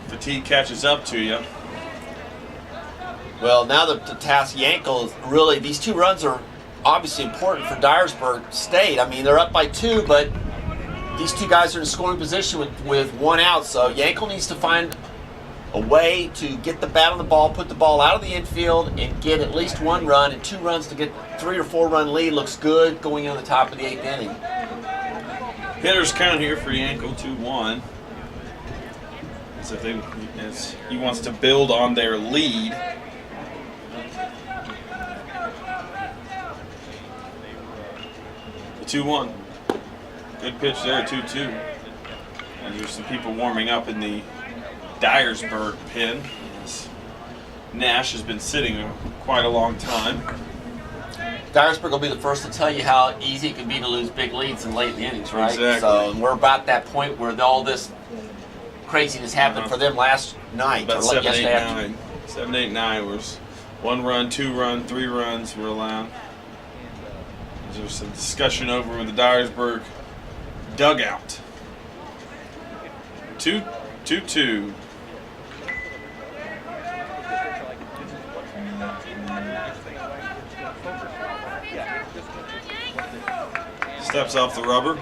fatigue catches up to you. Well, now the task Yankel is really, these 2 runs are obviously important for Dyersburg State. I mean, they're up by 2, but these 2 guys are in scoring position with 1 out, so Yankel needs to find a way to get the bat on the ball, put the ball out of the infield, and get at least 1 run, and 2 runs to get 3 or 4 run lead looks good going into the top of the 8th inning. Hitters count here for Yankel 2-1. As he wants to build on their lead. The 2-1. Good pitch there, 2-2. And there's some people warming up in the Dyersburg pen. Nash has been sitting quite a long time. Dyersburg will be the first to tell you how easy it can be to lose big leads in late innings, right? Exactly. So we're about that point where all this craziness happened for them last night. About or 7, 8, yesterday afternoon. 9. 7, 8, 9 was 1 run, 2 run, 3 runs were allowed. There's some discussion over in the Dyersburg dugout. 2-2. Steps off the rubber.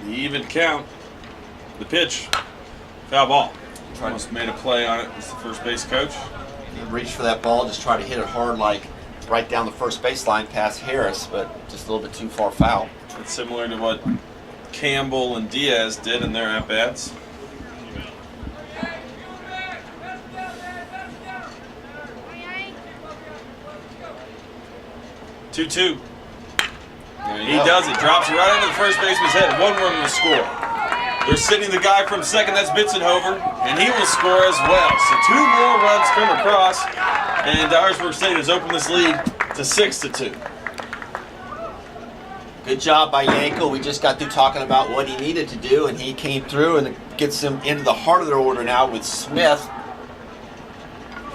The even count. The pitch. Foul ball. Almost made a play on it. It's the first base coach. He reached for that ball, just try to hit it hard, like right down the first baseline past Harris, but just a little bit too far foul. It's similar to what Campbell and Diaz did in their at-bats. Two. He does it. Drops it right under the first baseman's head. 1 run will score. They're sitting the guy from second. That's Bitzenhover, and he will score as well. So 2 more runs come across, and Dyersburg State has opened this lead to 6-2. Good job by Yankel. We just got through talking about what he needed to do, and he came through and gets them into the heart of their order now with Smith.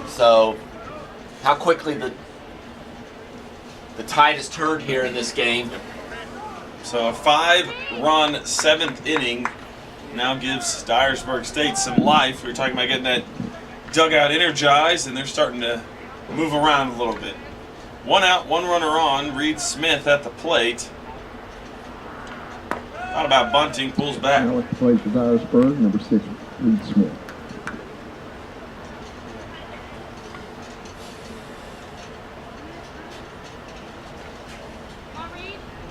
So how quickly the tide has turned here in this game. So a 5-run 7th inning now gives Dyersburg State some life. We were talking about getting that dugout energized, and they're starting to move around a little bit. 1 out, 1 runner on. Reed Smith at the plate. Thought about bunting, pulls back. Now at the plate for Dyersburg, number 6, Reed Smith.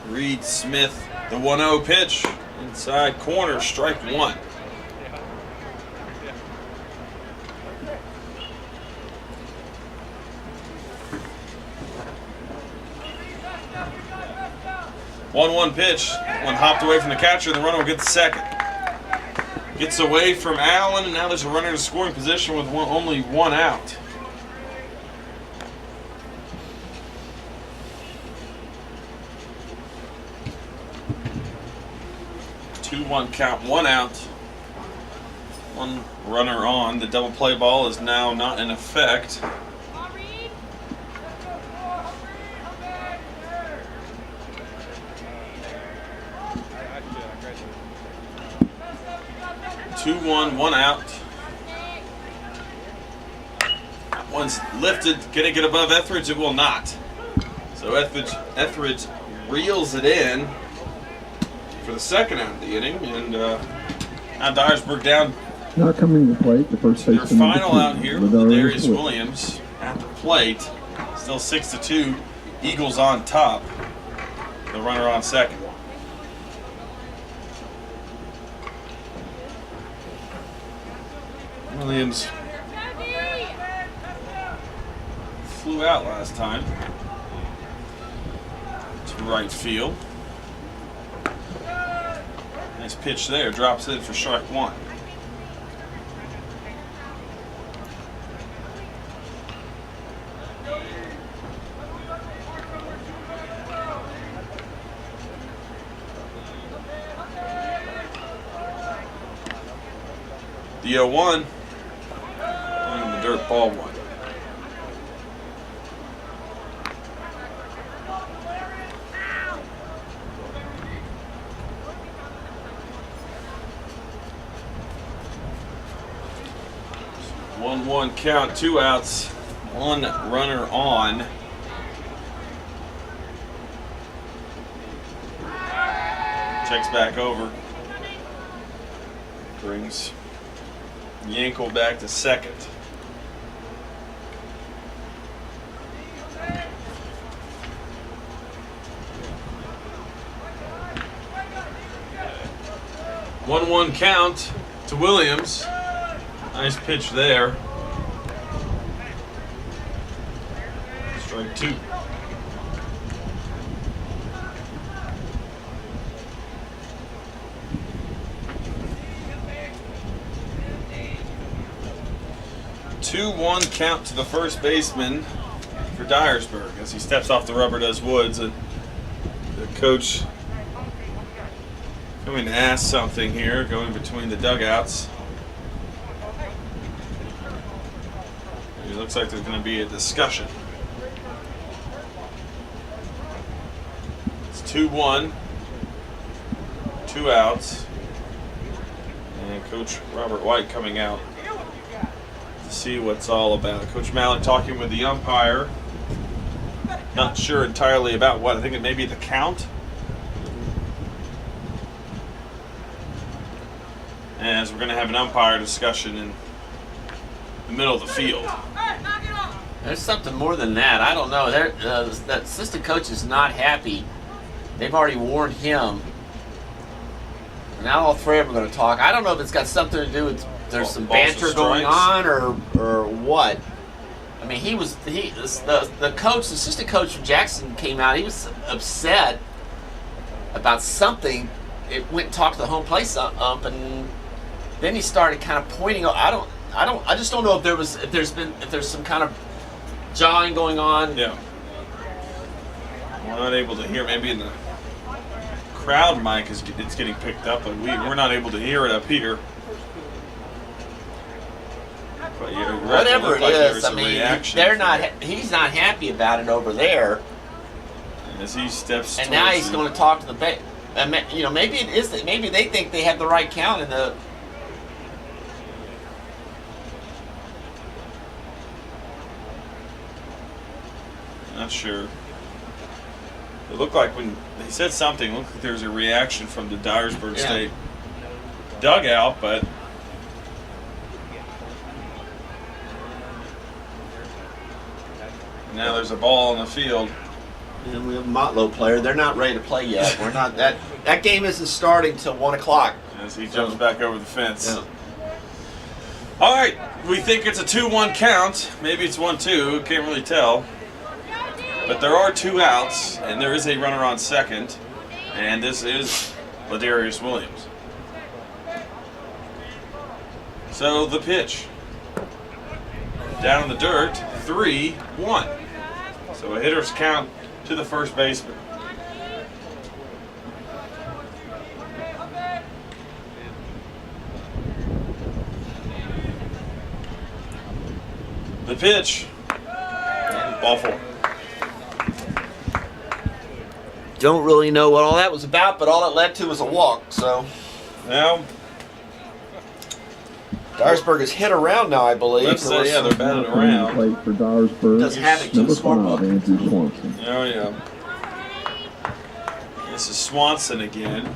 Reed Smith, the 1-0 pitch. Inside corner, strike 1. One pitch. One hopped away from the catcher, and the runner will get the second. Gets away from Allen, and now there's a runner in scoring position with only 1 out. One count, 1 out, 1 runner on. The double play ball is now not in effect. Two, 1 out. One's lifted. Can it get above Etheridge? It will not. So Etheridge reels it in for the second out of the inning. And now Dyersburg down. Now coming to the plate, the first Their baseman. final out here with Darius Williams at the plate. Still 6-2. Eagles on top. The runner on second. Williams flew out last time to right field. Nice pitch there. Drops in for strike one. The 0-1 and the dirt ball one. One count, 2 outs, 1 runner on. Checks back over. Brings Yankel back to second. One count to Williams. Nice pitch there. Strike two. One count to the first baseman for Dyersburg as he steps off the rubber, does Woods, and the coach coming to ask something here, going between the dugouts. It looks like there's going to be a discussion. It's 2-1, 2 outs, and Coach Robert White coming out to see what's all about. Coach Mallett talking with the umpire. Not sure entirely about what. I think it may be the count. As we're going to have an umpire discussion in the middle of the field. There's something more than that. I don't know. The assistant coach is not happy. They've already warned him. Now all three of them are going to talk. I don't know if it's got something to do with there's some banter going on or what. I mean, the coach, the assistant coach from Jackson came out. He was upset about something. It went and talked to the home plate ump, and then he started kind of pointing. I just don't know if there's some kind of jawing going on. Yeah. We're not able to hear. Maybe in the crowd mic it's getting picked up, but we're not able to hear it up here. But whatever it is, I mean, they're not. He's not happy about it over there. As he steps. And now he's going to talk to the bat. Maybe it is. Maybe they think they have the right count in the. Not sure. It looked like when he said something, it looked like there was a reaction from the Dyersburg State dugout, but now there's a ball on the field. And we have a Motlow player. They're not ready to play yet. We're not that game isn't starting till 1 o'clock. As he jumps back over the fence. Yeah. All right, we think it's a 2-1 count. Maybe it's 1-2. Can't really tell. But there are 2 outs, and there is a runner on second, and this is Ladarius Williams. So the pitch. Down in the dirt, 3-1. So a hitter's count to the first baseman. The pitch. Ball 4. Don't really know what all that was about, but all it led to was a walk. So Now, Dyersburg is hit around now, I believe. Let's say, yeah, they're batting Coming to around. plate for Dyersburg, Does havoc to number the scorebook. 5, Andrew Swanson. Oh, yeah. This is Swanson again.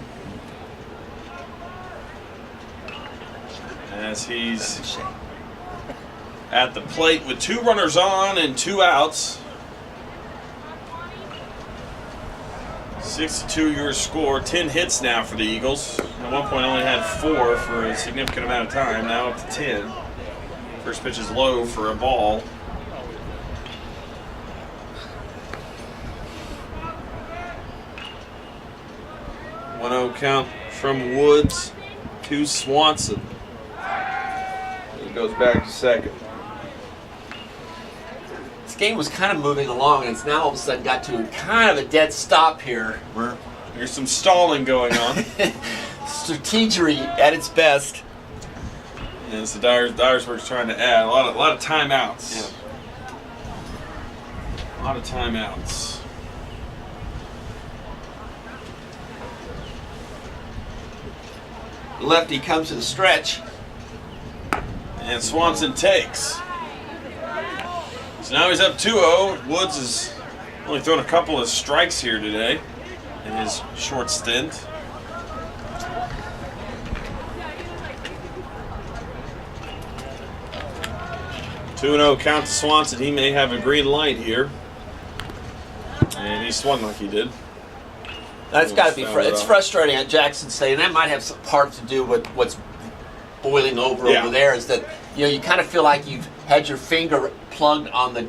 As he's at the plate with 2 runners on and 2 outs. 62 your score, 10 hits now for the Eagles. At one point only had 4 for a significant amount of time, now up to 10. First pitch is low for a ball. One 0 count from Woods to Swanson. He goes back to second. This game was kind of moving along, and it's now all of a sudden got to kind of a dead stop here. There's some stalling going on. Strategery at its best. And so Dyersburg's trying to add a lot of timeouts. Yeah. A lot of timeouts. Lefty comes to the stretch. And Swanson takes. So now he's up 2-0. Woods has only thrown a couple of strikes here today in his short stint. Two 2-0 count to Swanson. He may have a green light here. And he swung like he did. That's got to be. Foul it It's off. frustrating at Jackson State, and that might have some part to do with what's boiling over there. Is that you kind of feel like you've had your finger plugged on the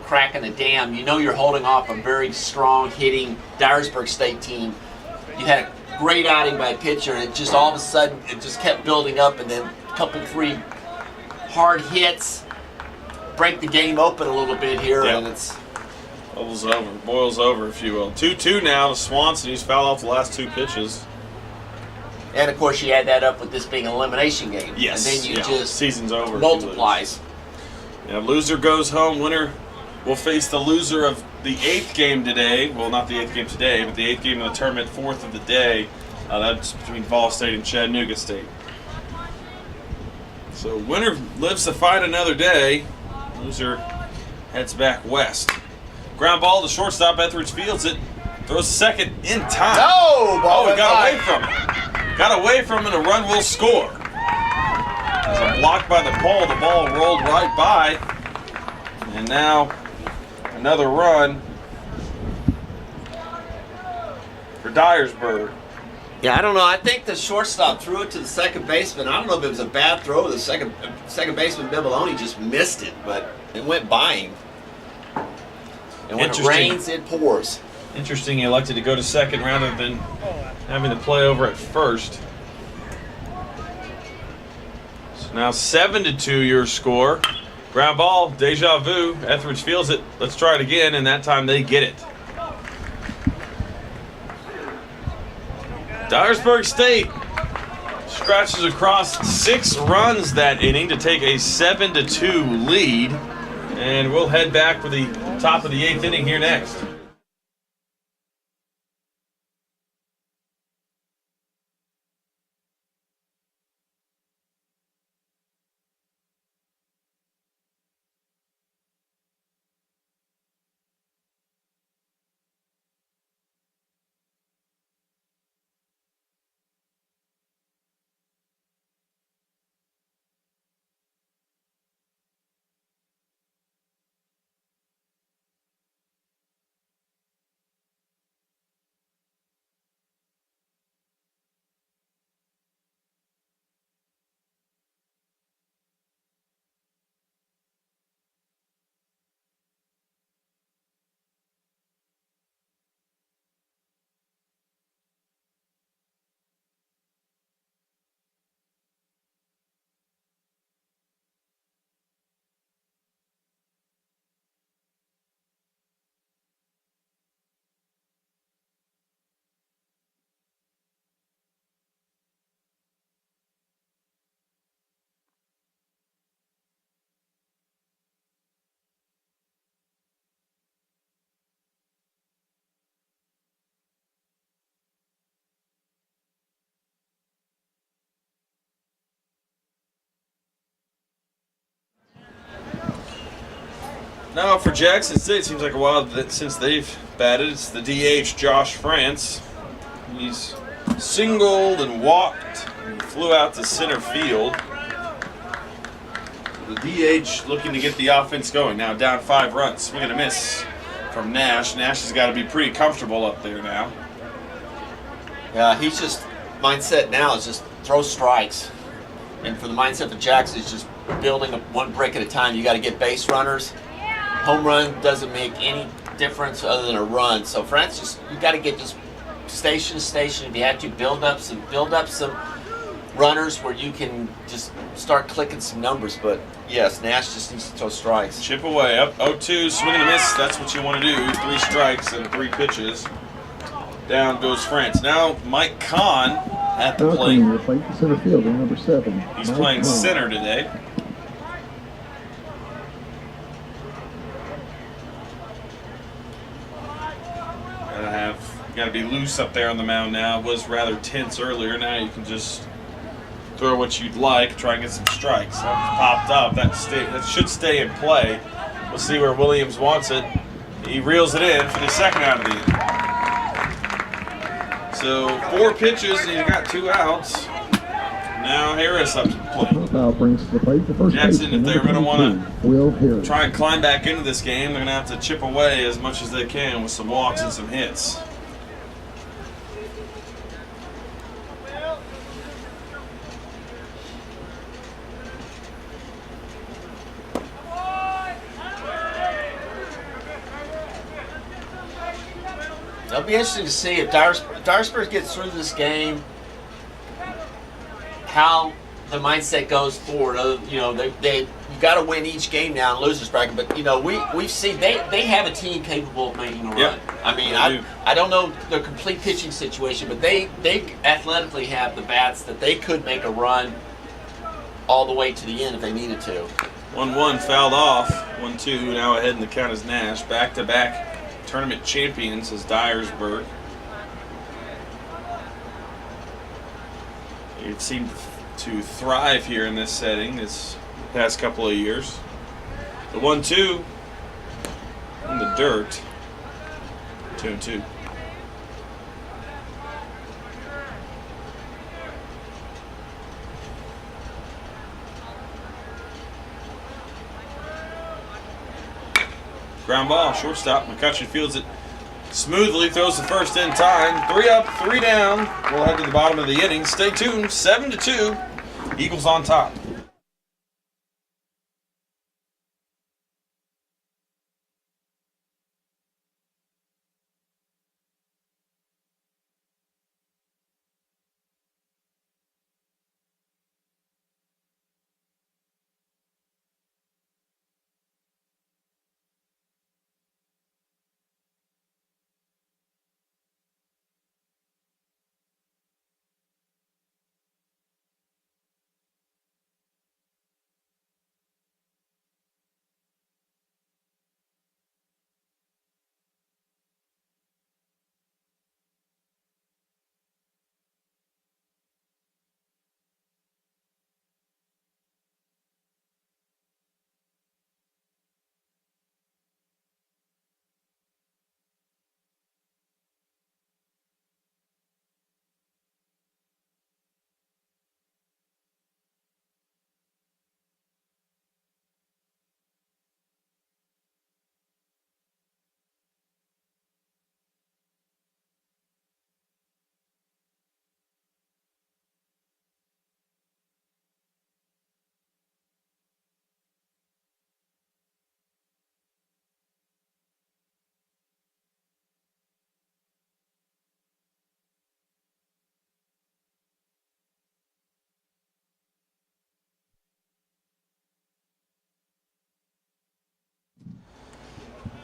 crack in the dam. You know you're holding off a very strong hitting Dyersburg State team. You had a great outing by a pitcher, and it just all of a sudden it just kept building up, and then a couple 3 hard hits break the game open a little bit here, Yep. and it's. Boils over, if you will. 2-2 now to Swanson. He's fouled off the last 2 pitches. And of course, you add that up with this being an elimination game. Yes. And then you just season's over. if you multiplies. lose. Yeah, loser goes home. Winner will face the loser of the 8th game today. Well, not the 8th game today, but the 8th game of the tournament, 4th of the day. That's between Vol State and Chattanooga State. So winner lives to fight another day. Loser heads back west. Ground ball to shortstop. Etheridge fields it. Throws second in time. No! Ball He went got by. away from it. Got away from it. A run will score. As a block by the pole, the ball rolled right by. And now another run for Dyersburg. Yeah, I don't know. I think the shortstop threw it to the second baseman. I don't know if it was a bad throw. The second baseman, Bibaloni, just missed it, but it went by him. And when it Interesting. rains, it pours. Interesting, he elected to go to second rather than having to play over at first. So now 7-2 your score. Ground ball, deja vu. Etheridge fields it. Let's try it again, and that time they get it. Dyersburg State scratches across 6 runs that inning to take a 7-2 lead. And we'll head back for the top of the 8th inning here next. Now for Jackson State, it seems like a while since they've batted. It's the DH, Josh France. He's singled and walked and flew out to center field. The DH looking to get the offense going. Now down 5 runs. Swing and a miss from Nash. Nash has got to be pretty comfortable up there now. Yeah, he's just, mindset now is just throw strikes. And for the mindset of Jackson, it's just building up one break at a time. You got to get base runners. Home run doesn't make any difference other than a run. So Francis, you got to get just station to station. If you have to build up some runners where you can just start clicking some numbers. But yes, Nash just needs to throw strikes. Chip away, up 0-2, swing and a miss. That's what you want to do. 3 strikes and 3 pitches. Down goes France. Now Mike Kahn at the plate. Center fielder, number 7. He's playing center today. Got to be loose up there on the mound now. It was rather tense earlier. Now you can just throw what you'd like, try and get some strikes. That popped up. That should stay in play. We'll see where Williams wants it. He reels it in for the second out of the inning. So 4 pitches and he's got 2 outs. Now Harris up to the plate. Foul brings to the plate the first Jackson, if they're going to want to to try and climb back into this game, they're going to have to chip away as much as they can with some walks and some hits. It'll be interesting to see if Dyersburg gets through this game, how the mindset goes forward. You know, you got to win each game now in losers bracket, but you know we've seen they have a team capable of making a run. Yep. I mean, I don't know the complete pitching situation, but they athletically have the bats that they could make a run all the way to the end if they needed to. 1-1 fouled off. 1-2 now ahead in the count is Nash. Back-to-back tournament champions is Dyersburg. It seemed to thrive here in this setting this past couple of years. The 1-2 in the dirt. 2-2. Ground ball, shortstop. McCutcheon fields it smoothly, throws the first in time. 3 up, 3 down. We'll head to the bottom of the inning. Stay tuned. 7-2. Eagles on top.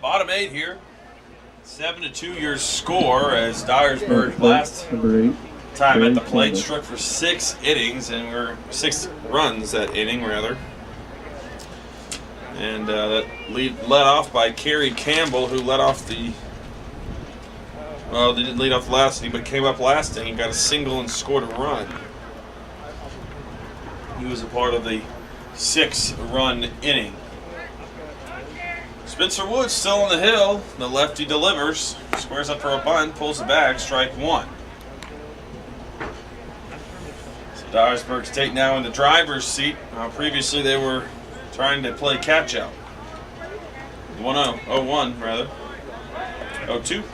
Bottom 8 here. 7-2 your score as Dyersburg last time at the plate struck for 6 innings, and we're 6 runs that inning rather. And that led off by Kerry Campbell, who led off the. Well, they didn't lead off the last inning, but came up last inning and got a single and scored a run. He was a part of the 6-run inning. Spencer Woods still on the hill. The lefty delivers. Squares up for a bunt. Pulls it back. Strike one. So Dyersburg State now in the driver's seat. Previously they were trying to play catch out. 1-0. 0-1 rather. 0-2.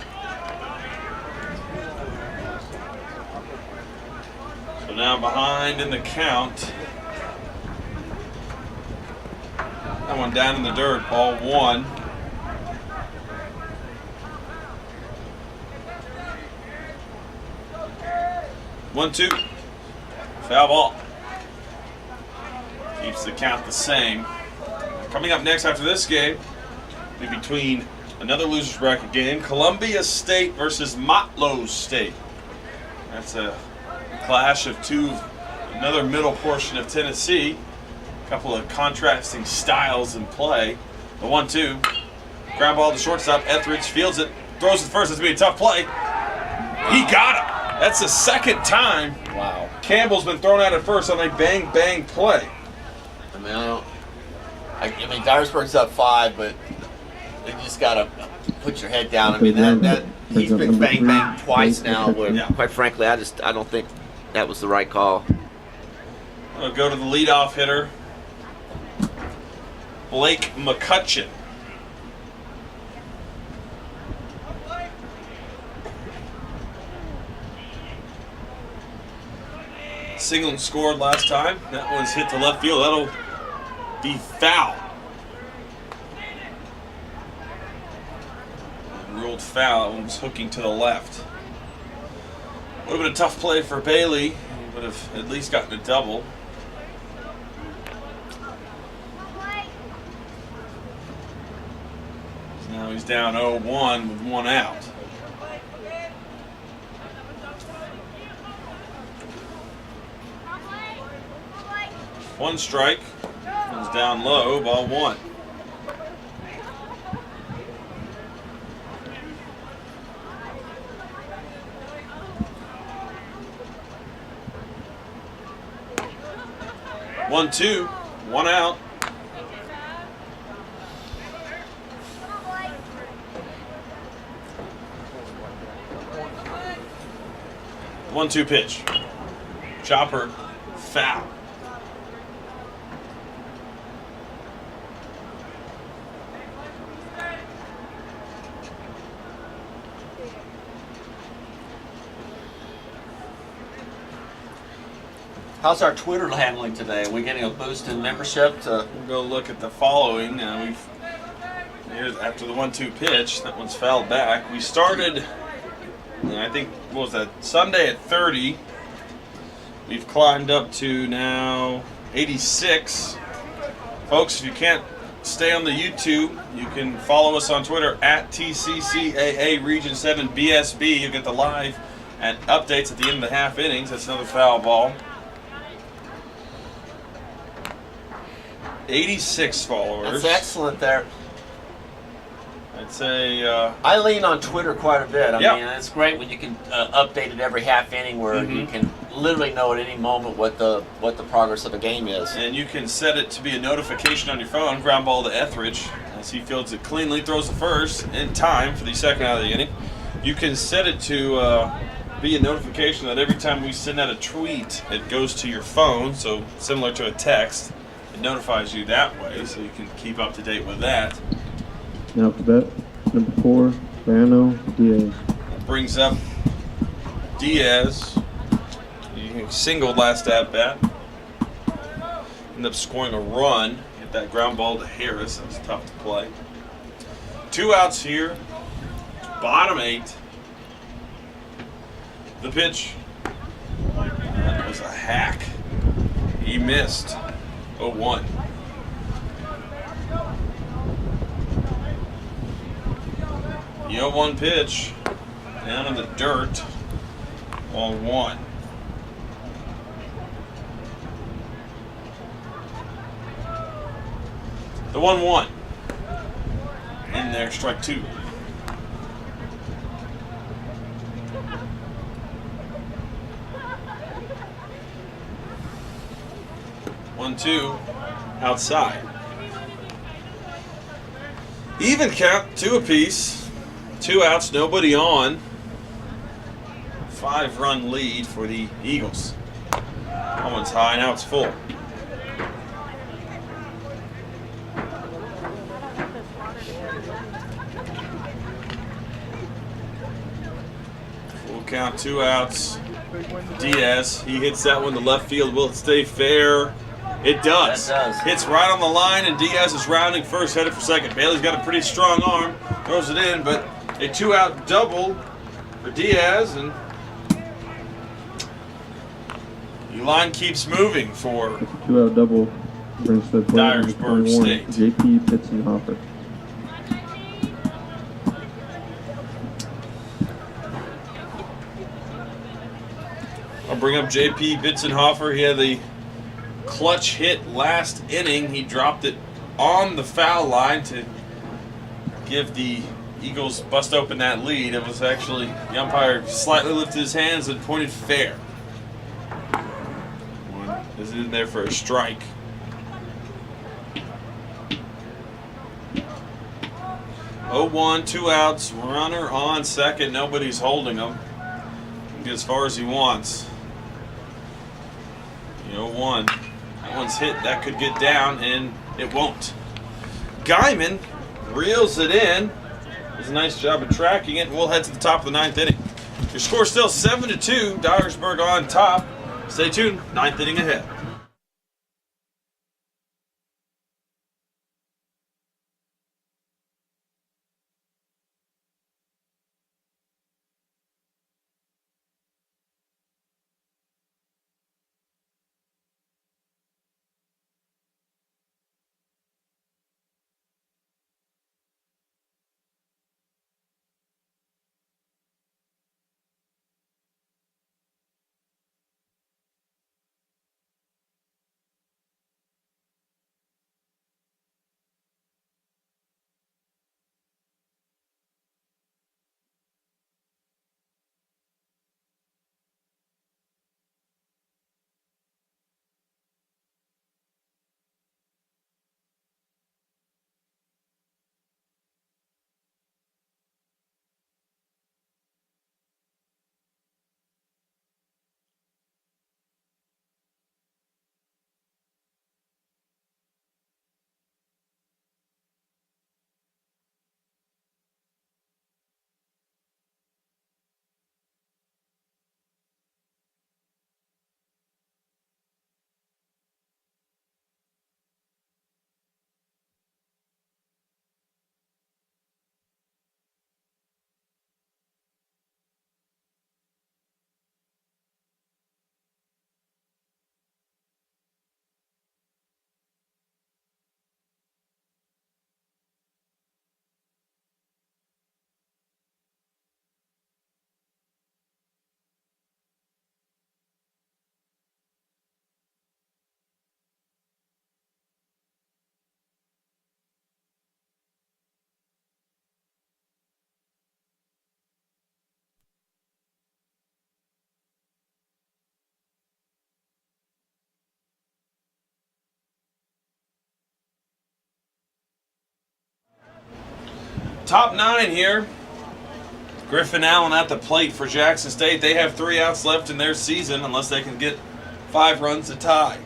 So now behind in the count. That one down in the dirt, ball one. One, two. Foul ball. Keeps the count the same. Coming up next after this game, be between another loser's bracket game, Columbia State versus Motlow State. That's a clash of another middle portion of Tennessee. Couple of contrasting styles in play. The 1-2. Ground ball to shortstop. Etheridge fields it. Throws it first. It's going to be a tough play. He got it. That's the second time. Wow. Campbell's been thrown out at first on a bang play. I mean, Dyersburg's up 5, but you just got to put your head down. I mean, that he's been bang twice now. Where, quite frankly, I don't think that was the right call. We'll go to the leadoff hitter, Blake McCutcheon. Single scored last time. That one's hit to left field. That'll be foul. Ruled foul. That one was hooking to the left. Would have been a tough play for Bailey. He would have at least gotten a double. Now he's down 0-1 with one out. One strike. One's down low, ball one. One, two, one out. One-two pitch. Chopper, foul. How's our Twitter handling today? Are we getting a boost in membership? We'll go look at the following. Here's after the 1-2 pitch. That one's fouled back. We started, I think, what was that? Sunday at 30. We've climbed up to now 86. Folks, if you can't stay on the YouTube, you can follow us on Twitter at TCCAA Region 7 BSB. You'll get the live and updates at the end of the half innings. That's another foul ball. 86 followers. That's excellent there. I'd say I lean on Twitter quite a bit. I Yep. mean, it's great when you can update it every half inning, where you can literally know at any moment what the progress of a game is. and you can set it to be a notification on your phone. Ground ball to Etheridge as he fields it cleanly, throws the first in time for the second out of the inning. You can set it to be a notification that every time we send out a tweet, it goes to your phone. So similar to a text, it notifies you that way, so you can keep up to date with that. Now up to bat, number 4, Bano Diaz. That brings up Diaz. He singled last at bat. Ended up scoring a run. Hit that ground ball to Harris. That was tough to play. 2 outs here. Bottom 8. The pitch. That was a hack. He missed. 0-1. The 0-1 pitch. Down in the dirt. Ball 1. The 1-1. In there, strike 2. One, two, outside. Even count, 2 apiece. 2 outs, nobody on. 5-run lead for the Eagles. That one's high, now it's full. Full count, 2 outs. Diaz, he hits that one to left field. Will it stay fair? It does. That does. Hits right on the line, and Diaz is rounding first, headed for second. Bailey's got a pretty strong arm, throws it in, but a 2-out double for Diaz, and the line keeps moving for It's a 2-out double. Brings the play Dyersburg 21, State. JP Pitzenhofer. I'll bring up JP Bitzenhofer. He had the clutch hit last inning. He dropped it on the foul line to give the Eagles bust open that lead. It was actually, the umpire slightly lifted his hands and pointed fair. Is in there for a strike. Oh, 1, 2 outs, runner on second. Nobody's holding him. He can get as far as he wants. 0-1. That one's hit. That could get down, and it won't. Guyman reels it in. Does a nice job of tracking it, and we'll head to the top of the 9th inning. Your score still 7-2. Dyersburg on top. Stay tuned. 9th inning ahead. Top 9 here. Griffin Allen at the plate for Jackson State. They have 3 outs left in their season unless they can get 5 runs to tie.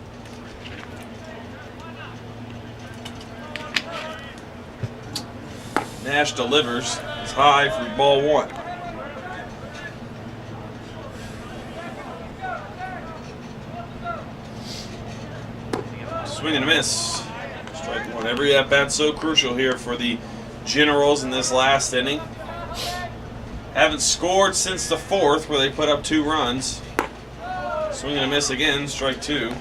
Nash delivers. It's high for ball 1. Swing and a miss. Strike 1. Every at-bat so crucial here for the Generals in this last inning. Haven't scored since the 4th where they put up 2 runs. Swing and a miss again, strike 2.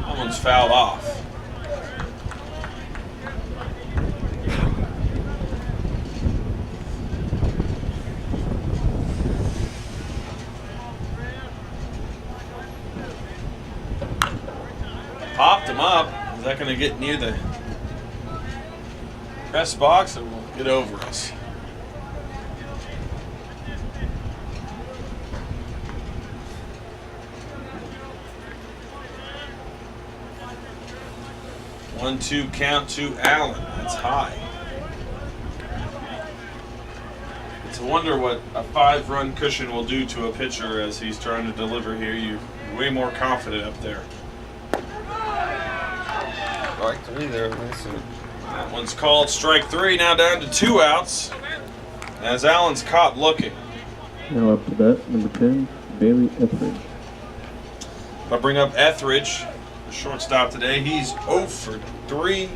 That one's fouled off. Popped him up. Is that going to get near the press box, and will get over us? 1-2 count to Allen. That's high. It's a wonder what a 5-run cushion will do to a pitcher as he's trying to deliver here. You're way more confident up there. Strike 3 there, Mason. That one's called strike 3. Now down to 2 outs as Allen's caught looking. Now up to bat, number 10, Bailey Etheridge. If I bring up Etheridge, the shortstop today, he's 0 for 3.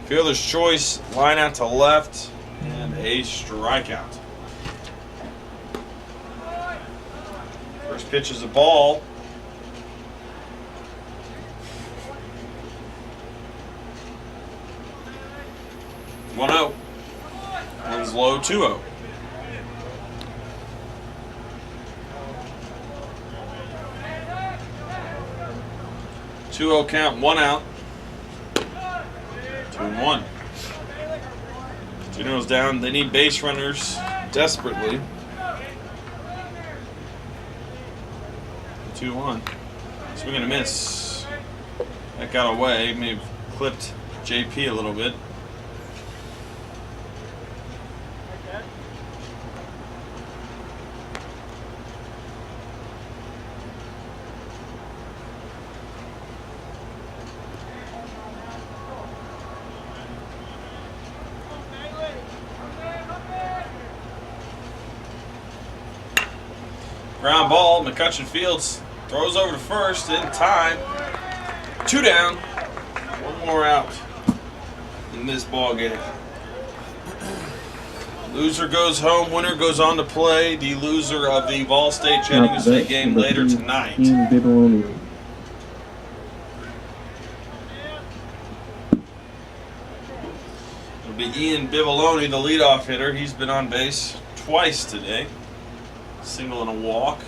Fielder's choice, line out to left, and a strikeout. First pitch is a ball. One 0. One's low, 2-0. Count, 1 out. 2-1. Generals down. They need base runners desperately. 2-1. Swing and a miss. That got away. May have clipped JP a little bit. Ground ball, McCutcheon Fields throws over to first in time. 2 down. 1 more out in this ball game. Loser goes home, winner goes on to play the loser of the Ball State Chattanooga State game later tonight. Ian Bibaloni. It'll be Ian Bibaloni, the leadoff hitter. He's been on base twice today. Single and a walk.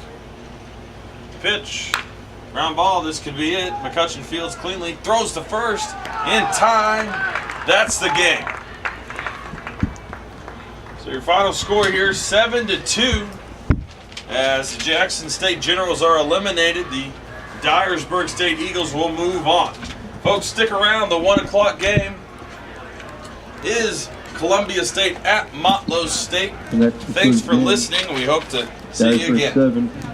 Pitch. Ground ball. This could be it. McCutcheon Fields cleanly throws to first in time. That's the game. So your final score here, 7-2. As the Jackson State Generals are eliminated, the Dyersburg State Eagles will move on. Folks, stick around. The 1 o'clock game is Columbia State at Motlow State. Thanks for listening. We hope to see you again. Dyersburg 7,